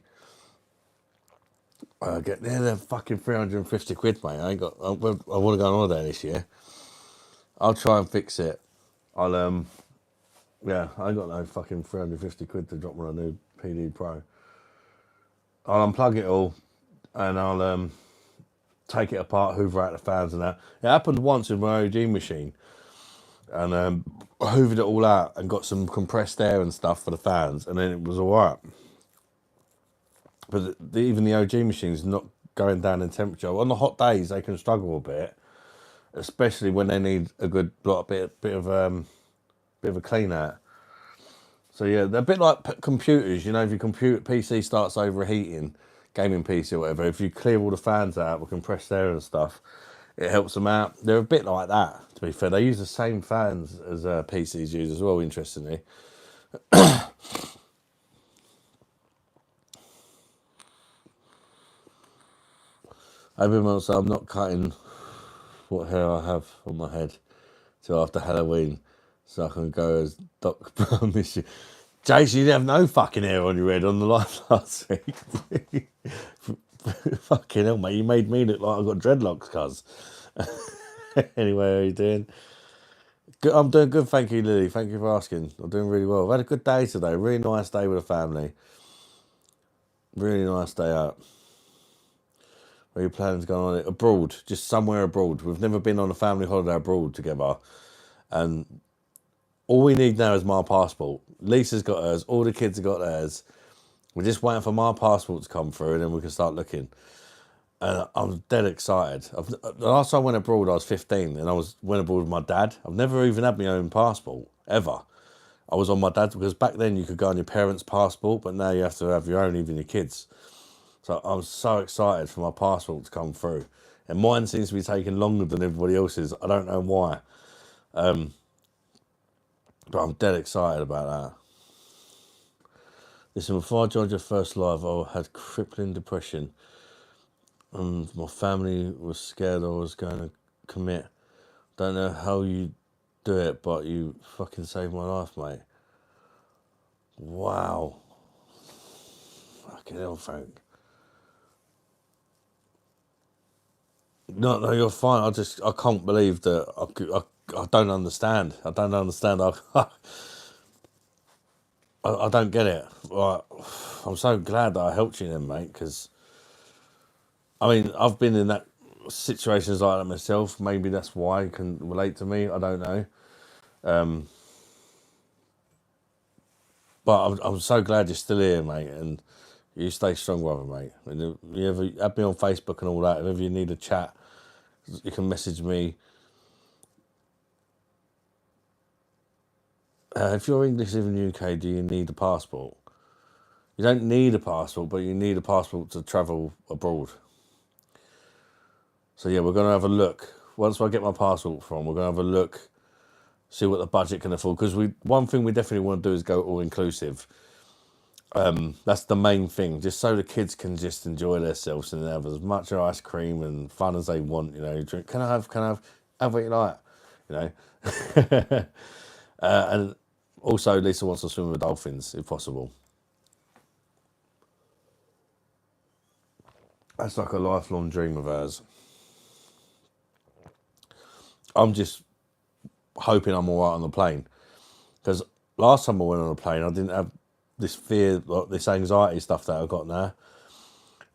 Get there, they're fucking 350 quid, mate. I want to go on holiday this year. I'll try and fix it. Yeah, I ain't got no fucking 350 quid to drop on a new PD Pro. I'll unplug it all and I'll take it apart, hoover out the fans and that. It happened once with my OG machine, and I hoovered it all out and got some compressed air and stuff for the fans, and then it was all right. But even the OG machine's not going down in temperature. On the hot days, they can struggle a bit, especially when they need a good bit of a clean out. So yeah, they're a bit like computers. You know, if your PC starts overheating, gaming PC or whatever, if you clear all the fans out with compressed air and stuff, it helps them out. They're a bit like that, to be fair. They use the same fans as PCs use as well, interestingly. Every month, so I'm not cutting what hair I have on my head till after Halloween, so I can go as Doc Brown this year. Jason, you didn't have no fucking hair on your head on the live last week. Fucking hell, mate, you made me look like I got dreadlocks, cuz. Anyway, how are you doing? Good, I'm doing good, thank you, Lily. Thank you for asking. I'm doing really well. I've had a good day today. Really nice day with the family. Really nice day out. Where are you planning to go on it? Abroad, just somewhere abroad. We've never been on a family holiday abroad together. And all we need now is my passport. Lisa's got hers. All the kids have got theirs. We're just waiting for my passport to come through and then we can start looking. And I'm dead excited. The last time I went abroad, I was 15 and went abroad with my dad. I've never even had my own passport, ever. I was on my dad's, because back then you could go on your parents' passport, but now you have to have your own, even your kids. So I'm so excited for my passport to come through. And mine seems to be taking longer than everybody else's. I don't know why. But I'm dead excited about that. Listen, before I joined your first live, I had crippling depression. And my family was scared I was going to commit. Don't know how you do it, but you fucking saved my life, mate. Wow. Fucking hell, Frank. No, you're fine. I can't believe that. I don't understand. I don't understand. I don't get it. Like, I'm so glad that I helped you then, mate, because, I mean, I've been in that situations like that myself. Maybe that's why you can relate to me. I don't know. But I'm so glad you're still here, mate, and you stay strong, brother, mate. And if you ever add me on Facebook and all that, if ever you need a chat, you can message me. If you're English living in the UK, do you need a passport? You don't need a passport, but you need a passport to travel abroad. So yeah, we're going to have a look. Once I get my passport from, we're going to have a look, see what the budget can afford. Because one thing we definitely want to do is go all inclusive. That's the main thing, just so the kids can just enjoy themselves and have as much ice cream and fun as they want. You know, drink. Can I have what you like? You know, and also Lisa wants to swim with dolphins if possible. That's like a lifelong dream of hers. I'm just hoping I'm all right on the plane, because last time I went on a plane, I didn't have this fear, like this anxiety stuff that I've got now,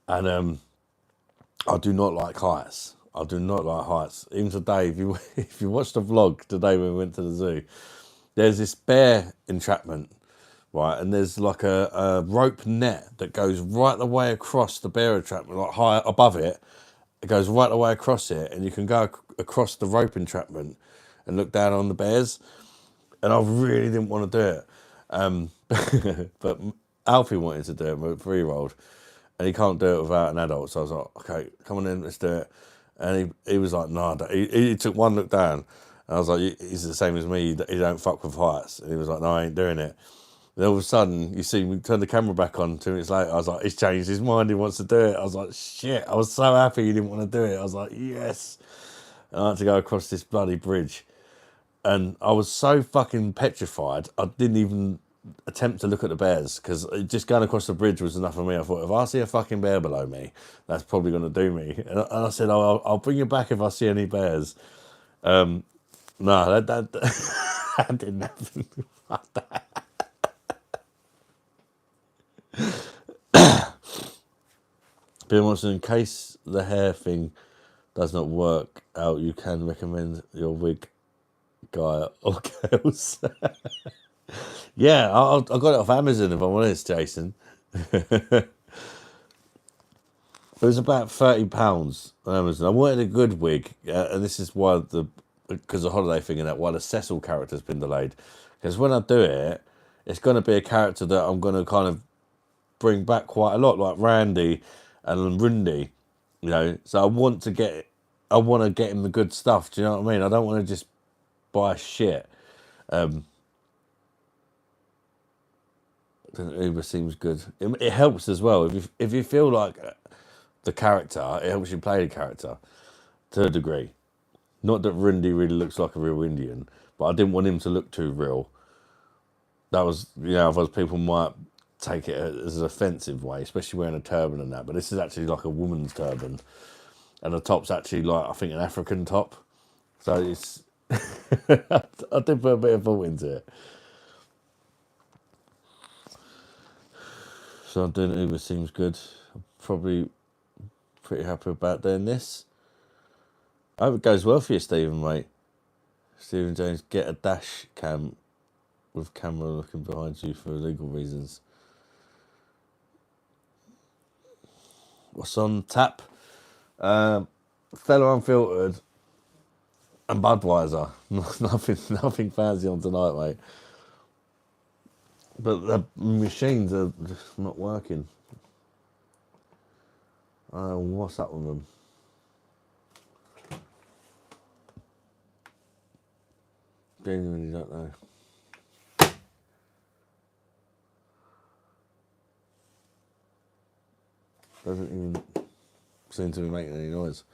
and I do not like heights. I do not like heights. Even today, if you watch the vlog today when we went to the zoo, there's this bear entrapment, right? And there's like a rope net that goes right the way across the bear entrapment, like high above it. It goes right the way across it, and you can go across the rope entrapment and look down on the bears. And I really didn't want to do it, but Alfie wanted to do it, my 3-year-old, and he can't do it without an adult. So I was like, okay, come on in, let's do it. And he was like, no, he took one look down, and I was like, he's the same as me. He don't fuck with heights. And he was like, no, I ain't doing it. Then all of a sudden, you see me turn the camera back on 2 minutes later. I was like, he's changed his mind. He wants to do it. I was like, shit. I was so happy he didn't want to do it. I was like, yes. And I had to go across this bloody bridge. And I was so fucking petrified, I didn't even attempt to look at the bears, because just going across the bridge was enough for me. I thought, if I see a fucking bear below me, that's probably going to do me. And I said, I'll bring you back if I see any bears. No, that that didn't happen. Fuck that. Bill Watson, in case the hair thing does not work out, you can recommend your wig guy or girls. Yeah, I got it off Amazon, if I'm honest, Jason. It was about £30 on Amazon. I wanted a good wig, and this is why because the holiday thing and that, why the Cecil character's been delayed. Because when I do it, it's going to be a character that I'm going to kind of bring back quite a lot, like Randy and Rundy, you know. So I want to get him the good stuff. Do you know what I mean? I don't want to just buy shit. Uber seems good. It helps as well if you feel like the character. It helps you play the character to a degree. Not that Rindy really looks like a real Indian, but I didn't want him to look too real. That was, otherwise people might take it as an offensive way, especially wearing a turban and that. But this is actually like a woman's turban, and the top's actually like, I think, an African top. So it's, I did put a bit of thought into it. So doing Uber seems good. I'm probably pretty happy about doing this. I hope it goes well for you, Stephen, mate. Stephen James, get a dash cam with camera looking behind you for legal reasons. What's on tap? Fellow Unfiltered and Budweiser. nothing fancy on tonight, mate. But the machines are just not working. What's up with them? Genuinely don't know. Doesn't even seem to be making any noise.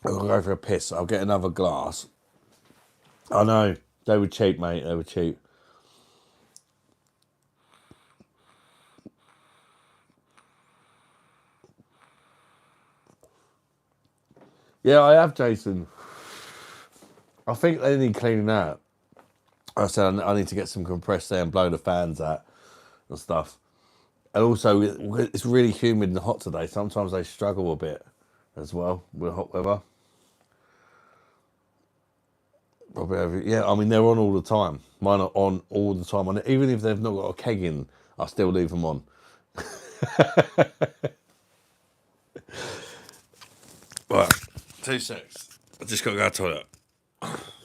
I'll go for a piss. I'll get another glass. I know. They were cheap, mate. They were cheap. Yeah, I have, Jason. I think they need cleaning out. I said I need to get some compressed air and blow the fans out and stuff. And also, it's really humid and hot today. Sometimes they struggle a bit as well with hot weather. Yeah, I mean, they're on all the time. Mine are on all the time. And even if they've not got a keg in, I still leave them on. Right, 2 secs. I just got to go to the toilet.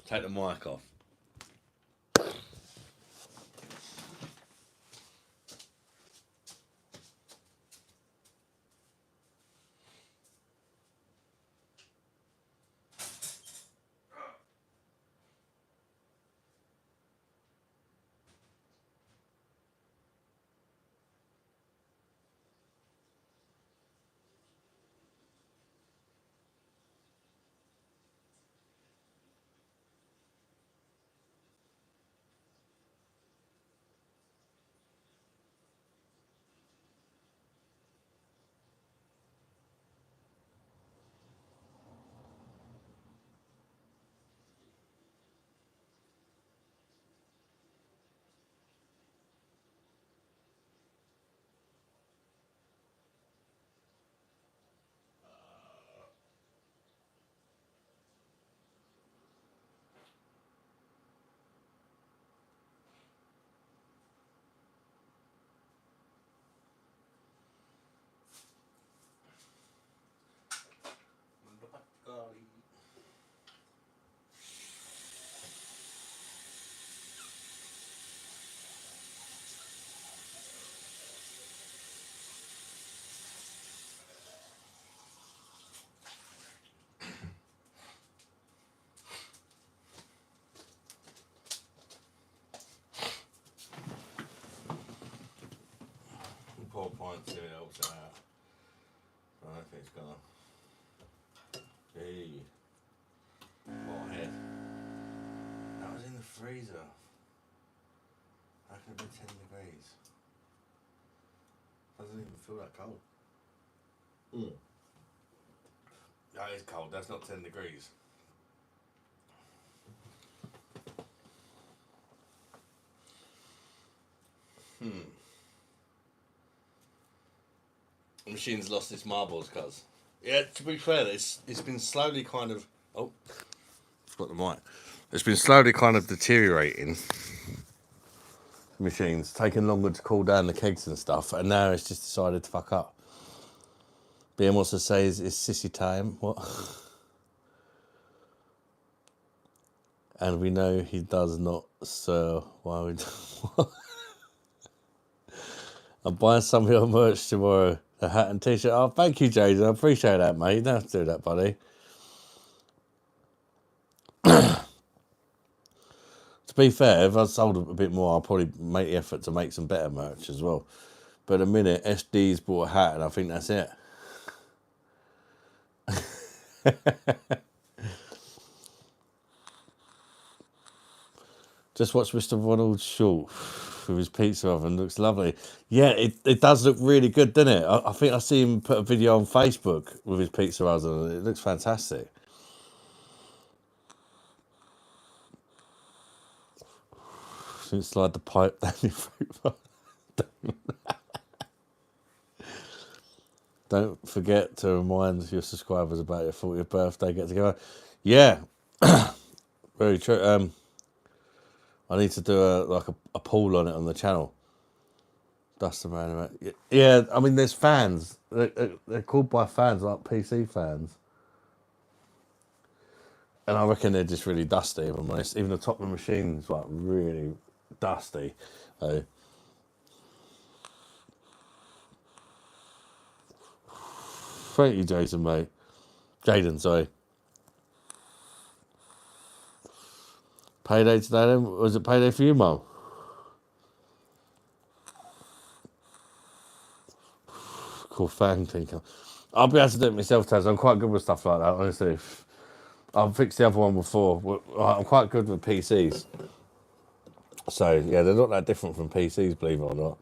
Take the mic off. Poor pint too helps it out. I don't think it's gonna. Hey, what head? That was in the freezer. How can it be 10 degrees? Doesn't even feel that cold. That is cold. That's not 10 degrees. The machine's lost its marbles, cuz. Yeah, to be fair, it's been slowly kind of... Oh, forgot the mic. It's been slowly kind of deteriorating. The machine's taken longer to cool down the kegs and stuff, and now it's just decided to fuck up. BM wants to say it's sissy time. What? And we know he does not, so why would... I'm buying some of your merch tomorrow. A hat and t-shirt. Oh, thank you, Jason. I appreciate that, mate. You don't have to do that, buddy. To be fair, if I sold a bit more, I'll probably make the effort to make some better merch as well. But at the minute, SD's bought a hat, and I think that's it. Just watch Mr. Ronald Short with his pizza oven. Looks lovely. Yeah, it does look really good, doesn't it? I think I see him put a video on Facebook with his pizza oven. It looks fantastic. Shouldn't slide the pipe down your throat. Don't forget to remind your subscribers about your 40th birthday get together. Yeah, very true. I need to do a poll on it on the channel. Dust around about. Yeah, I mean, there's fans. They're called by fans, like PC fans. And I reckon they're just really dusty, if I'm honest. Even the top of the machine's like really dusty. Thank you, Jason, mate. Jaden, sorry. Payday today then? Was it payday for you, Mum? Cool fan tinker. I'll be able to do it myself, Taz. I'm quite good with stuff like that, honestly. I've fixed the other one before. I'm quite good with PCs. So, yeah, they're not that different from PCs, believe it or not.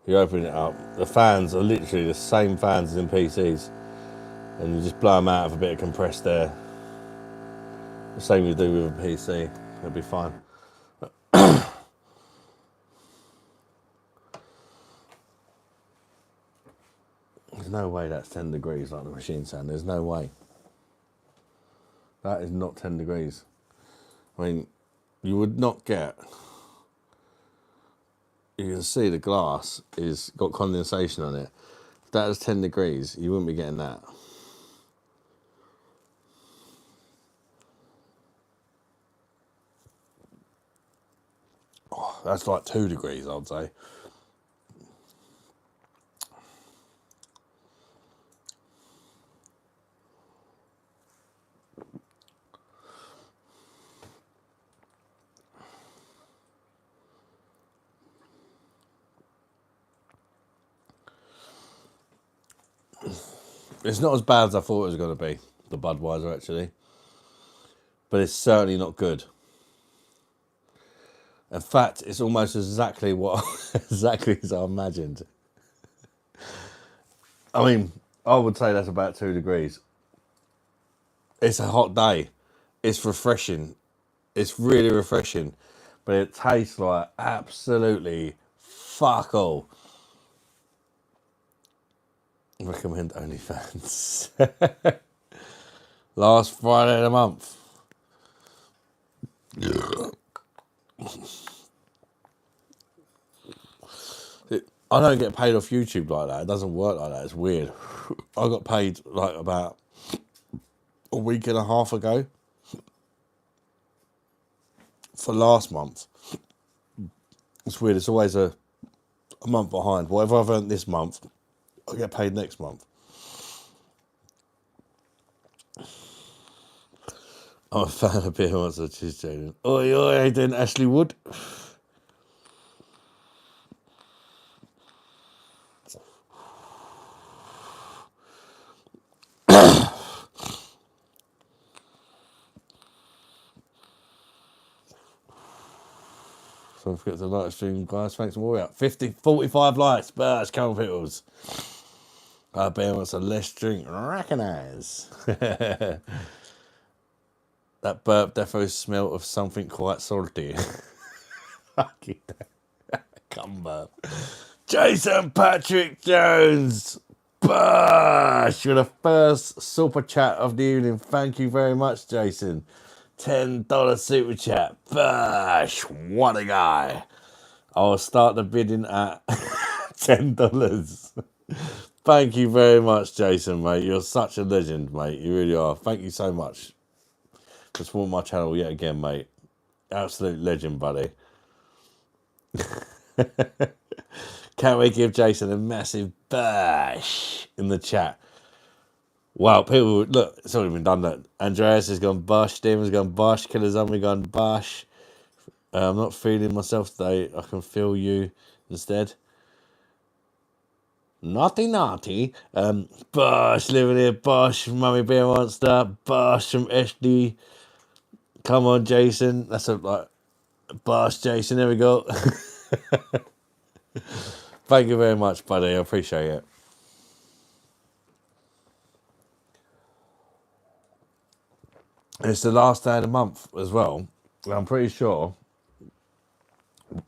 You open it up, the fans are literally the same fans as in PCs. And you just blow them out of a bit of compressed air. The same you do with a PC. It'll be fine. There's no way that's 10 degrees like the machine sound. There's no way. That is not 10 degrees. I mean, you would not get... You can see the glass is got condensation on it. If that is 10 degrees, you wouldn't be getting that. Oh, that's like 2 degrees, I'd say. It's not as bad as I thought it was going to be, the Budweiser, actually. But it's certainly not good. In fact, it's almost exactly what exactly as I imagined. I mean, I would say that's about 2 degrees. It's a hot day. It's refreshing. It's really refreshing. But it tastes like absolutely fuck all. Recommend OnlyFans. Last Friday of the month. I don't get paid off YouTube like that. It doesn't work like that. It's weird. I got paid like about a week and a half ago for last month. It's weird. It's always a month behind. Whatever I've earned this month, I'll get paid next month. I'm a fan of beer monster. Cheers, Jaden. Oi, oi, then Ashley Wood. Don't forget to like the stream, guys. Thanks for all 45 likes. Burst, Carol Pickles. Bear wants a less drink. Recognise. That burp defo smell of something quite salty. Come burp. Jason Patrick Jones. Bosh. You're the first super chat of the evening. Thank you very much, Jason. $10 super chat. Bosh. What a guy. I'll start the bidding at $10. Thank you very much, Jason, mate. You're such a legend, mate. You really are. Thank you so much for supporting my channel yet again, mate. Absolute legend, buddy. Can't we give Jason a massive bash in the chat? Wow, people, look, it's already been done. That Andreas has gone bosh, Demon's gone bosh, Killer Zombie gone bosh, I'm not feeling myself today. I can feel you instead. Naughty, naughty. Bosh, living here. Bosh, Mummy Bear Monster. Bosh from SD. Come on, Jason. That's a like. Bosh, Jason. There we go. Thank you very much, buddy. I appreciate it. It's the last day of the month as well. I'm pretty sure,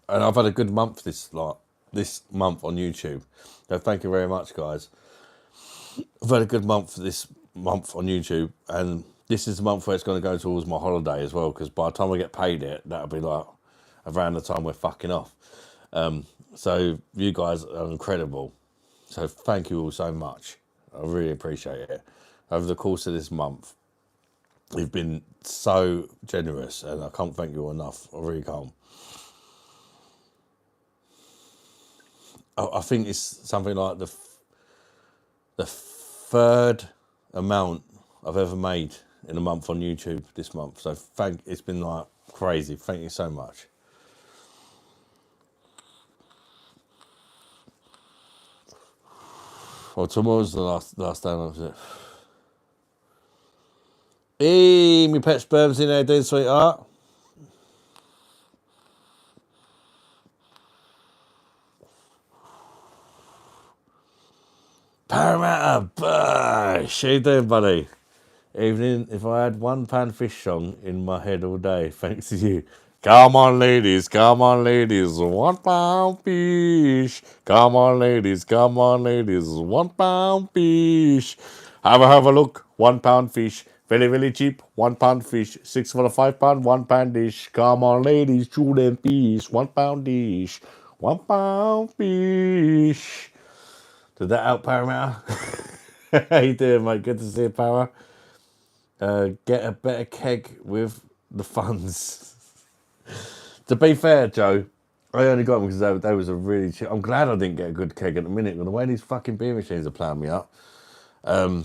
and I've had a good month this month on YouTube. So thank you very much, guys. I've had a good month this month on YouTube, and this is the month where it's going to go towards my holiday as well. Because by the time I get paid it, that'll be like around the time we're fucking off. So you guys are incredible. So thank you all so much. I really appreciate it. Over the course of this month, you've been so generous, and I can't thank you enough. I really can't. I think it's something like the third amount I've ever made in a month on YouTube this month. So it's been like crazy. Thank you so much. Well, tomorrow's the last day of it. Hey, me pet sperm's in there doing sweetheart. Parramatta Bush. How you doing, buddy? Evening. If I had £1 fish song in my head all day, thanks to you. Come on, ladies. Come on, ladies. £1 fish. Come on, ladies. Come on, ladies. £1 fish. Have a look. £1 fish. Very, very cheap. £1 fish. 6 for the £5. £1 dish. Come on, ladies. Chew them fish. £1 dish. £1 fish. Did that out, Paramount? How you doing, mate? Good to see you, Power. Get a better keg with the funds. To be fair, Joe, I only got them because they was a really cheap. I'm glad I didn't get a good keg at the minute. But the way these fucking beer machines are playing me up, it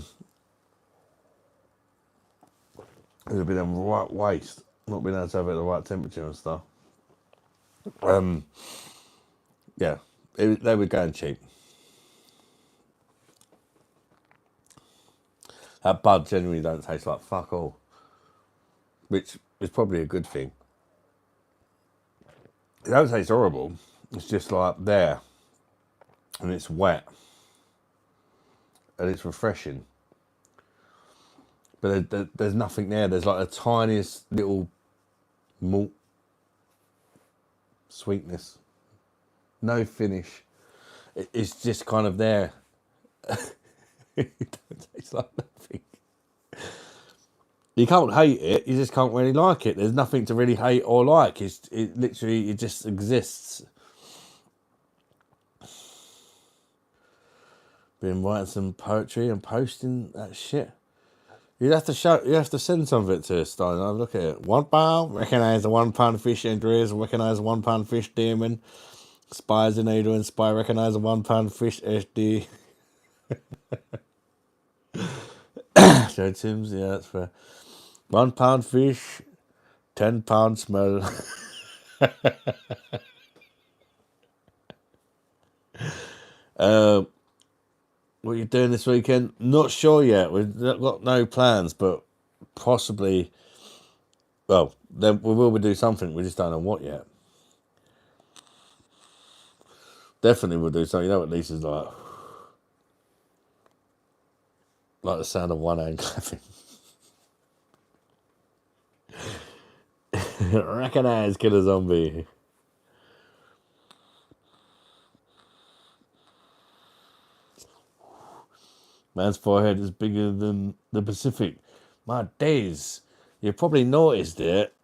would have been a right waste not being able to have it at the right temperature and stuff. Yeah, they were going cheap. That bud generally don't taste like fuck all, which is probably a good thing. It don't taste horrible. It's just like there, and it's wet, and it's refreshing. But there's nothing there. There's like the tiniest little malt sweetness. No finish. It's just kind of there. It don't taste like nothing. You can't hate it. You just can't really like it. There's nothing to really hate or like. It literally just exists. Been writing some poetry and posting that shit. You have to send some of it to us, Stein. I'll look at it. £1. Recognise the £1 fish entries. Recognise the £1 fish demon. Spies in Ada and Spy. Recognise the £1 fish SD. Joe Timms, yeah, that's fair. £1 fish, £10 smell. What are you doing this weekend? Not sure yet. We've got no plans, but possibly. Well, then we will do something. We just don't know what yet. Definitely we'll do something. You know what Lisa's like? Like the sound of one hand clapping. Recognise Killer Zombie. Man's forehead is bigger than the Pacific. My days. You probably noticed it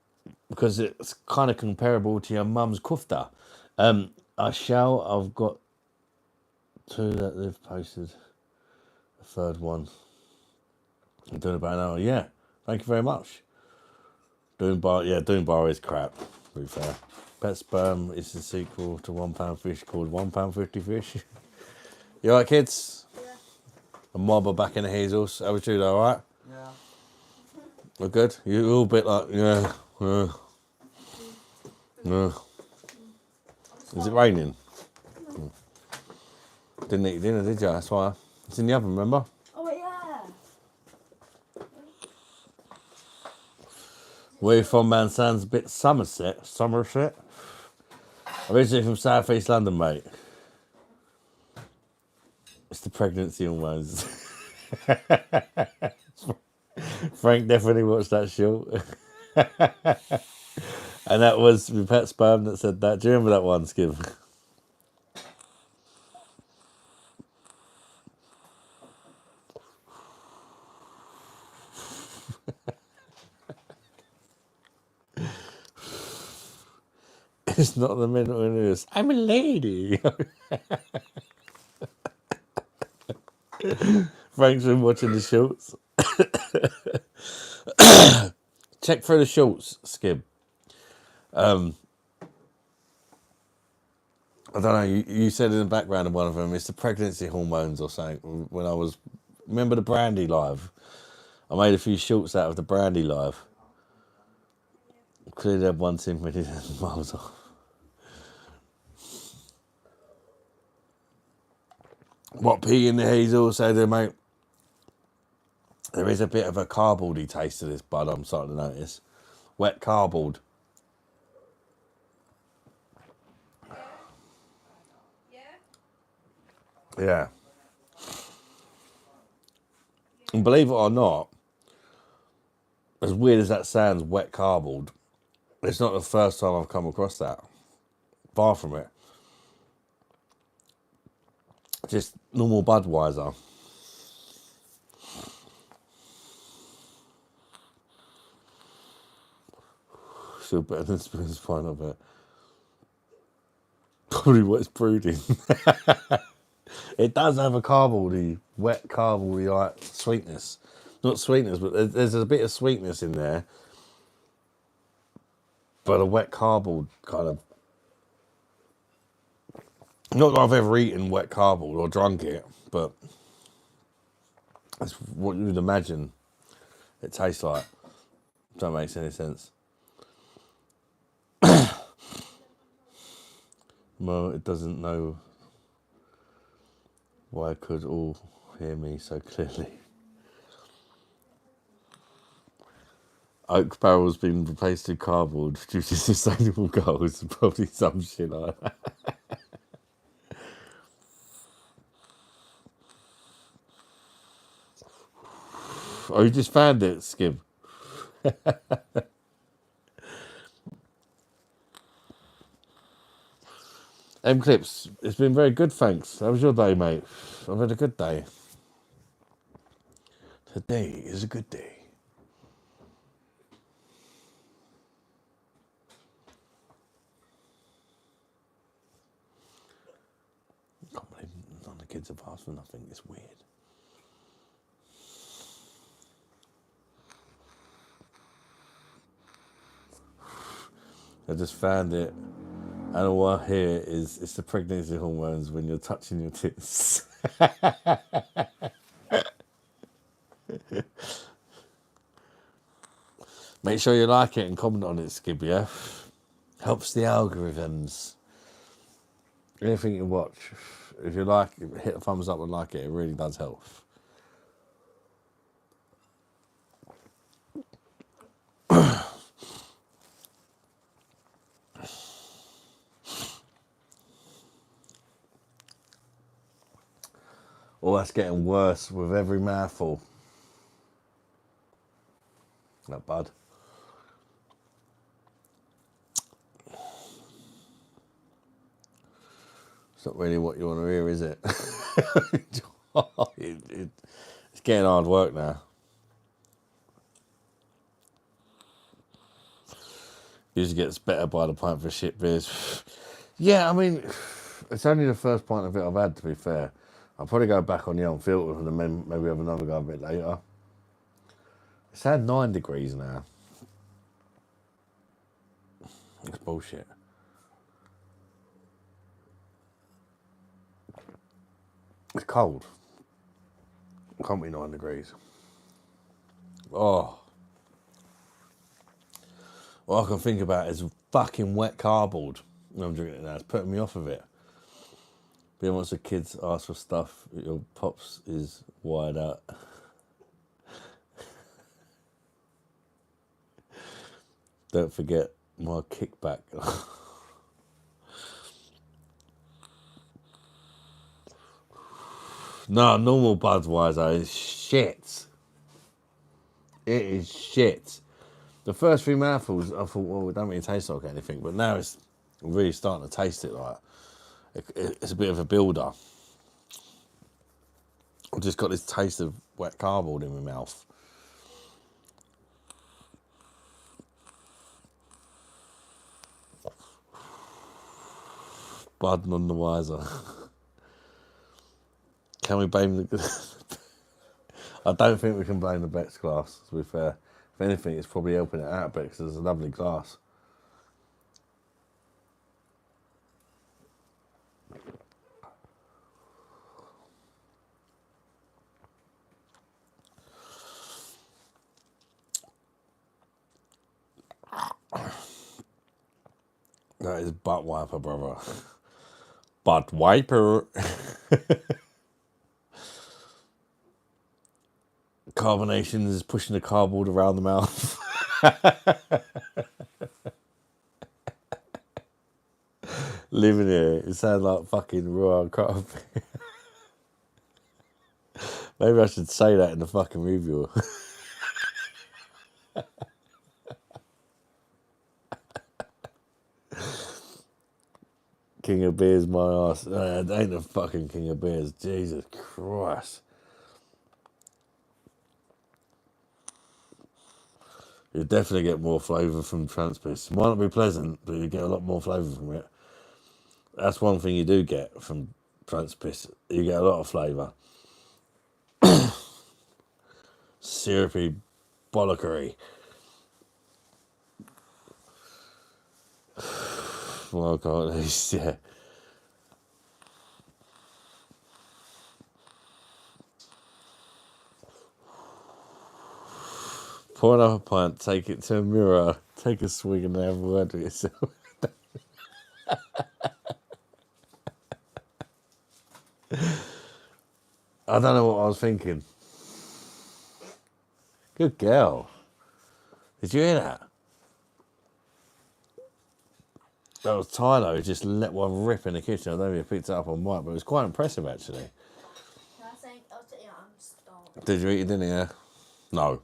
because it's kind of comparable to your mum's kufta. I've got 2 that they've posted. The third one. I'm doing about an hour. Yeah. Thank you very much. Doing bar is crap, to be fair. Pet Sperm is the sequel to £1 fish called £1.50 fish. You alright, kids? Yeah. And Mob are back in the Hazels. How was you, though, alright? Yeah. We're good? You're all a bit like, yeah. Is it raining? Didn't eat dinner, did you? That's why. It's in the oven, remember? Oh, yeah. Where you from, man? Sounds a bit Somerset. Originally from South East London, mate. It's the pregnancy hormones. Frank definitely watched that show. And that was my pet sperm that said that. Do you remember that one, Skip? It's not the mental illness. I'm a lady. Frank's been watching the shorts. Check through the shorts, Skib. I don't know, you said in the background of one of them, it's the pregnancy hormones or something. When I was, remember the Brandy Live? I made a few shorts out of the Brandy Live. Clearly had one too many miles off. What pea in the hazel also there, mate? There is a bit of a cardboardy taste to this bud, I'm starting to notice. Wet cardboard. Yeah. And believe it or not, as weird as that sounds, wet cardboard, it's not the first time I've come across that. Far from it. Just normal Budweiser. Still better than Spoon's Pint, I bet. Probably what it's brewed in. It does have a cardboardy, wet cardboardy like sweetness. Not sweetness, but there's a bit of sweetness in there. But a wet cardboard kind of. Not that I've ever eaten wet cardboard or drunk it, but that's what you would imagine it tastes like. If that makes any sense. Well, it doesn't know why it could all hear me so clearly. Oak barrel's been replaced with cardboard due to sustainable goals. Probably some shit like that. Oh, you just found it, Skib. M-Clips, it's been very good, thanks. How was your day, mate? I've had a good day. Today is a good day. I can't believe none of the kids have asked for nothing. It's weird. I just found it. And all I hear is it's the pregnancy hormones when you're touching your tits. Make sure you like it and comment on it, Skib, yeah? Helps the algorithms. Anything you watch, if you like, hit a thumbs up and like it. It really does help. Oh, that's getting worse with every mouthful. That bud. It's not really what you want to hear, is it? It's getting hard work now. Usually gets better by the pint for shit beers. Yeah, I mean, it's only the first pint of it I've had, to be fair. I'll probably go back on the unfiltered and then maybe have another go a bit later. It's had 9 degrees now. It's bullshit. It's cold. It can't be 9 degrees. Oh. All I can think about is fucking wet cardboard when I'm drinking it now. It's putting me off of it. But then once the kids ask for stuff, your pops is wired out. Don't forget my kickback. No, normal Budweiser is shit. It is shit. The first few mouthfuls, I thought, well, it don't really taste like anything. But now it's really starting to taste it like. It's a bit of a builder. I've just got this taste of wet cardboard in my mouth. Bud none the wiser. Can we blame the... I don't think we can blame the Beck's glass, to be fair. If anything, it's probably helping it out a bit because it's a lovely glass. That is butt wiper, brother. Butt wiper. Carbonation is pushing the cardboard around the mouth. Living here, it sounds like fucking raw carb. Maybe I should say that in the fucking review. King of beers, my ass. It ain't the fucking king of beers. Jesus Christ. You definitely get more flavour from Transpist. Might not be pleasant, but you get a lot more flavour from it. That's one thing you do get from Transpist. You get a lot of flavour. Syrupy bollockery. Well, God, yeah. Pour another pint, take it to a mirror, take a swig and have a word with yourself. I don't know what I was thinking. Good girl. Did you hear that? That was Tyler who just let one rip in the kitchen. I don't know if you picked it up on mic, but it was quite impressive actually. Did you eat your dinner? Yeah? No.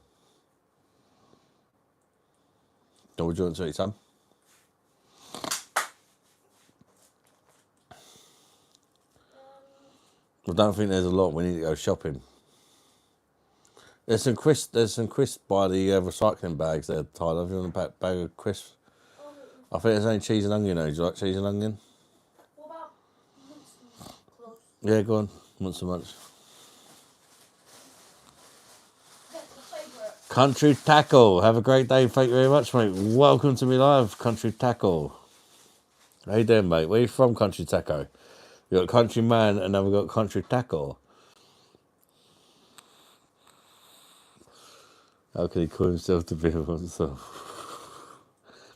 Would you want to eat some? I don't think there's a lot. We need to go shopping. There's some crisps by the recycling bags there, Tyler. Have you want a bag of crisps? I think there's only cheese and onion. Do you like cheese and onion? What about close? Yeah, go on. Want some lunch? Country Tackle. Have a great day. Thank you very much, mate. Welcome to me live, Country Tackle. How you doing, mate? Where you from, Country Tackle? You got Country Man and then we got Country Tackle. How can he call himself to be himself?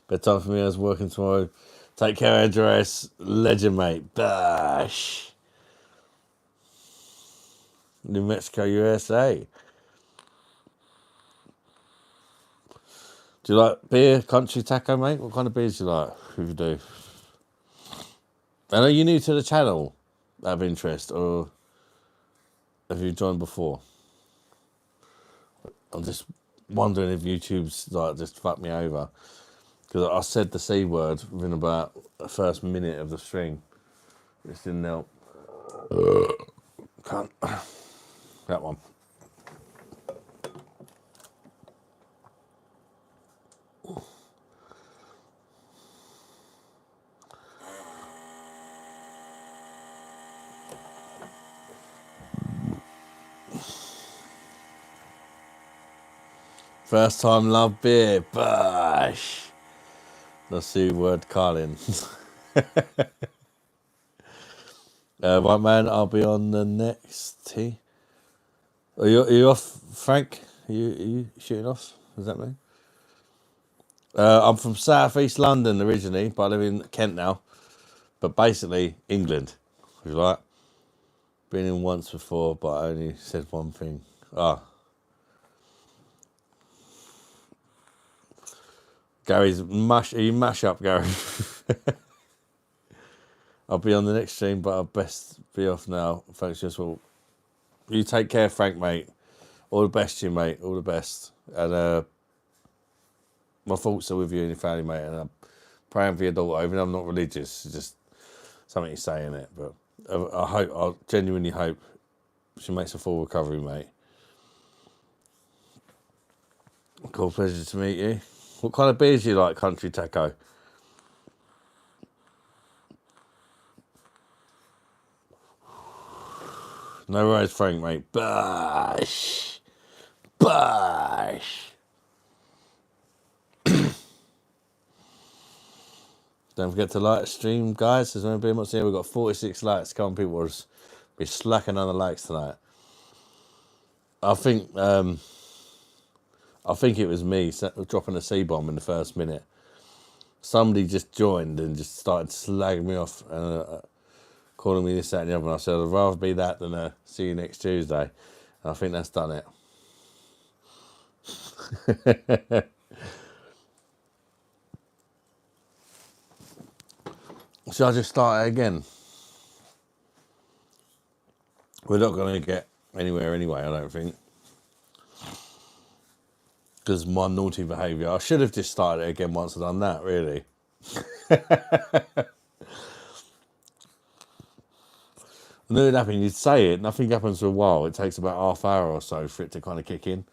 Bedtime for me. I was working tomorrow. Take care, Andreas. Legend, mate. BOSH. New Mexico, USA. Do you like beer, Country Taco, mate? What kind of beers do you like? If you do. I know you're new to the channel, out of interest, or have you joined before? I'm just wondering if YouTube's like just fucked me over. Because I said the C word within about the first minute of the stream. It didn't help. Can't. That one. First time love beer. BOSH. The C word Carlin. Right, man, I'll be on the next tee. Are you off, Frank? Are you shooting off? Is that me? I'm from South East London originally, but I live in Kent now. But basically, England. If you like. Been in once before, but I only said one thing. Gary's you mash up, Gary. I'll be on the next stream, but I'll best be off now. Thanks, just well. You take care, Frank, mate. All the best to you, mate. All the best. And my thoughts are with you and your family, mate. And I'm praying for your daughter, even though I'm not religious. It's just something you say in it. But I genuinely hope she makes a full recovery, mate. Cool, pleasure to meet you. What kind of beers do you like, Country Taco? No worries, Frank, mate. BOSH. BOSH. Don't forget to like the stream, guys. There's only been much here. We've got 46 likes. Come on, people. We'll be slacking on the likes tonight. I think it was me dropping a C-bomb in the first minute. Somebody just joined and just started slagging me off and calling me this, that, and the other. And I said, I'd rather be that than see you next Tuesday. And I think that's done it. Should I just start it again? We're not going to get anywhere anyway, I don't think. Because my naughty behaviour. I should have just started it again once I've done that, really. I knew it'd happen. You'd say it, nothing happens for a while. It takes about half hour or so for it to kind of kick in.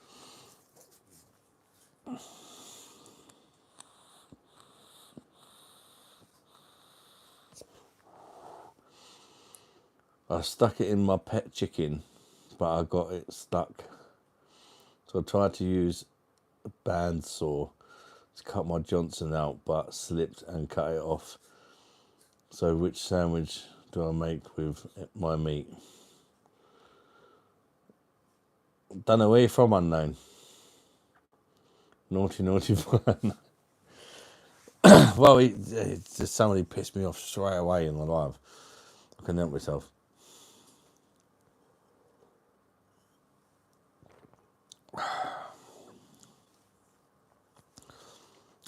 I stuck it in my pet chicken, but I got it stuck. So I tried to use a bandsaw to cut my Johnson out, but slipped and cut it off. So which sandwich do I make with my meat? Don't know where you're from, unknown. Naughty fun. Well, it's just somebody pissed me off straight away in the live. I couldn't help myself.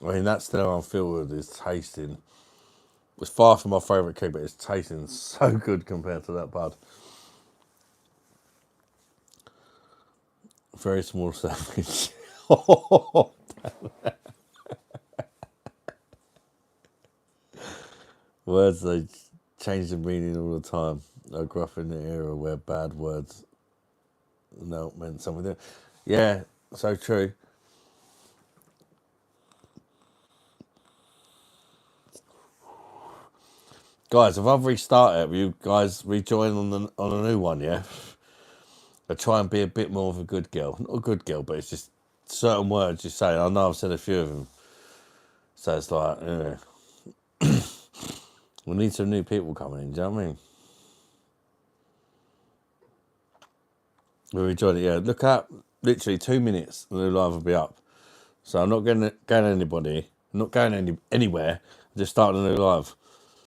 I mean, that still I'm filled with is tasting. It's far from my favourite cake, but it's tasting so good compared to that bud. Very small sandwich. Words, they change the meaning all the time. I grew up in the era where bad words meant something. Yeah, so true. Guys, if I've restarted, will you guys rejoin on a new one, yeah? I try and be a bit more of a good girl. Not a good girl, but it's just certain words you say. I know I've said a few of them. So it's like, we need some new people coming in, do you know what I mean? We'll rejoin it, yeah. Look up, literally 2 minutes, and the live will be up. So I'm not going anybody. I'm not going anywhere. I'm just starting a new live.